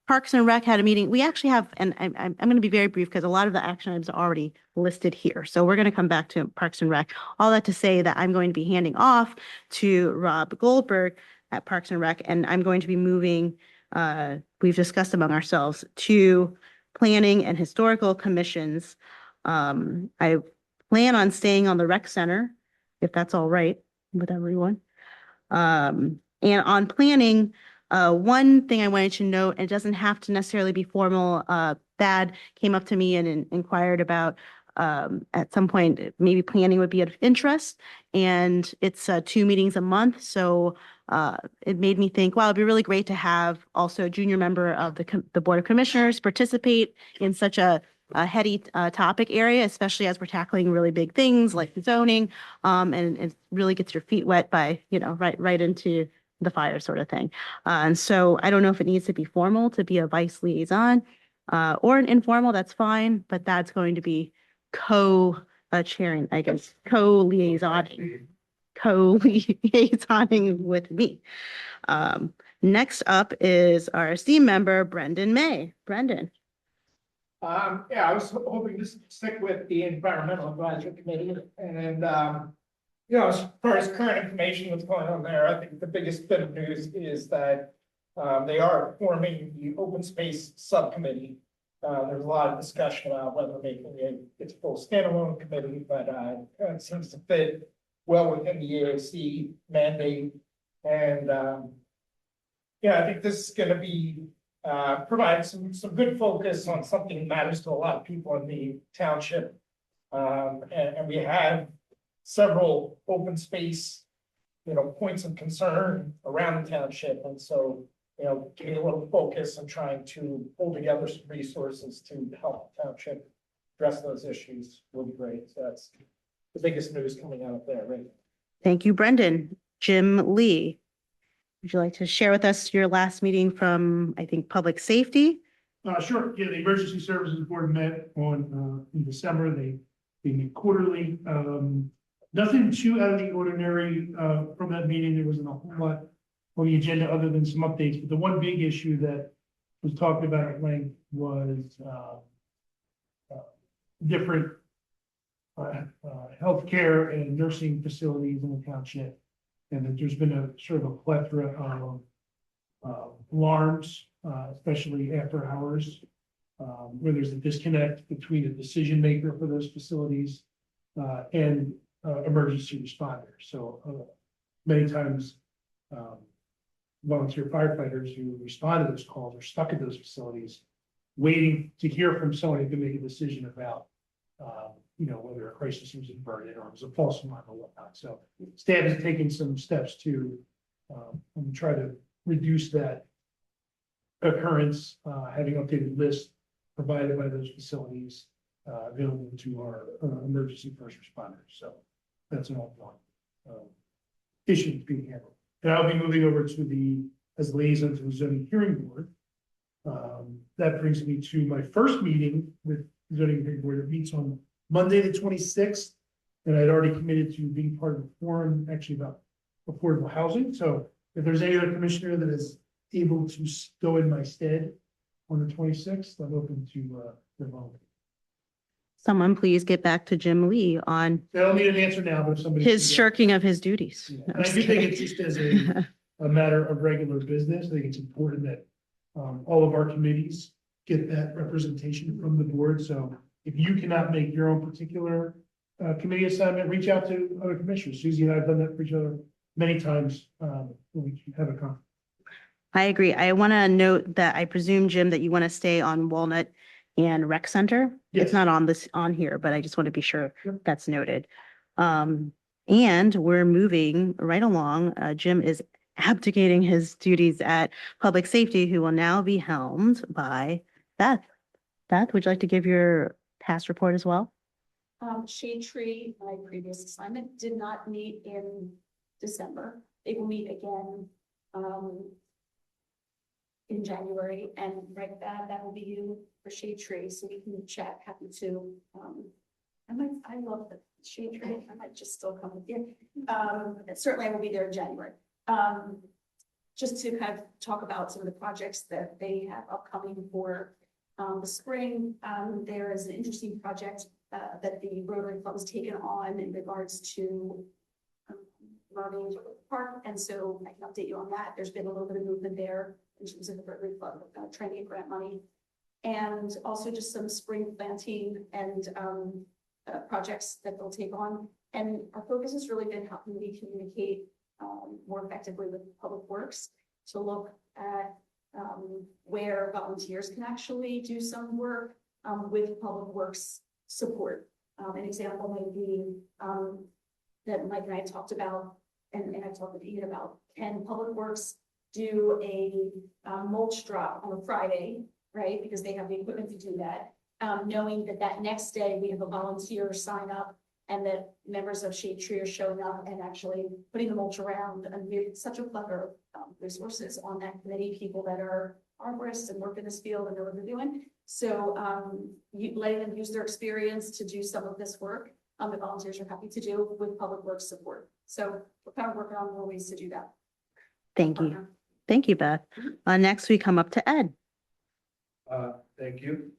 Parks and Rec had a meeting. We actually have, and I'm going to be very brief because a lot of the action items are already listed here. So we're going to come back to Parks and Rec. All that to say that I'm going to be handing off to Rob Goldberg at Parks and Rec, and I'm going to be moving, we've discussed among ourselves, to planning and historical commissions. I plan on staying on the rec center, if that's all right with everyone. And on planning, one thing I wanted to note, it doesn't have to necessarily be formal. Thad came up to me and inquired about at some point, maybe planning would be of interest. And it's 2 meetings a month. So it made me think, wow, it'd be really great to have also a junior member of the Board of Commissioners participate in such a heady topic area, especially as we're tackling really big things like zoning, and it really gets your feet wet by, right into the fire sort of thing. And so I don't know if it needs to be formal to be a vice liaison or an informal, that's fine, but that's going to be co-chairing, I guess, co-liaisoning with me. Next up is our esteemed member, Brendan May. Brendan. I was hoping to stick with the Environmental Advisory Committee and, as far as current information that's going on there, I think the biggest bit of news is that they are forming the Open Space Subcommittee. There's a lot of discussion about whether making it's a full standalone committee, but it seems to fit well within the AAC mandate. And I think this is going to be provide some good focus on something that matters to a lot of people in the township. And we have several open space, points of concern around the township. And so, getting a little focus on trying to pull together some resources to help the township address those issues will be great. So that's the biggest news coming out of there, right? Thank you, Brendan. Jim Lee. Would you like to share with us your last meeting from, I think, Public Safety? Sure. Yeah, the Emergency Services Board met on in December. They meet quarterly. Nothing too out of the ordinary from that meeting. There wasn't a whole lot on the agenda other than some updates. But the one big issue that was talked about at length was different healthcare and nursing facilities in the township. And that there's been a sort of a plethora of alarms, especially after hours, where there's a disconnect between a decision maker for those facilities and emergency responders. So many times volunteer firefighters who respond to those calls are stuck at those facilities waiting to hear from someone who can make a decision about whether a crisis was averted or it was a false alarm or whatnot. So staff has taken some steps to try to reduce that occurrence, having updated lists provided by those facilities available to our emergency first responders. So that's an ongoing issue being handled. And I'll be moving over to as liaison to the zoning hearing board. That brings me to my first meeting with the zoning hearing board. It meets on Monday, the 26th, and I'd already committed to being part of the forum actually about affordable housing. So if there's any other commissioner that is able to go in my stead on the 26th, I'm open to the vote. Someone please get back to Jim Lee on I don't need an answer now, but if somebody his shirking of his duties. Yeah. And I do think it's just as a matter of regular business. I think it's important that all of our committees get that representation from the board. So if you cannot make your own particular committee assignment, reach out to other commissioners. Susie and I have done that for each other many times when we have a conference. I agree. I want to note that I presume, Jim, that you want to stay on Walnut and Rec Center. Yes. It's not on here, but I just want to be sure that's noted. And we're moving right along. Jim is abdicating his duties at Public Safety, who will now be helmed by Beth. Beth, would you like to give your past report as well? Shade Tree, my previous assignment, did not meet in December. They will meet again in January, and right that will be you for Shade Tree, so we can chat. Happy to. I love the Shade Tree. I might just still come with you. Certainly I will be there in January. Just to kind of talk about some of the projects that they have upcoming for the spring. There is an interesting project that the Rotary Club has taken on in regards to Marvin Park, and so I can update you on that. There's been a little bit of movement there in terms of the Rotary Club trying to get grant money, and also just some spring planting and projects that they'll take on. And our focus has really been how can we communicate more effectively with Public Works to look at where volunteers can actually do some work with Public Works support. An example might be that Mike and I talked about, and I talked with Ian about, can Public Works do a mulch drop on a Friday, right? Because they have the equipment to do that. Knowing that that next day we have a volunteer sign up and that members of Shade Tree are showing up and actually putting the mulch around, and we're such a plethora of resources on that committee, people that are arborists and work in this field and know what they're doing. So letting them use their experience to do some of this work, the volunteers are happy to do with Public Works support. So we're kind of working on more ways to do that. Thank you. Thank you, Beth. Next we come up to Ed. Thank you.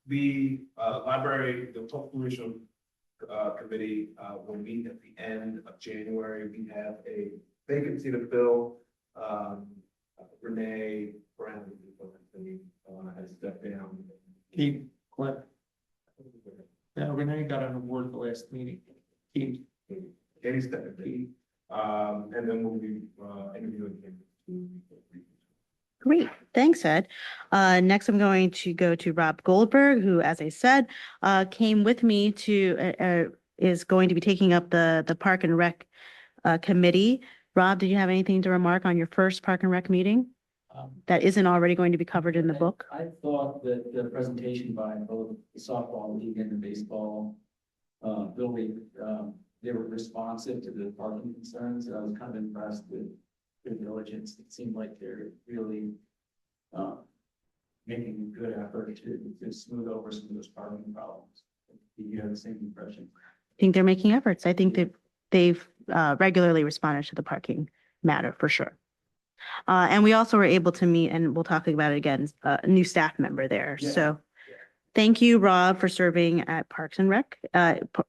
The library, the Proclamation Committee will meet at the end of January. We have a vacancy to fill. Renee Brown has stepped down. Keith Clint. Yeah, Renee got an award the last meeting. Keith. Katie stepped in. And then we'll be interviewing him. Great, thanks, Ed. Next, I'm going to go to Rob Goldberg, who, as I said, came with me to, is going to be taking up the Park and Rec Committee. Rob, did you have anything to remark on your first Park and Rec meeting that isn't already going to be covered in the book? I thought that the presentation by both the softball league and the baseball league, they were responsive to the parking concerns. I was kind of impressed with their diligence. It seemed like they're really making a good effort to smooth over some of those parking problems. Do you have the same impression? I think they're making efforts. I think that they've regularly responded to the parking matter for sure. And we also were able to meet, and we'll talk about it again, a new staff member there. Yeah. So thank you, Rob, for serving at Parks and Rec.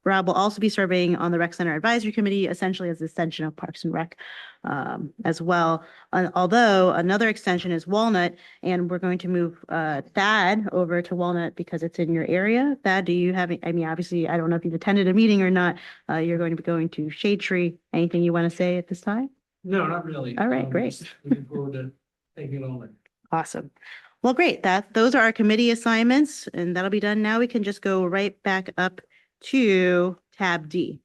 Rob will also be serving on the Rec Center Advisory Committee, essentially as an extension of Parks and Rec as well. Although another extension is Walnut, and we're going to move Thad over to Walnut because it's in your area. Thad, do you have, I mean, obviously, I don't know if you've attended a meeting or not. You're going to be going to Shade Tree. Anything you want to say at this time? No, not really. All right, great. Just looking forward to taking it on. Awesome. Well, great. Those are our committee assignments, and that'll be done. Now we can just go right back up to tab D.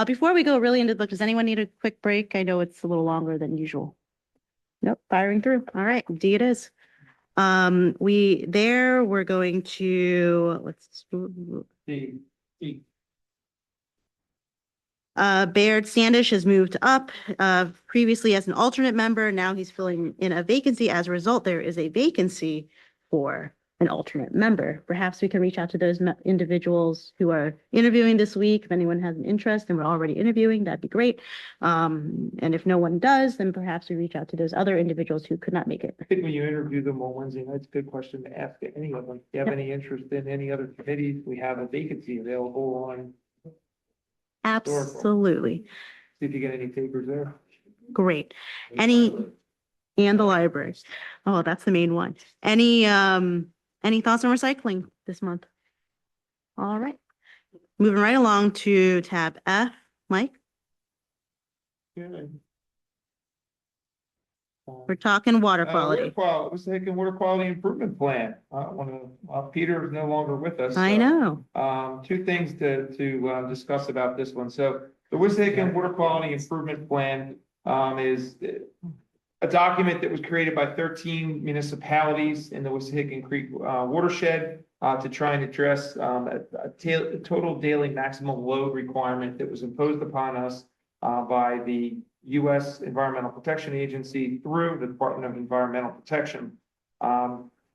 Before we go really into the book, does anyone need a quick break? I know it's a little longer than usual. Nope, firing through. All right, D it is. We're going to, let's Baird Standish has moved up previously as an alternate member. Now he's filling in a vacancy. As a result, there is a vacancy for an alternate member. Perhaps we can reach out to those individuals who are interviewing this week. If anyone has an interest and we're already interviewing, that'd be great. And if no one does, then perhaps we reach out to those other individuals who could not make it. I think when you interview them on Wednesday, that's a good question to ask any of them. If you have any interest in any other committees, we have a vacancy available on. Absolutely. See if you get any papers there. Great. Any And the library. Oh, that's the main one. Any thoughts on recycling this month? All right. Moving right along to tab F, Mike, we're talking water quality. What's the heck in water quality improvement plan? Peter is no longer with us. I know. Two things to discuss about this one. So the Wissahickon Water Quality Improvement Plan is a document that was created by 13 municipalities in the Wissahickon Creek watershed to try and address a total daily maximum load requirement that was imposed upon us by the U.S. Environmental Protection Agency through the Department of Environmental Protection.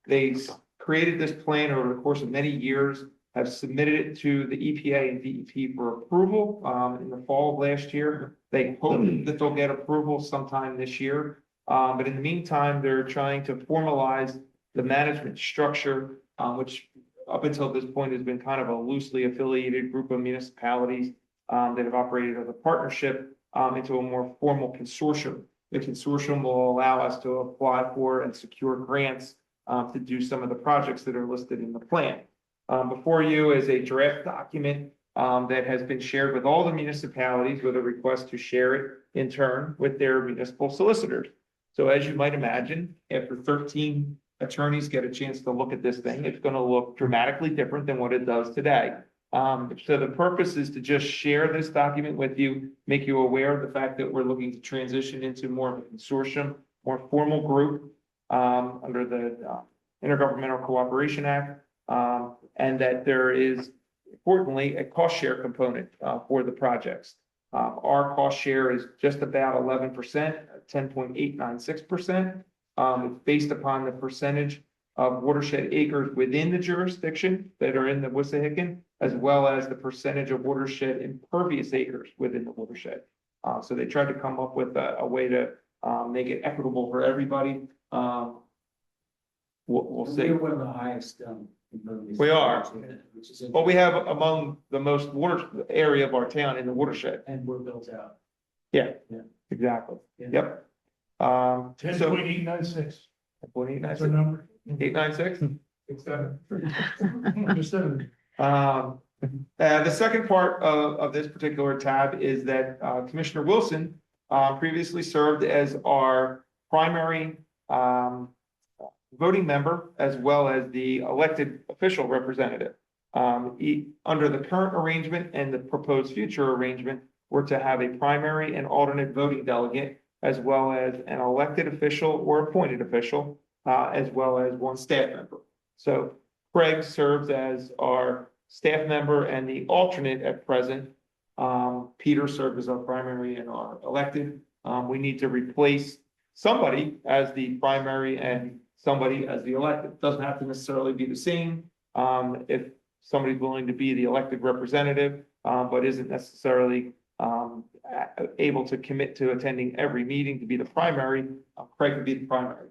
They created this plan over the course of many years, have submitted it to the EPA and DEP for approval in the fall of last year. They hope that they'll get approval sometime this year. But in the meantime, they're trying to formalize the management structure, which up until this point has been kind of a loosely affiliated group of municipalities that have operated as a partnership into a more formal consortium. The consortium will allow us to apply for and secure grants to do some of the projects that are listed in the plan. Before you is a draft document that has been shared with all the municipalities with a request to share it in turn with their municipal solicitors. So as you might imagine, after 13 attorneys get a chance to look at this thing, it's going to look dramatically different than what it does today. So the purpose is to just share this document with you, make you aware of the fact that we're looking to transition into more of a consortium, more formal group under the Intergovernmental Cooperation Act, and that there is, importantly, a cost share component for the projects. Our cost share is just about 11%, 10.896%. It's based upon the percentage of watershed acres within the jurisdiction that are in the Wissahickon, as well as the percentage of watershed impervious acres within the watershed. So they tried to come up with a way to make it equitable for everybody. We'll see. We're one of the highest. We are. But we have among the most water area of our town in the watershed. And we're built out. Yeah, Yeah. exactly. Yeah. Yep. 10.896. 10.896. That's our number. 896. It's seven. The second part of this particular tab is that Commissioner Wilson previously served as our primary voting member as well as the elected official representative. Under the current arrangement and the proposed future arrangement, we're to have a primary and alternate voting delegate, as well as an elected official or appointed official, as well as one staff member. So Craig serves as our staff member and the alternate at present. Peter served as our primary and our elected. We need to replace somebody as the primary and somebody as the elected. Doesn't have to necessarily be the same. If somebody's willing to be the elected representative, but isn't necessarily able to commit to attending every meeting to be the primary, Craig could be the primary.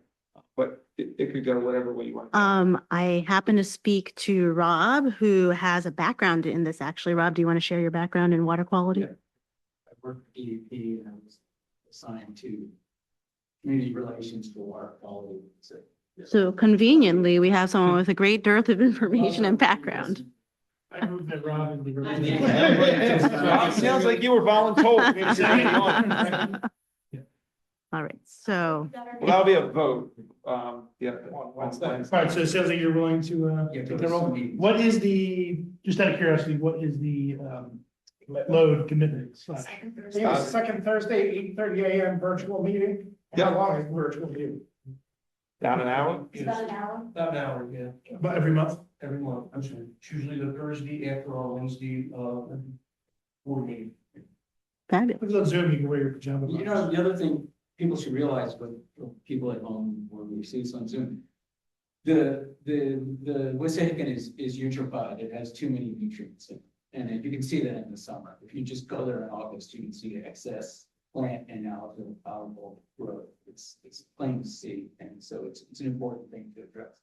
But it could go whatever way you want. I happen to speak to Rob, who has a background in this. Actually, Rob, do you want to share your background in water quality? Yeah. I worked at DEP and I was assigned to community relations for water quality. So conveniently, we have someone with a great dearth of information and background. I moved that Rob into Sounds like you were voluntold. All right, so. Well, that'll be a vote. Yeah. All right, so it sounds like you're willing to take the role. What is the, just out of curiosity, what is the load commitment? Second Thursday, 8:30 a.m. virtual meeting. Yeah. How long is virtual meeting? Down an hour? It's about an hour. About an hour, yeah. About every month? Every month, I'm sorry. It's usually the Thursday after our Wednesday, board meeting. Fabulous. If it's on Zoom, you can wear your pajamas. You know, the other thing people should realize, but people at home or we see this on Zoom, the Wissahickon is eutrophied. It has too many nutrients in it. And you can see that in the summer. If you just go there in August, you can see excess plant and algal growth. It's plain to see, and so it's an important thing to address.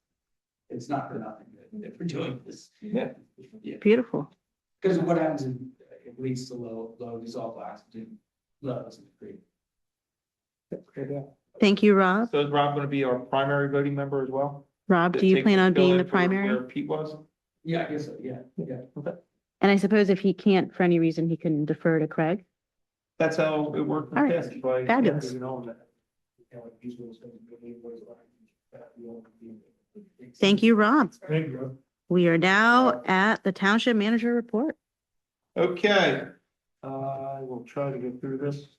It's not for nothing that we're doing this. Yeah. Beautiful. Because what happens is it leads to low dissolved oxygen levels in the creek. Thank you, Rob. So is Rob going to be our primary voting member as well? Rob, To do you take- plan on fill being in the for primary? Where Pete was? Yeah, I guess so, yeah, yeah. Okay. And I suppose if he can't, for any reason, he can defer to Craig. That's how it worked. in All the right. past, by- Fabulous. you know, Thank you, Rob. Thank you, Rob. We are now at the Township Manager Report. Okay, I will try to get through this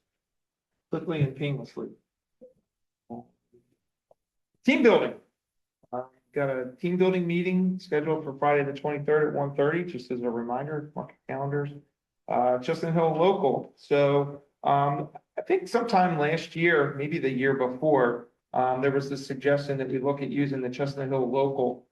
quickly and painlessly. Team building. Got a team building meeting scheduled for Friday, the 23rd at 1:30, just as a reminder, mark your calendars. Justin Hill Local. So, I think sometime last year, maybe the year before, there was this suggestion that we look at using the Chestnut Hill Local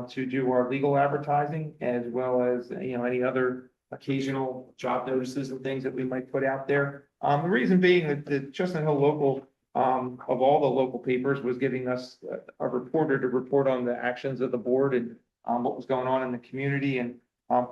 to do our legal advertising as well as, any other occasional job notices and things that we might put out there. The reason being that the Chestnut Hill Local, of all the local papers, was giving us a reporter to report on the actions of the board and what was going on in the community. And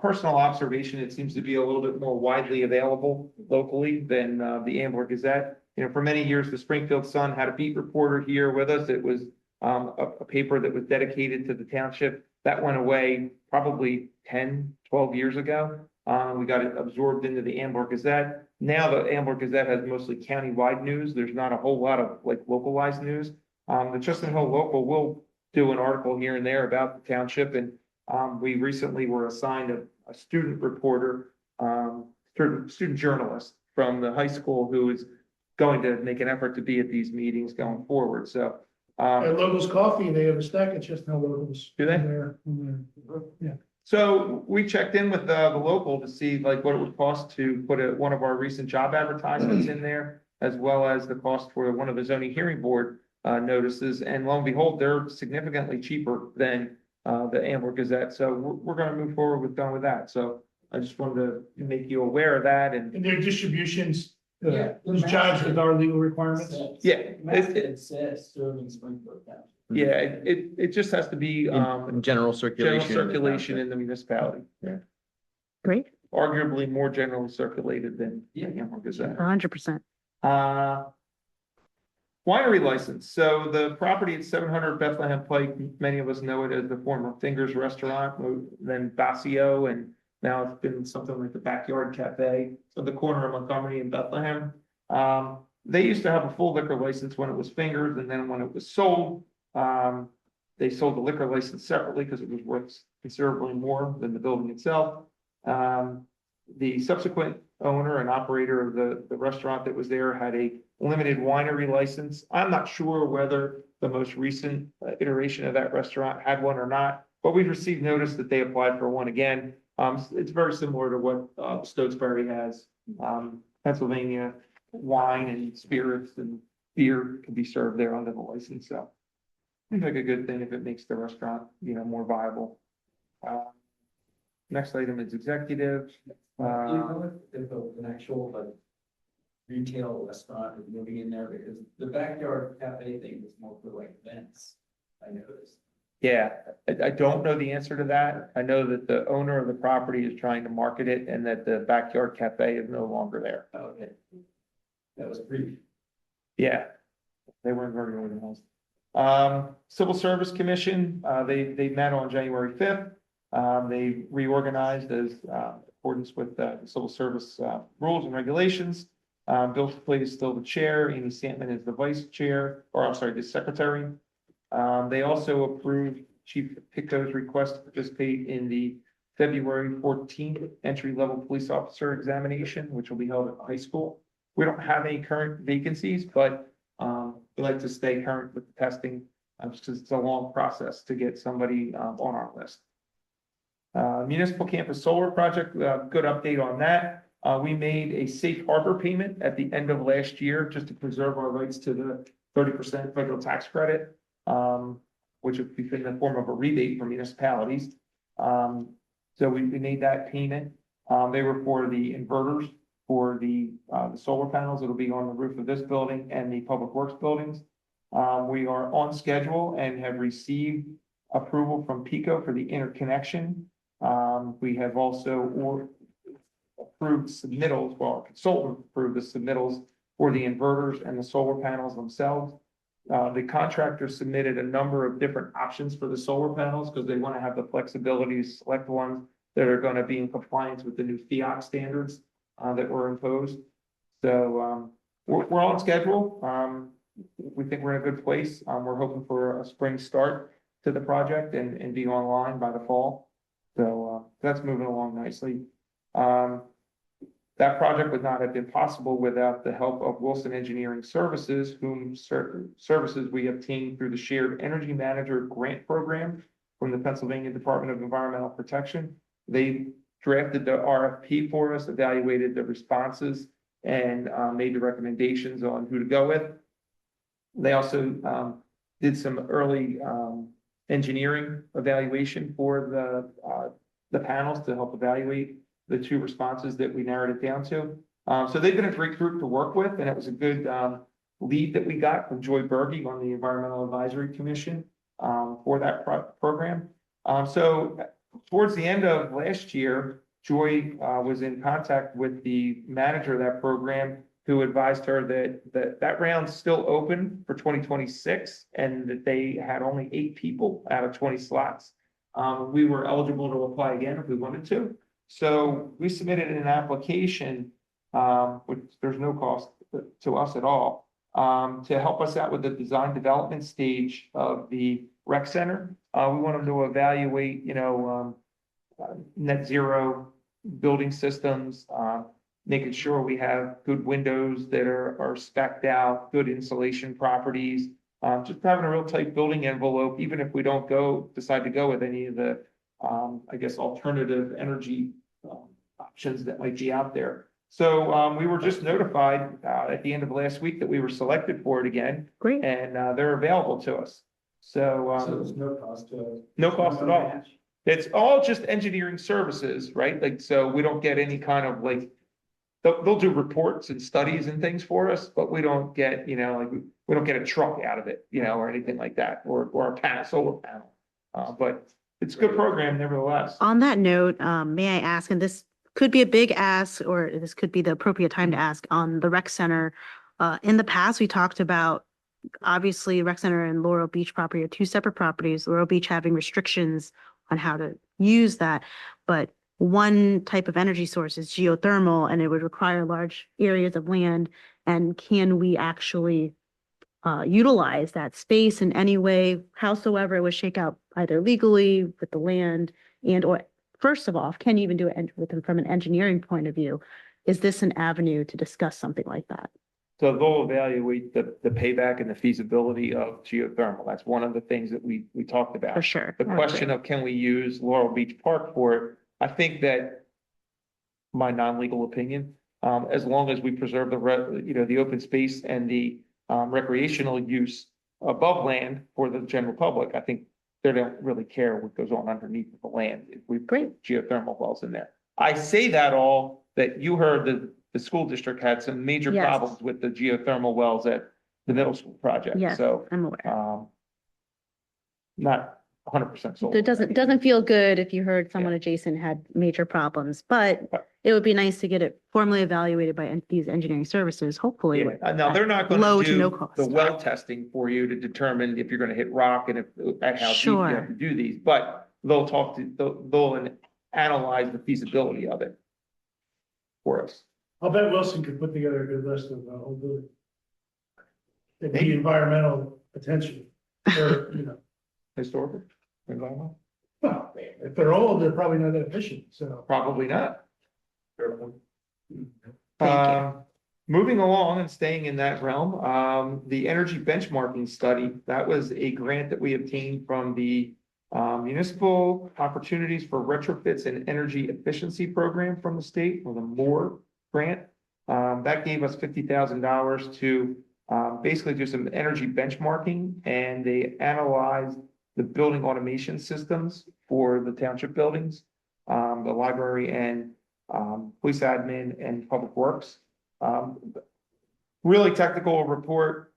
personal observation, it seems to be a little bit more widely available locally than the Ambler Gazette. For many years, the Springfield Sun had a beat reporter here with us. It was a paper that was dedicated to the township. That went away probably 10, 12 years ago. We got it absorbed into the Ambler Gazette. Now the Ambler Gazette has mostly countywide news. There's not a whole lot of localized news. The Chestnut Hill Local will do an article here and there about the township. And we recently were assigned a student reporter, student journalist from the high school who is going to make an effort to be at these meetings going forward. So At Locals Coffee, they have a stack of Chestnut Locals. Do they? in there. Yeah. So we checked in with the local to see what it would cost to put one of our recent job advertisements in there, as well as the cost for one of the zoning hearing board notices. And lo and behold, they're significantly cheaper than the Ambler Gazette. So we're going to move forward with going with that. So I just wanted to make you aware of that. And And their distributions, Yeah. is judged with our legal requirements. Yeah, It says serving Springfield Township. yeah, it just has to be In general general circulation. circulation in the municipality. Yeah. Great, Arguably more generally circulated than the Yeah. Ambler Gazette. 100%. Winery license. So the property at 700 Bethlehem Pike, many of us know it as the former Fingers Restaurant, then Basio, and now it's been something like the Backyard Cafe at the corner of Montgomery and Bethlehem. They used to have a full liquor license when it was Fingers, and then when it was sold, they sold the liquor license separately because it was worth considerably more than the building itself. The subsequent owner and operator of the restaurant that was there had a limited winery license. I'm not sure whether the most recent iteration of that restaurant had one or not, but we've received notice that they applied for one again. It's very similar to what Stokesbury has. Pennsylvania wine and spirits and beer can be served there under the license. So seems like a good thing if it makes the restaurant, more viable. Next item is executive. You know, if an actual retail restaurant is moving in there, because the Backyard Cafe thing was more for events, I noticed. Yeah, I don't know the answer to that. I know that the owner of the property is trying to market it and that the Backyard Cafe is no longer there. Okay. That was brief. Yeah, they weren't very organized. Civil Service Commission, they met on January 5th. They reorganized as accordance with the civil service rules and regulations. Bill Plate is still the chair. Amy Santman is the vice chair, or I'm sorry, the secretary. They also approved Chief Picco's request to participate in the February 14th entry-level police officer examination, which will be held at the high school. We don't have any current vacancies, but we like to stay current with the testing just because it's a long process to get somebody on our list. Municipal Campus Solar Project, good update on that. We made a safe harbor payment at the end of last year just to preserve our rights to the 30% federal tax credit, which would be in the form of a rebate for municipalities. So we made that payment. They were for the inverters for the solar panels that'll be on the roof of this building and the public works buildings. We are on schedule and have received approval from PICO for the interconnection. We have also approved submittals, well, our consultant approved the submittals for the inverters and the solar panels themselves. The contractor submitted a number of different options for the solar panels because they want to have the flexibility to select ones that are going to be in compliance with the new FIAC standards that were imposed. So we're on schedule. We think we're in a good place. We're hoping for a spring start to the project and be online by the fall. So that's moving along nicely. That project would not have been possible without the help of Wilson Engineering Services, whom services we obtained through the Shared Energy Manager Grant Program from the Pennsylvania Department of Environmental Protection. They drafted the RFP for us, evaluated the responses, and made the recommendations on who to go with. They also did some early engineering evaluation for the panels to help evaluate the two responses that we narrowed it down to. So they've been a great group to work with, and it was a good lead that we got from Joy Berge on the Environmental Advisory Commission for that program. So towards the end of last year, Joy was in contact with the manager of that program, who advised her that round's still open for 2026 and that they had only 8 people out of 20 slots. We were eligible to apply again if we wanted to. So we submitted an application, which there's no cost to us at all, to help us out with the design development stage of the rec center. We want them to evaluate, net zero building systems, making sure we have good windows that are spec'd out, good insulation properties, just having a real tight building envelope, even if we don't decide to go with any of the alternative energy options that might be out there. So we were just notified at the end of last week that we were selected for it again. Great. And they're available to us. So there's no cost to us. no cost at all. It's all just engineering services, right? Like, so we don't get any kind of they'll do reports and studies and things for us, but we don't get, we don't get a truck out of it, or anything like that, or a solar panel. But it's a good program nevertheless. On that note, may I ask, and this could be a big ask, or this could be the appropriate time to ask on the rec center. In the past, we talked about, obviously, rec center and Laurel Beach property are 2 separate properties, Laurel Beach having restrictions on how to use that. But one type of energy source is geothermal, and it would require large areas of land. And can we actually utilize that space in any way, howsoever it would shake out, either legally with the land or first of all, can you even do it with them from an engineering point of view? Is this an avenue to discuss something like that? So they'll evaluate the payback and the feasibility of geothermal. That's one of the things that we talked about. For sure. The question of can we use Laurel Beach Park for it? I think that my non-legal opinion, as long as we preserve the open space and the recreational use above land for the general public, I think they don't really care what goes on underneath the land if we put geothermal wells in there. I say that you heard that the school district had some major problems with the geothermal wells at the middle school project. Yes, So I'm aware. not 100% sold. It doesn't feel good if you heard someone adjacent had major problems, but it would be nice to get it formally evaluated by these engineering services, hopefully. Now, they're not going low to to no do cost. the well testing for you to determine if you're going to hit rock and at how deep you Sure. have to do these, but they'll analyze the feasibility of it for us. I'll bet Wilson could put together a good list of the whole building. It'd be environmental attention, or, Historical, environmental? well, if they're old, they're probably not that efficient, so. Probably not. Thank Moving along and staying in that realm, the energy benchmarking study, that was a grant that we obtained from the Municipal Opportunities for Retrofits and Energy Efficiency Program from the state, or the MORE grant. That gave us $50,000 to basically do some energy benchmarking, and they analyzed the building automation systems for the township buildings, the library and police admin and public works. Really technical report,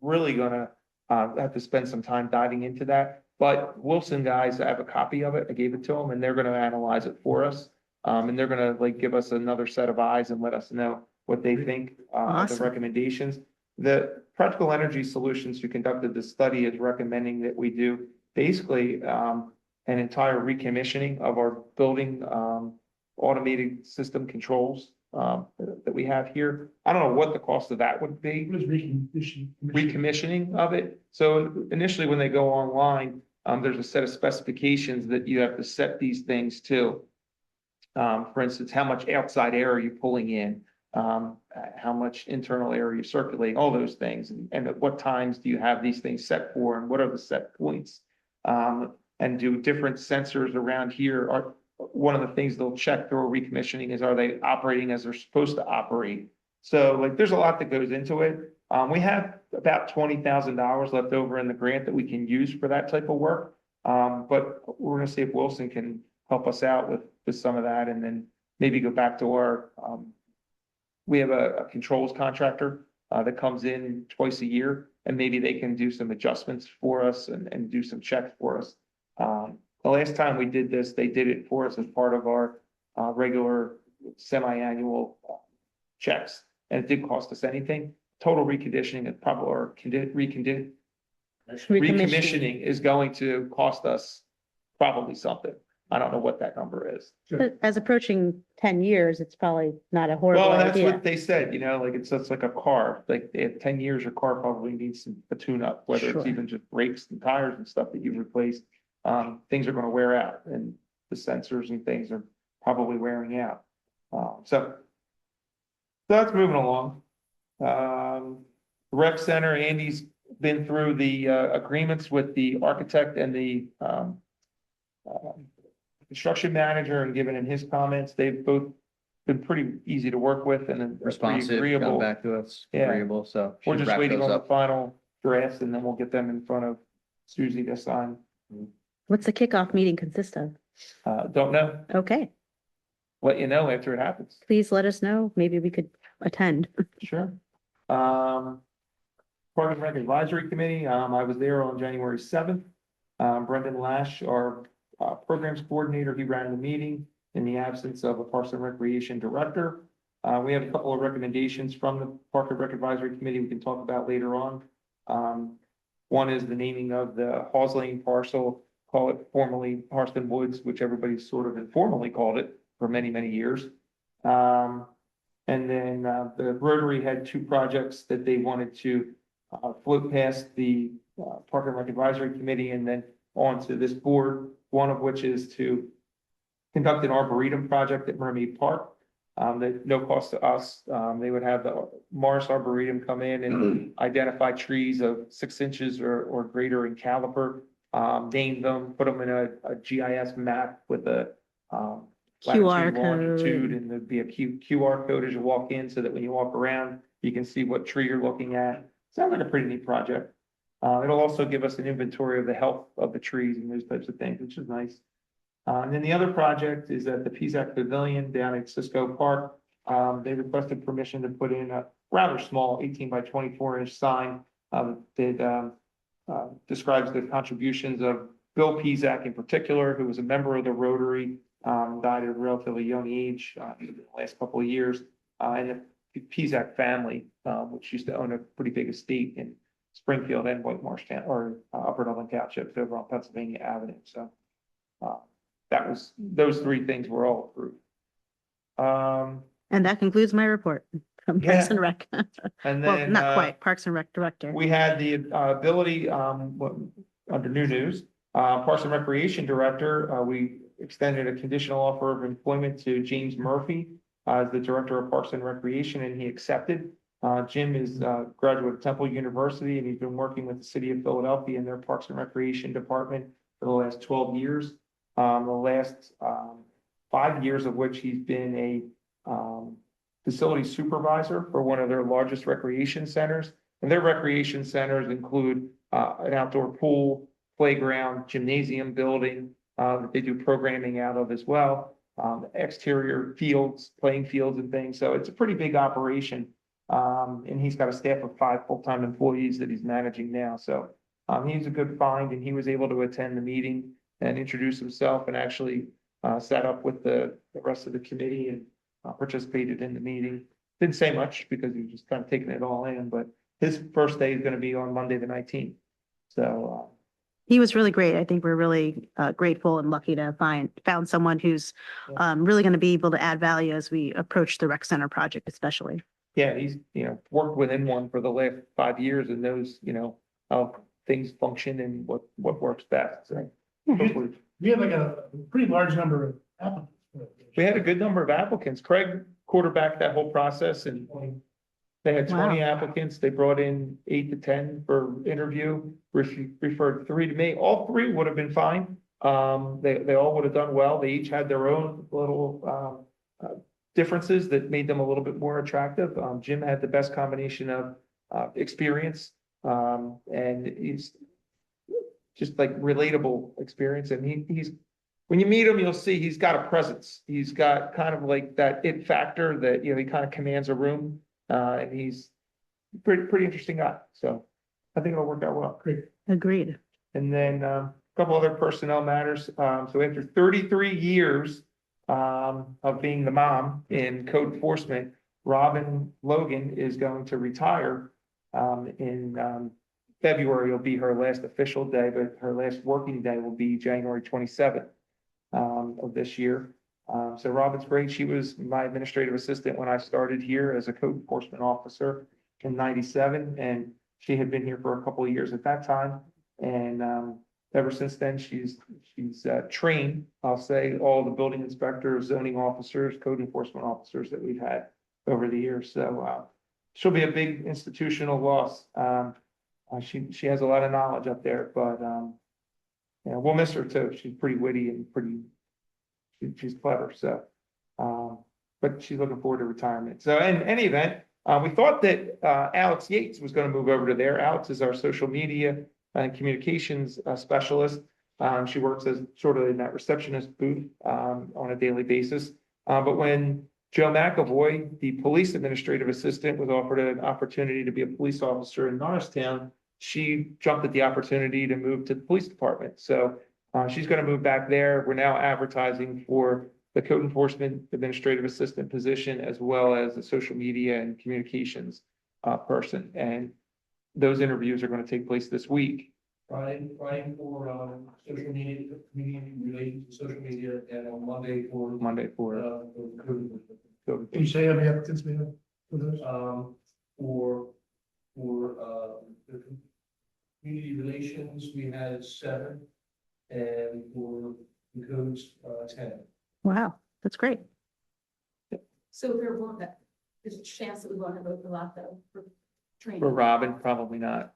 really gonna have to spend some time diving into that. But Wilson guys, I have a copy of it. I gave it to them, and they're gonna analyze it for us. And they're gonna give us another set of eyes and let us know what they think of the Awesome. recommendations. The Practical Energy Solutions, who conducted the study, is recommending that we do basically an entire recommissioning of our building automated system controls that we have here. I don't know what the cost of that would be. What is recommission? Recommissioning of it. So initially, when they go online, there's a set of specifications that you have to set these things to. For instance, how much outside air are you pulling in? How much internal air are you circulating? All those things. And at what times do you have these things set for? And what are the set points? And do different sensors around here are one of the things they'll check through recommissioning is, are they operating as they're supposed to operate? So like, there's a lot that goes into it. We have about $20,000 left over in the grant that we can use for that type of work. But we're gonna see if Wilson can help us out with some of that, and then maybe go back to our, we have a controls contractor that comes in twice a year, and maybe they can do some adjustments for us and do some checks for us. The last time we did this, they did it for us as part of our regular semi-annual checks, and it didn't cost us anything. Total reconditioning is probably, or recommissioning is going to cost us probably something. I don't know what that number is. But as approaching 10 years, it's probably not a horrible Well, that's idea. what they said, you know, like it's like a car, like at 10 years, your car probably needs a tune-up, whether it's Sure. even just brakes and tires and stuff that you replaced. Things are gonna wear out, and the sensors and things are probably wearing out. So that's moving along. Rec Center, Andy's been through the agreements with the architect and the construction manager and given him his comments. They've both been pretty easy to work with and pretty Responsive, come agreeable. back to us, Yeah. agreeable, so. We're should just wrap waiting those on the up. final drafts, and then we'll get them in front of Susie to sign. What's the kickoff meeting consist of? Don't know. Okay, Let you know after it happens. please let us know. Maybe we could attend. Sure. Park and Rec Advisory Committee, I was there on January 7th. Brendan Lash, our programs coordinator, he ran the meeting in the absence of a Parks and Recreation director. We have a couple of recommendations from the Park and Rec Advisory Committee we can talk about later on. One is the naming of the Halls Lane parcel, call it formerly Harston Woods, which everybody sort of informally called it for many, many years. And then the Rotary had two projects that they wanted to float past the Park and Rec Advisory Committee and then onto this board, one of which is to conduct an arboretum project at Mermaid Park. That no cost to us. They would have the Morris Arboretum come in and identify trees of 6 inches or greater in caliber, name them, put them in a GIS map with a QR latitude, code. longitude, and there'd be a QR code as you walk in, so that when you walk around, you can see what tree you're looking at. Sounds like a pretty neat project. It'll also give us an inventory of the health of the trees and those types of things, which is nice. And then the other project is at the PZAC Pavilion down at Cisco Park. They requested permission to put in a rather small 18 by 24-inch sign that describes the contributions of Bill Pizak in particular, who was a member of the Rotary, died at a relatively young age in the last couple of years, and the Pizak family, which used to own a pretty big estate in Springfield and White Marsh Town, or Upper Dublin Township over on Pennsylvania Avenue. So that was, those three things were all approved. And that concludes my report from Parks and Rec. And Well, then, not quite, Parks and Rec Director. we had the ability, under new news, Parks and Recreation Director, we extended a conditional offer of employment to James Murphy as the Director of Parks and Recreation, and he accepted. Jim is a graduate of Temple University, and he's been working with the City of Philadelphia in their Parks and Recreation Department for the last 12 years. The last 5 years of which he's been a facility supervisor for one of their largest recreation centers. And their recreation centers include an outdoor pool, playground, gymnasium building that they do programming out of as well, exterior fields, playing fields and things. So it's a pretty big operation. And he's got a staff of 5 full-time employees that he's managing now. So he's a good find, and he was able to attend the meeting and introduce himself, and actually sat up with the rest of the committee and participated in the meeting. Didn't say much because he was just kind of taking it all in, but his first day is going to be on Monday, the 19th. So, He was really great. I think we're really grateful and lucky to found someone who's really going to be able to add value as we approach the rec center project, especially. yeah, he's, worked within one for the last 5 years and knows, how things function and what works best. So hopefully. We have like a pretty large number of applicants. We had a good number of applicants. Craig quarterbacked that whole process and they had 20 Wow. applicants. They brought in 8 to 10 for interview, referred 3 to me. All 3 would have been fine. They all would have done well. They each had their own little differences that made them a little bit more attractive. Jim had the best combination of experience and he's just like relatable experience. And he's when you meet him, you'll see he's got a presence. He's got kind of like that it factor that, he kind of commands a room. And he's pretty interesting guy. So I think it'll work out well. Great. Agreed. And then a couple other personnel matters. So after 33 years of being the mom in code enforcement, Robin Logan is going to retire in February. Will be her last official day, but her last working day will be January 27th of this year. So Robin's great. She was my administrative assistant when I started here as a code enforcement officer in '97, and she had been here for a couple of years at that time. And ever since then, she's trained, I'll say, all the building inspectors, zoning officers, code enforcement officers that we've had over the years. So she'll be a big institutional loss. She has a lot of knowledge up there, but we'll miss her too. She's pretty witty and she's clever. So, but she's looking forward to retirement. So in any event, we thought that Alex Yates was going to move over to there. Alex is our social media and communications specialist. She works as sort of in that receptionist booth on a daily basis. But when Joe McAvoy, the police administrative assistant, was offered an opportunity to be a police officer in Norristown, she jumped at the opportunity to move to the police department. So she's going to move back there. We're now advertising for the code enforcement administrative assistant position, as well as the social media and communications person. And those interviews are going to take place this week. Friday for social media, community related to social media, and on Monday for code Can you say how many applicants we have for those? For the community relations, we had 7, and for the codes, 10. Wow, that's great. So there won't, there's a chance that we won't have a lot though for training. For Robin, probably not.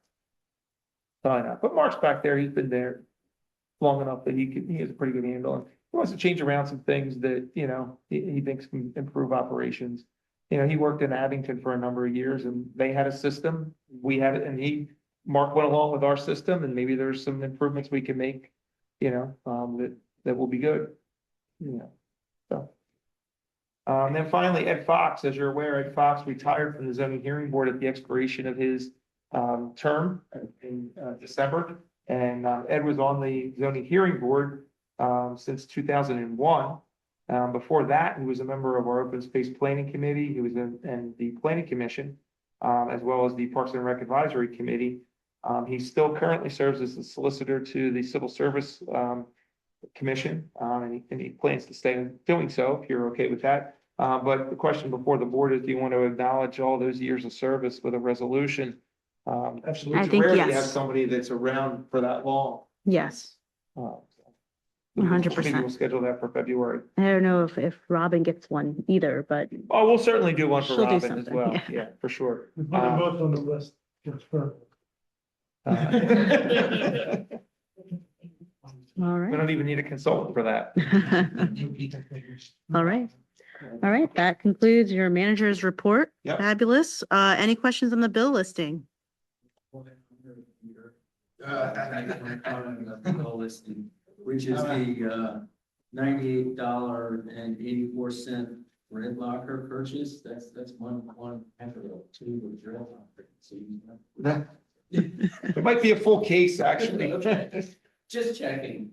Probably not. But Mark's back there. He's been there long enough that he has a pretty good handle. And he wants to change around some things that, he thinks can improve operations. He worked in Abington for a number of years and they had a system. We had it, and Mark went along with our system, and maybe there's some improvements we can make, that will be good. So. Then finally, Ed Fox, as you're aware, Ed Fox retired from the zoning hearing board at the expiration of his term in December. And Ed was on the zoning hearing board since 2001. Before that, he was a member of our open space planning committee. He was in the planning commission, as well as the Parks and Rec advisory committee. He still currently serves as the solicitor to the civil service commission, and he plans to stay doing so if you're okay with that. But the question before the board is, do you want to acknowledge all those years of service with a resolution? Absolutely. I think It's rare to yes. have somebody that's around for that long. Yes, So 100%. maybe we'll schedule that for February. I don't know if Robin gets one either, but Oh, we'll certainly do one for She'll do Robin as something, well. yeah. Yeah, for sure. We put them both on the list. all We right. don't even need a consultant for that. All right. All right. That concludes your manager's report. Yep. Fabulous. Any questions on the bill listing? Which is the $98.84 red locker purchase. That's one after the 2 with drill. It might be a full case, actually. Okay. Just checking.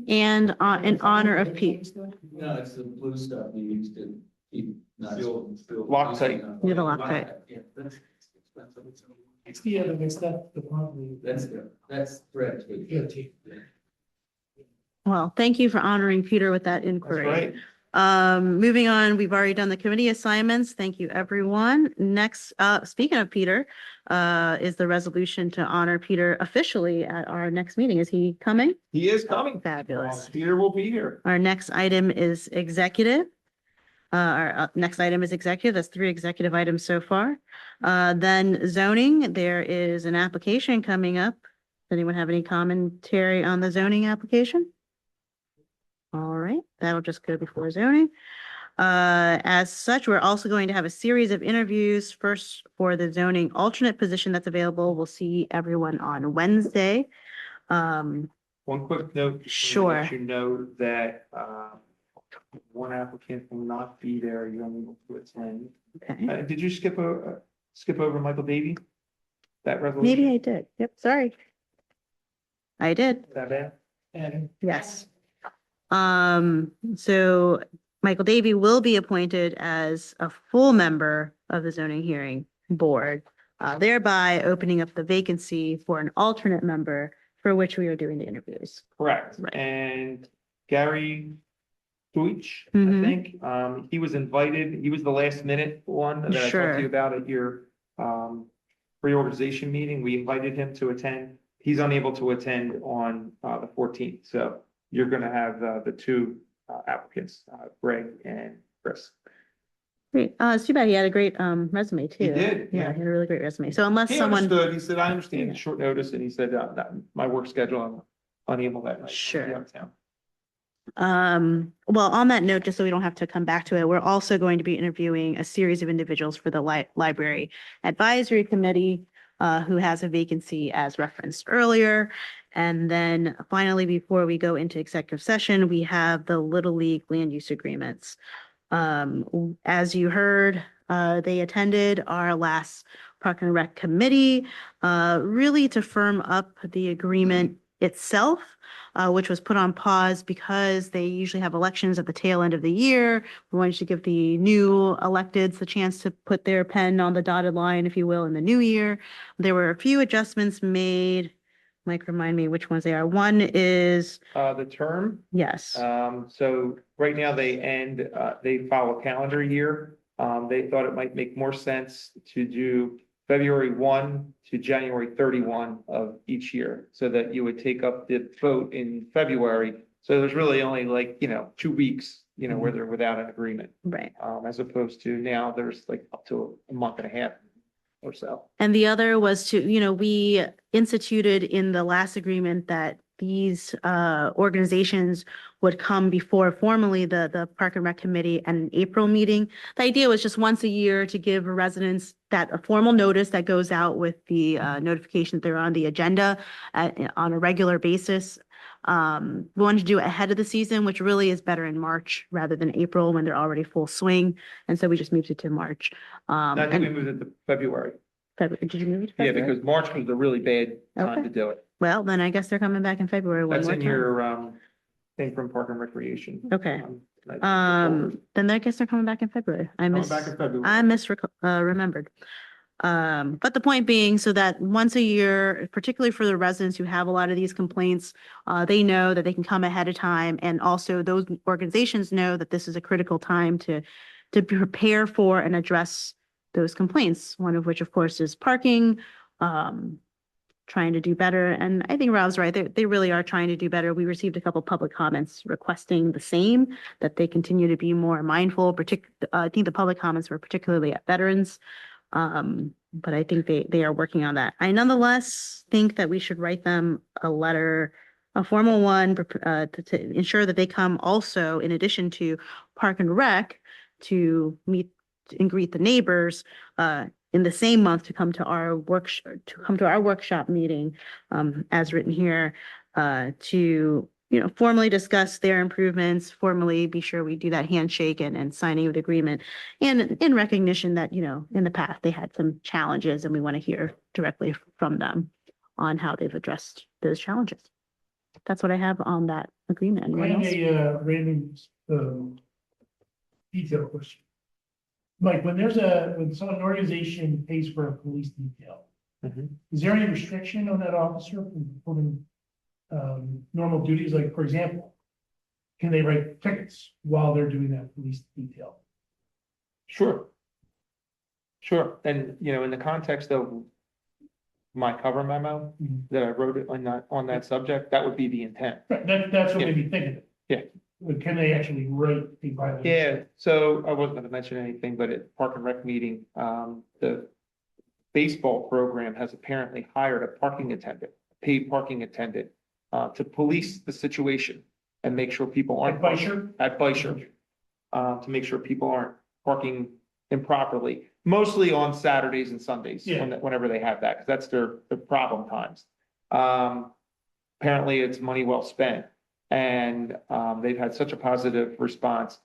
And in honor of Pete. No, it's the blue stuff we used to keep. Loctite. Yeah, the Loctite. Yeah, that's It's the evidence that the property. That's correct. Well, thank you for honoring Peter with that inquiry. right. Moving on, we've already done the committee assignments. Thank you, everyone. Next, speaking of Peter, is the resolution to honor Peter officially at our next meeting. Is he coming? He is coming. Fabulous. Peter will be here. Our next item is executive. Our next item is executive. That's 3 executive items so far. Then zoning, there is an application coming up. Does anyone have any commentary on the zoning application? All right, that'll just go before zoning. As such, we're also going to have a series of interviews. First, for the zoning alternate position that's available. We'll see everyone on Wednesday. One quick note. just wanna let Sure. You know that, one applicant will not be there. You're unable to attend. Okay. Did you skip over Michael Davy? That resolution? Maybe I did. Yep, sorry. I did. That bad? And Yes. So Michael Davy will be appointed as a full member of the zoning hearing board, thereby opening up the vacancy for an alternate member for which we are doing the interviews. Correct. Right. And Gary Deutsch, I Mhm. think, he was invited. He was the last minute one that I talked Sure. to you about at your reorganization meeting. We invited him to attend. He's unable to attend on the 14th. So you're going to have the 2 applicants, Greg and Chris. Great. It's too bad he had a great resume too. He did, Yeah, yeah. he had a really great resume. So unless He someone. understood. He said, I understand short notice. And he said, that my work schedule, I'm unable that night. Sure. I'll be out of town. Well, on that note, just so we don't have to come back to it, we're also going to be interviewing a series of individuals for the library advisory committee, who has a vacancy as referenced earlier. And then finally, before we go into executive session, we have the Little League land use agreements. As you heard, they attended our last Park and Rec committee, really to firm up the agreement itself, which was put on pause because they usually have elections at the tail end of the year. We wanted to give the new electeds the chance to put their pen on the dotted line, if you will, in the new year. There were a few adjustments made. Mike, remind me which ones they are. One is, The term. yes, So right now they follow a calendar year. They thought it might make more sense to do February 1 to January 31 of each year, so that you would take up the vote in February. So there's really only 2 weeks, where they're without an agreement. right. As opposed to now there's up to a month and a half or so. And the other was to, we instituted in the last agreement that these organizations would come before formally the Park and Rec Committee at an April meeting. The idea was just once a year to give residents a formal notice that goes out with the notification that they're on the agenda on a regular basis. We wanted to do it ahead of the season, which really is better in March rather than April when they're already full swing. And so we just moved it to March. I think we moved it to February. February, did you move it to Yeah, February? because March was a really bad time Okay. to do it. Well, then I guess they're coming back in February one That's more in time. your thing from Park and Recreation. Okay. Like, Then I guess they're coming back in February. Coming back in February. I remembered. But the point being, so that once a year, particularly for the residents who have a lot of these complaints, they know that they can come ahead of time. And also those organizations know that this is a critical time to prepare for and address those complaints. One of which, of course, is parking, trying to do better. And I think Rob's right. They really are trying to do better. We received a couple public comments requesting the same, that they continue to be more mindful. I think the public comments were particularly at veterans. But I think they are working on that. I nonetheless think that we should write them a letter, a formal one, to ensure that they come also, in addition to Park and Rec, to meet and greet the neighbors, in the same month to come to our workshop meeting, as written here, to formally discuss their improvements, formally be sure we do that handshake and signing of the agreement, and in recognition that in the past they had some challenges, and we want to hear directly from them on how they've addressed those challenges. That's what I have on that agreement. Anyone else? A random detail question. like when when an organization pays for a police detail, Mhm. is there any restriction on that officer from performing normal duties? Like, for example, can they write tickets while they're doing that police detail? Sure. Sure. And, in the context of my cover memo that I wrote it on that subject, that would be the intent. Right, that's what Yeah. made me think of it. Yeah. But can they actually write a violation? Yeah, so I wasn't gonna mention anything, but at Park and Rec meeting, the baseball program has apparently hired a parking attendant, paid parking attendant, to police the situation and make sure people aren't. At Beischer? At Beischer, to make sure people aren't parking improperly, mostly on Saturdays and Sundays, Yeah. whenever they have that, because that's their problem times. Apparently it's money well spent, and, they've had such a positive response.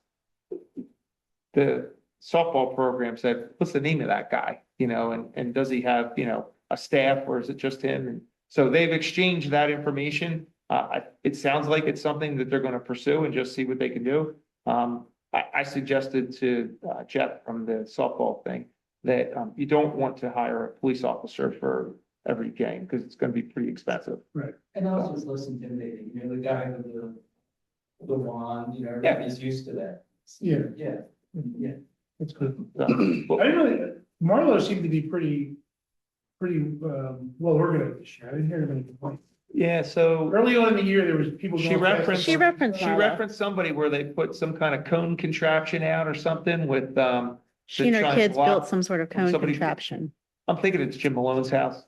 The softball program said, what's the name of that guy, and does he have, a staff, or is it just him? And so they've exchanged that information. It sounds like it's something that they're gonna pursue and just see what they can do. I suggested to Jeff from the softball thing that you don't want to hire a police officer for every game because it's going to be pretty expensive. Right. And also it's less intimidating, the guy with the wand, everybody's used to that. Yeah. Yeah. Yeah. That's good. So, I didn't really, Marlo seemed to be pretty well organized this year. I didn't hear many complaints. yeah, so Early on in the year, there was people. she going fast. referenced She referenced somebody where they put some kind of cone contraption out or something with she and her try and kids block- built some sort of cone somebody- contraption. I'm thinking it's Jim Malone's house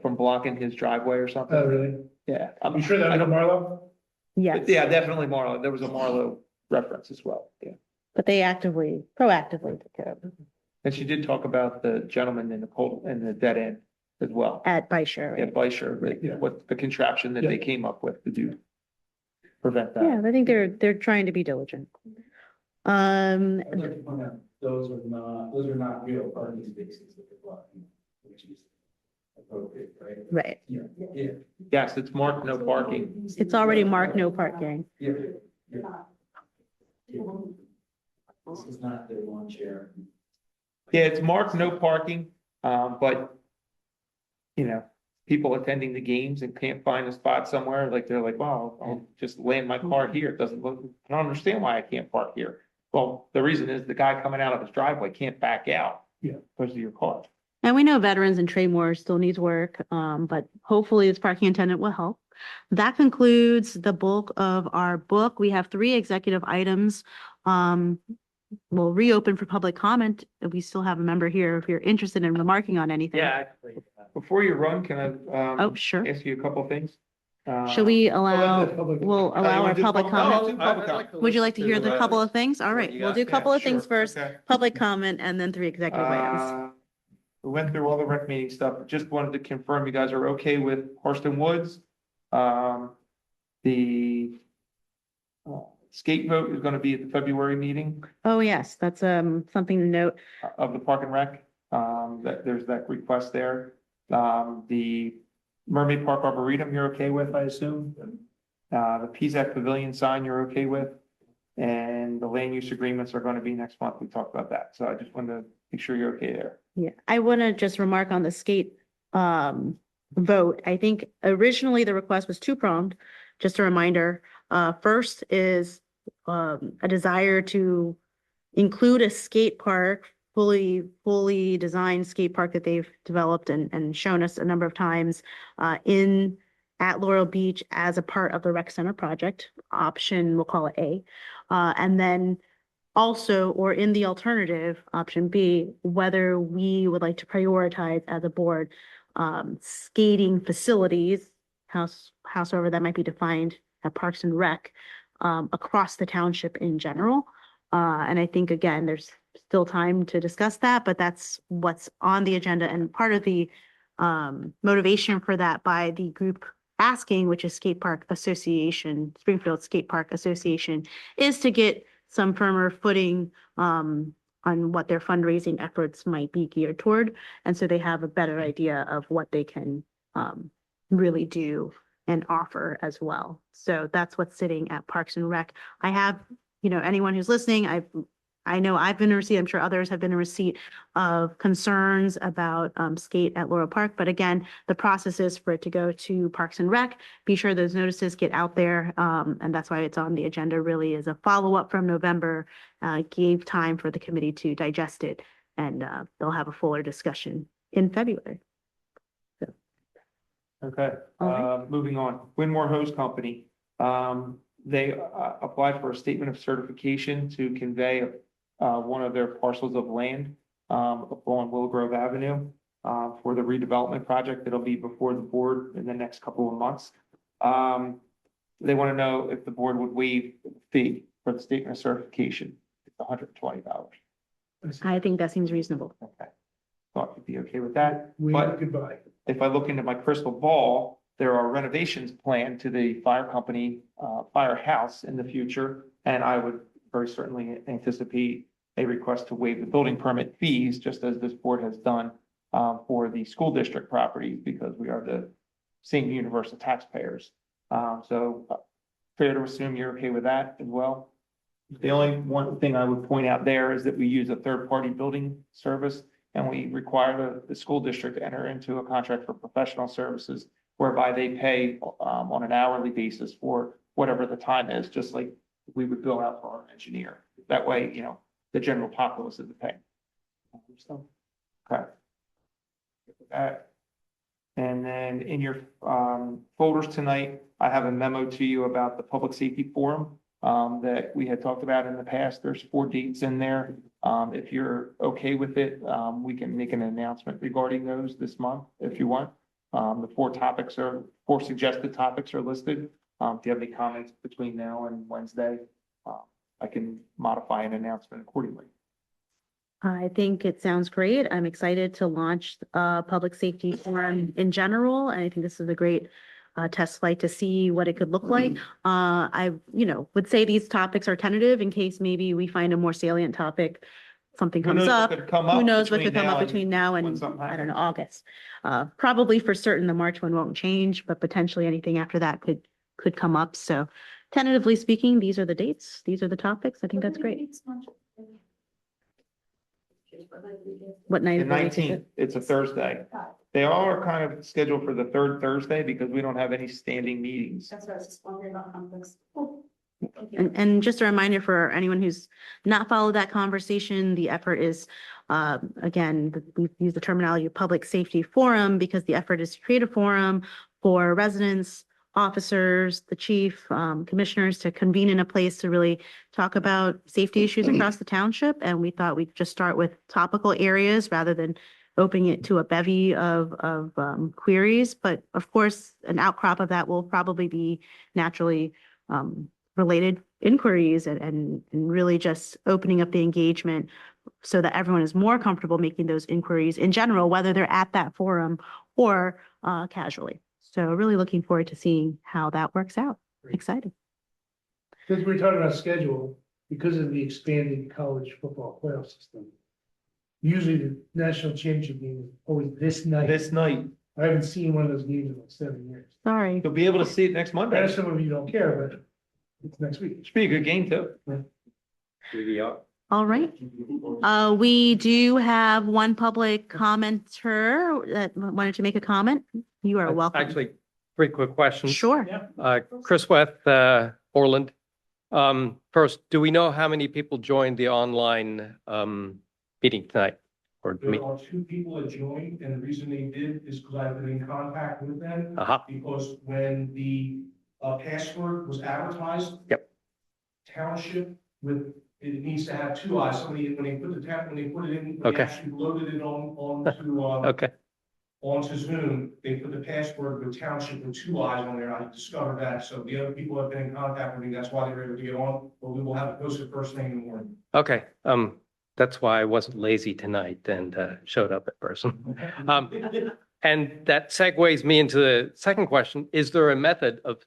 from blocking his driveway or something. Oh, really? Yeah. You sure that was Marlo? Yes, Yeah, definitely Marlo. There was a Marlo reference as well. Yeah. but they proactively took care of it And she did talk about the gentleman in the dead end as well. at Beischer. Yeah, Right? Beischer, what the contraption that they came up with to do. Prevent that. Yeah, I think they're trying to be diligent. I'd like to point out, those are not real parking spaces that they're blocking, which is appropriate, right? Right. Yeah, yeah, Yes, it's marked no parking. It's already marked no parking. yeah, yeah. This is not their lawn chair. Yeah, it's marked no parking, but people attending the games and can't find a spot somewhere, like they're like, wow, I'll just land my car here. It doesn't look, I don't understand why I can't park here. Well, the reason is the guy coming out of his driveway can't back out. Yeah. Because of your car. And we know veterans and trade more still needs work, but hopefully this parking attendant will help. That concludes the bulk of our book. We have 3 executive items. We'll reopen for public comment. We still have a member here if you're interested in remarking on anything. Yeah. Before you run, can I, Oh, sure. ask you a couple of things? Shall we allow, public- we'll allow our public comment? comment. Would you like to hear the couple of things? All right, we'll do a couple of things first, Okay. public comment and then 3 executive items. We went through all the rec meeting stuff. Just wanted to confirm you guys are okay with Horston Woods. The skate vote is going to be at the February meeting Oh, yes, that's something to note. of the Park and Rec. That there's that request there. The Mermaid Park Arboretum, you're okay with, I assume? The PZAC Pavilion sign, you're okay with? And the land use agreements are going to be next month. We talked about that. So I just wanted to make sure you're okay there. Yeah, I want to just remark on the skate vote. I think originally the request was 2-pronged. Just a reminder, first is a desire to include a skate park, fully designed skate park that they've developed and shown us a number of times at Laurel Beach as a part of the rec center project option, we'll call it A. And then also, or in the alternative, option B, whether we would like to prioritize as a board skating facilities, howsoever that might be defined at Parks and Rec, across the township in general. And I think, again, there's still time to discuss that, but that's what's on the agenda. And part of the motivation for that by the group asking, which is Skate Park Association, Springfield Skate Park Association, is to get some firmer footing on what their fundraising efforts might be geared toward. And so they have a better idea of what they can really do and offer as well. So that's what's sitting at Parks and Rec. I have, anyone who's listening, I've I know I've been in receipt, I'm sure others have been in receipt of concerns about skate at Laurel Park. But again, the process is for it to go to Parks and Rec. Be sure those notices get out there. And that's why it's on the agenda, really is a follow-up from November, gave time for the committee to digest it. And they'll have a fuller discussion in February. Okay, All right. moving on. Winmore Hose Company. They applied for a statement of certification to convey one of their parcels of land along Willow Grove Avenue for the redevelopment project that'll be before the board in the next couple of months. They want to know if the board would waive the fee for the statement of certification. It's $120. I think that seems reasonable. Okay. Thought you'd be okay with that. But goodbye. If I look into my crystal ball, there are renovations planned to the fire company, firehouse in the future. And I would very certainly anticipate a request to waive the building permit fees, just as this board has done for the school district properties, because we are the same universe of taxpayers. So fair to assume you're okay with that as well? The only one thing I would point out there is that we use a third-party building service, and we require the school district to enter into a contract for professional services whereby they pay on an hourly basis for whatever the time is, just like we would bill out for our engineer. That way, you know, the general populace is paying. So, okay. With that. And then in your folders tonight, I have a memo to you about the Public Safety Forum that we had talked about in the past. There's 4 dates in there. If you're okay with it, we can make an announcement regarding those this month if you want. The 4 suggested topics are listed. If you have any comments between now and Wednesday, I can modify an announcement accordingly. I think it sounds great. I'm excited to launch public safety forum in general. And I think this is a great test flight to see what it could look like. I, would say these topics are tentative in case maybe we find a more salient topic. Something comes up. Who knows what could come up between now and, I don't know, August. Probably for certain, the March one won't change, but potentially anything after that could come up. So tentatively speaking, these are the dates. These are the topics. I think that's great. What night? The 19th, it's a Thursday. They all are kind of scheduled for the 3rd Thursday because we don't have any standing meetings. That's what I was just wondering about conflicts. And just a reminder for anyone who's not followed that conversation, the effort is, again, we use the terminology of public safety forum because the effort is to create a forum for residents, officers, the chief, commissioners to convene in a place to really talk about safety issues across the township. And we thought we'd just start with topical areas rather than opening it to a bevy of queries. But of course, an outcrop of that will probably be naturally related inquiries and really just opening up the engagement so that everyone is more comfortable making those inquiries in general, whether they're at that forum or casually. So really looking forward to seeing how that works out. Excited. Since we're talking about schedule, because of the expanding college football playoff system, usually the national championship game is always this night. This night. I haven't seen one of those games in like 7 years. Sorry. You'll be able to see it next Monday. I know some of you don't care, but it's next week. Should be a good game too. All right. We do have one public commenter that wanted to make a comment. You are welcome. Actually, 3 quick questions. Sure. Chris Weth, Orland. First, do we know how many people joined the online meeting tonight? Or There are 2 people that joined, and the reason they did is because I've been in contact with them. Because when the password was advertised. Yep. Township it needs to have 2 eyes. Somebody, when they put it in, when they Okay. actually loaded it onto Okay. onto Zoom, they put the password with Township with 2 eyes on there. I discovered that. So the other people have been in contact with me. That's why they were able to get on. But we will have it posted first thing in the morning. Okay. That's why I wasn't lazy tonight and showed up in person. And that segues me into the second question. Is there a method of,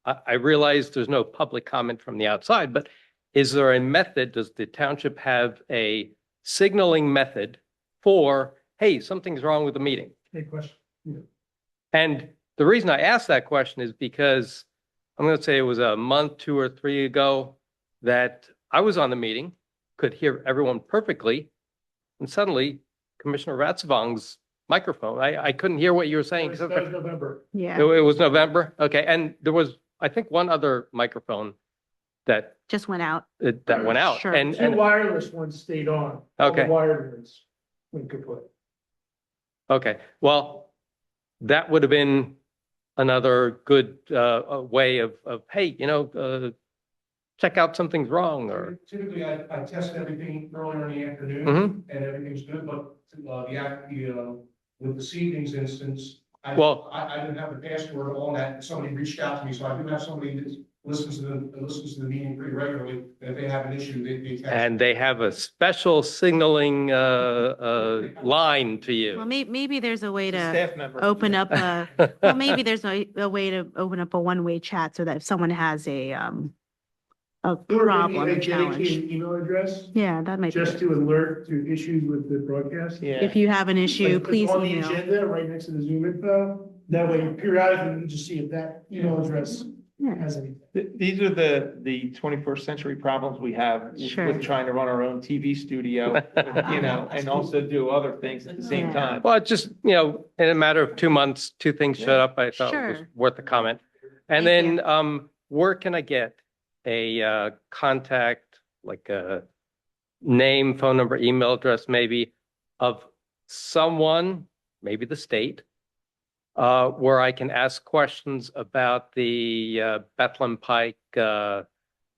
I realize there's no public comment from the outside, but is there a method, does the township have a signaling method for, hey, something's wrong with the meeting? Great question. Yeah. And the reason I asked that question is because I'm going to say it was a month, 2 or 3 ago that I was on the meeting could hear everyone perfectly. And suddenly Commissioner Ratsvong's microphone, I couldn't hear what you were saying. That was November. Yeah, It was November. Okay. And there was, I think, one other microphone that, just went out. that went out. Sure. And, Two wireless ones stayed on. All the Okay. wired ones went kaput. okay, well, that would have been another good, way of, hey, check out something's wrong or, Typically, I test everything earlier in the afternoon Mhm. and everything's good, but with this evening's instance, Well- I didn't have the password on that. Somebody reached out to me, so I do have somebody that listens to the meeting pretty regularly. And if they have an issue, they text. and they have a special signaling, line to you. Well, maybe there's a way to Staff member. open up well, maybe there's a way to open up a one-way chat so that if someone has a problem, a challenge. Email address, Yeah, that might be just good. to alert to issues with the broadcast. Yeah. If you have an issue, Like, please on the email. agenda, right next to the Zoom info. That way periodically you can just see if that email address Yeah. has anything. These are the 21st century problems we have Sure. with trying to run our own TV studio, and also do other things at the same Yeah. time. Well, just, in a matter of 2 months, two things showed up. I thought it was Sure. worth a comment. And Thank then, where can I get a, contact, like a name, phone number, email address, maybe of someone, maybe the state, where I can ask questions about the, Bethlehem Pike,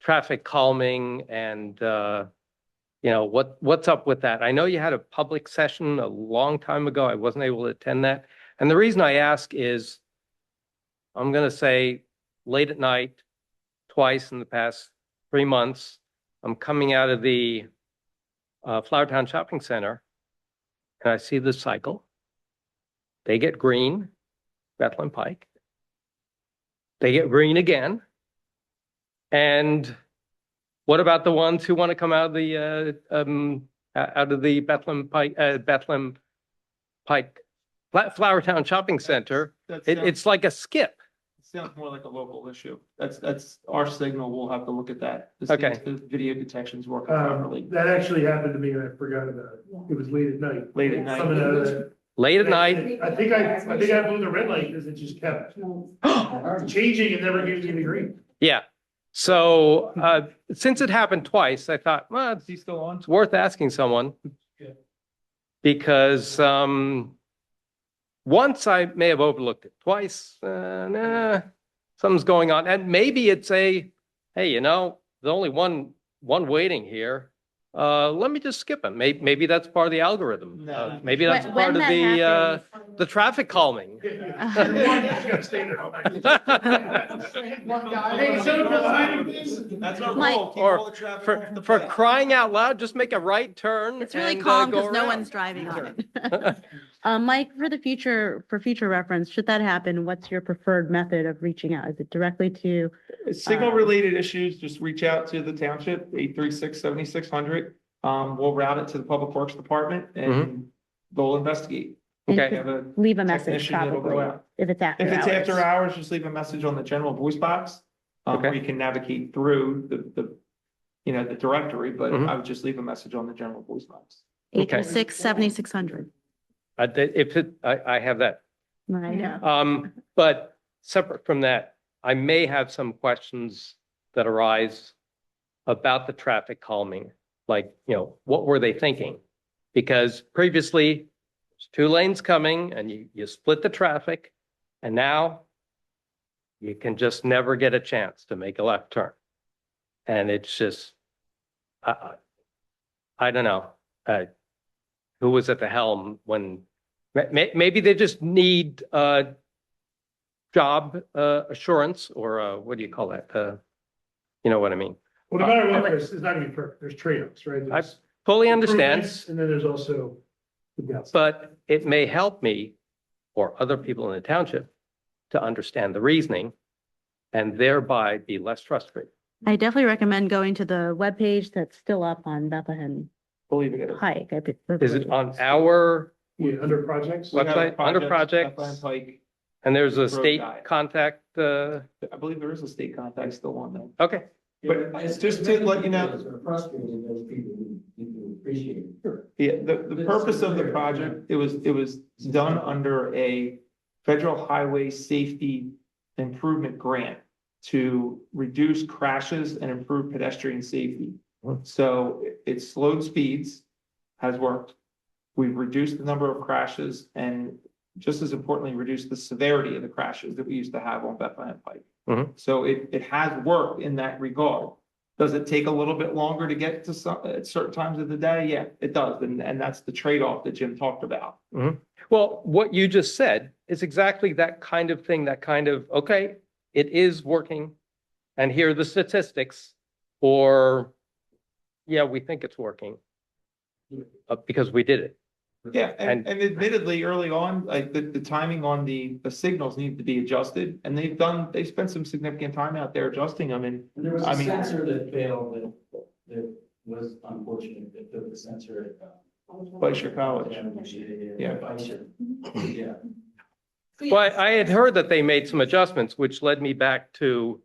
traffic calming and, what's up with that? I know you had a public session a long time ago. I wasn't able to attend that. And the reason I ask is, I'm going to say late at night, twice in the past 3 months, I'm coming out of the Flowertown Shopping Center and I see the cycle. They get green, Bethlehem Pike. They get green again. And what about the ones who want to come out of the Bethlehem Pike Flowertown Shopping Center? It's like a skip. Sounds more like a local issue. That's our signal. We'll have to look at that. To see Okay. if the video detection's working properly. That actually happened to me and I forgot about it. It was late at night. Late at night. Coming out of the- Late at night. I think I blew the red light because it just kept changing and never gave me the green. Yeah. So since it happened twice, I thought, well, Is he still on? it's worth asking someone. Yeah. Because once I may have overlooked it, twice, nah, something's going on. And maybe it's hey, there's only one waiting here. Let me just skip him. Maybe that's part of the algorithm. No. Maybe that's When part of that the traffic calming. That's our Mike- goal. Keep all the traffic For, off the for path. crying out loud, just make a right turn. It's really and, calm go because no around. one's driving on it. Mike, for future reference, should that happen, what's your preferred method of reaching out? Is it directly to, Signal related issues, just reach out to the township, 836-7600. We'll route it to the Public Works Department and they'll investigate. and Okay. We have a leave a message technician that'll go probably, out. if it's after If it's hours? after hours, just leave a message on the general voice box. Okay. Where you can navigate through the directory, but Mhm. I would just leave a message on the general voice box. 826-7600. I have that. I know. But separate from that, I may have some questions that arise about the traffic calming. Like, what were they thinking? Because previously, there's 2 lanes coming and you split the traffic. And now you can just never get a chance to make a left turn. And it's just, I don't know, who was at the helm when, maybe they just need, job, assurance or, what do you call that? You know what I mean? Well, no matter what, it's not gonna be perfect. There's trade-offs, right? I There's fully understand, improvements, and then there's also the downside. but it may help me or other people in the township to understand the reasoning and thereby be less frustrated. I definitely recommend going to the webpage that's still up on Bethlehem Believe it. Pike. Is it on our Yeah, under projects. What? Website, under projects. Bethlehem Pike. And there's a Road state guide. contact, I believe there is a state contact still on there. okay, But it's just to let you know. Are frustrated, those people need to appreciate it. Yeah, the purpose of the project, it was done under a federal highway safety improvement grant to reduce crashes and improve pedestrian safety. So it slowed speeds, has worked. We've reduced the number of crashes and just as importantly, reduced the severity of the crashes that we used to have on Bethlehem Pike. So it has worked in that regard. Does it take a little bit longer to get to some, at certain times of the day? Yeah, it does. And that's the trade-off that Jim talked about. Well, what you just said is exactly that kind of thing, that kind of, okay, it is working. And here are the statistics, or, yeah, we think it's working. Because we did it. Yeah, and admittedly, early on, like the timing on the signals need to be adjusted. And they've spent some significant time out there adjusting them. And There was I a mean, sensor that failed that was unfortunate, that took the sensor at. Glacier College. Yeah. Glacier. Yeah. But I had heard that they made some adjustments, which led me back to,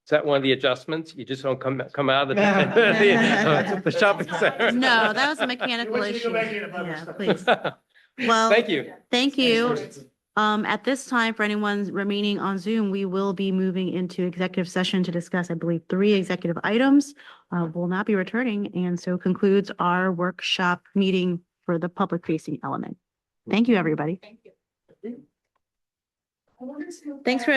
is that one of the adjustments? You just don't come out of the shopping center? No, that was a mechanical issue. Yeah, please. Well, Thank you. Thank you. At this time, for anyone remaining on Zoom, we will be moving into executive session to discuss, I believe, 3 executive items. Will not be returning, and so concludes our workshop meeting for the public facing element. Thank you, everybody. Thank you. Thanks for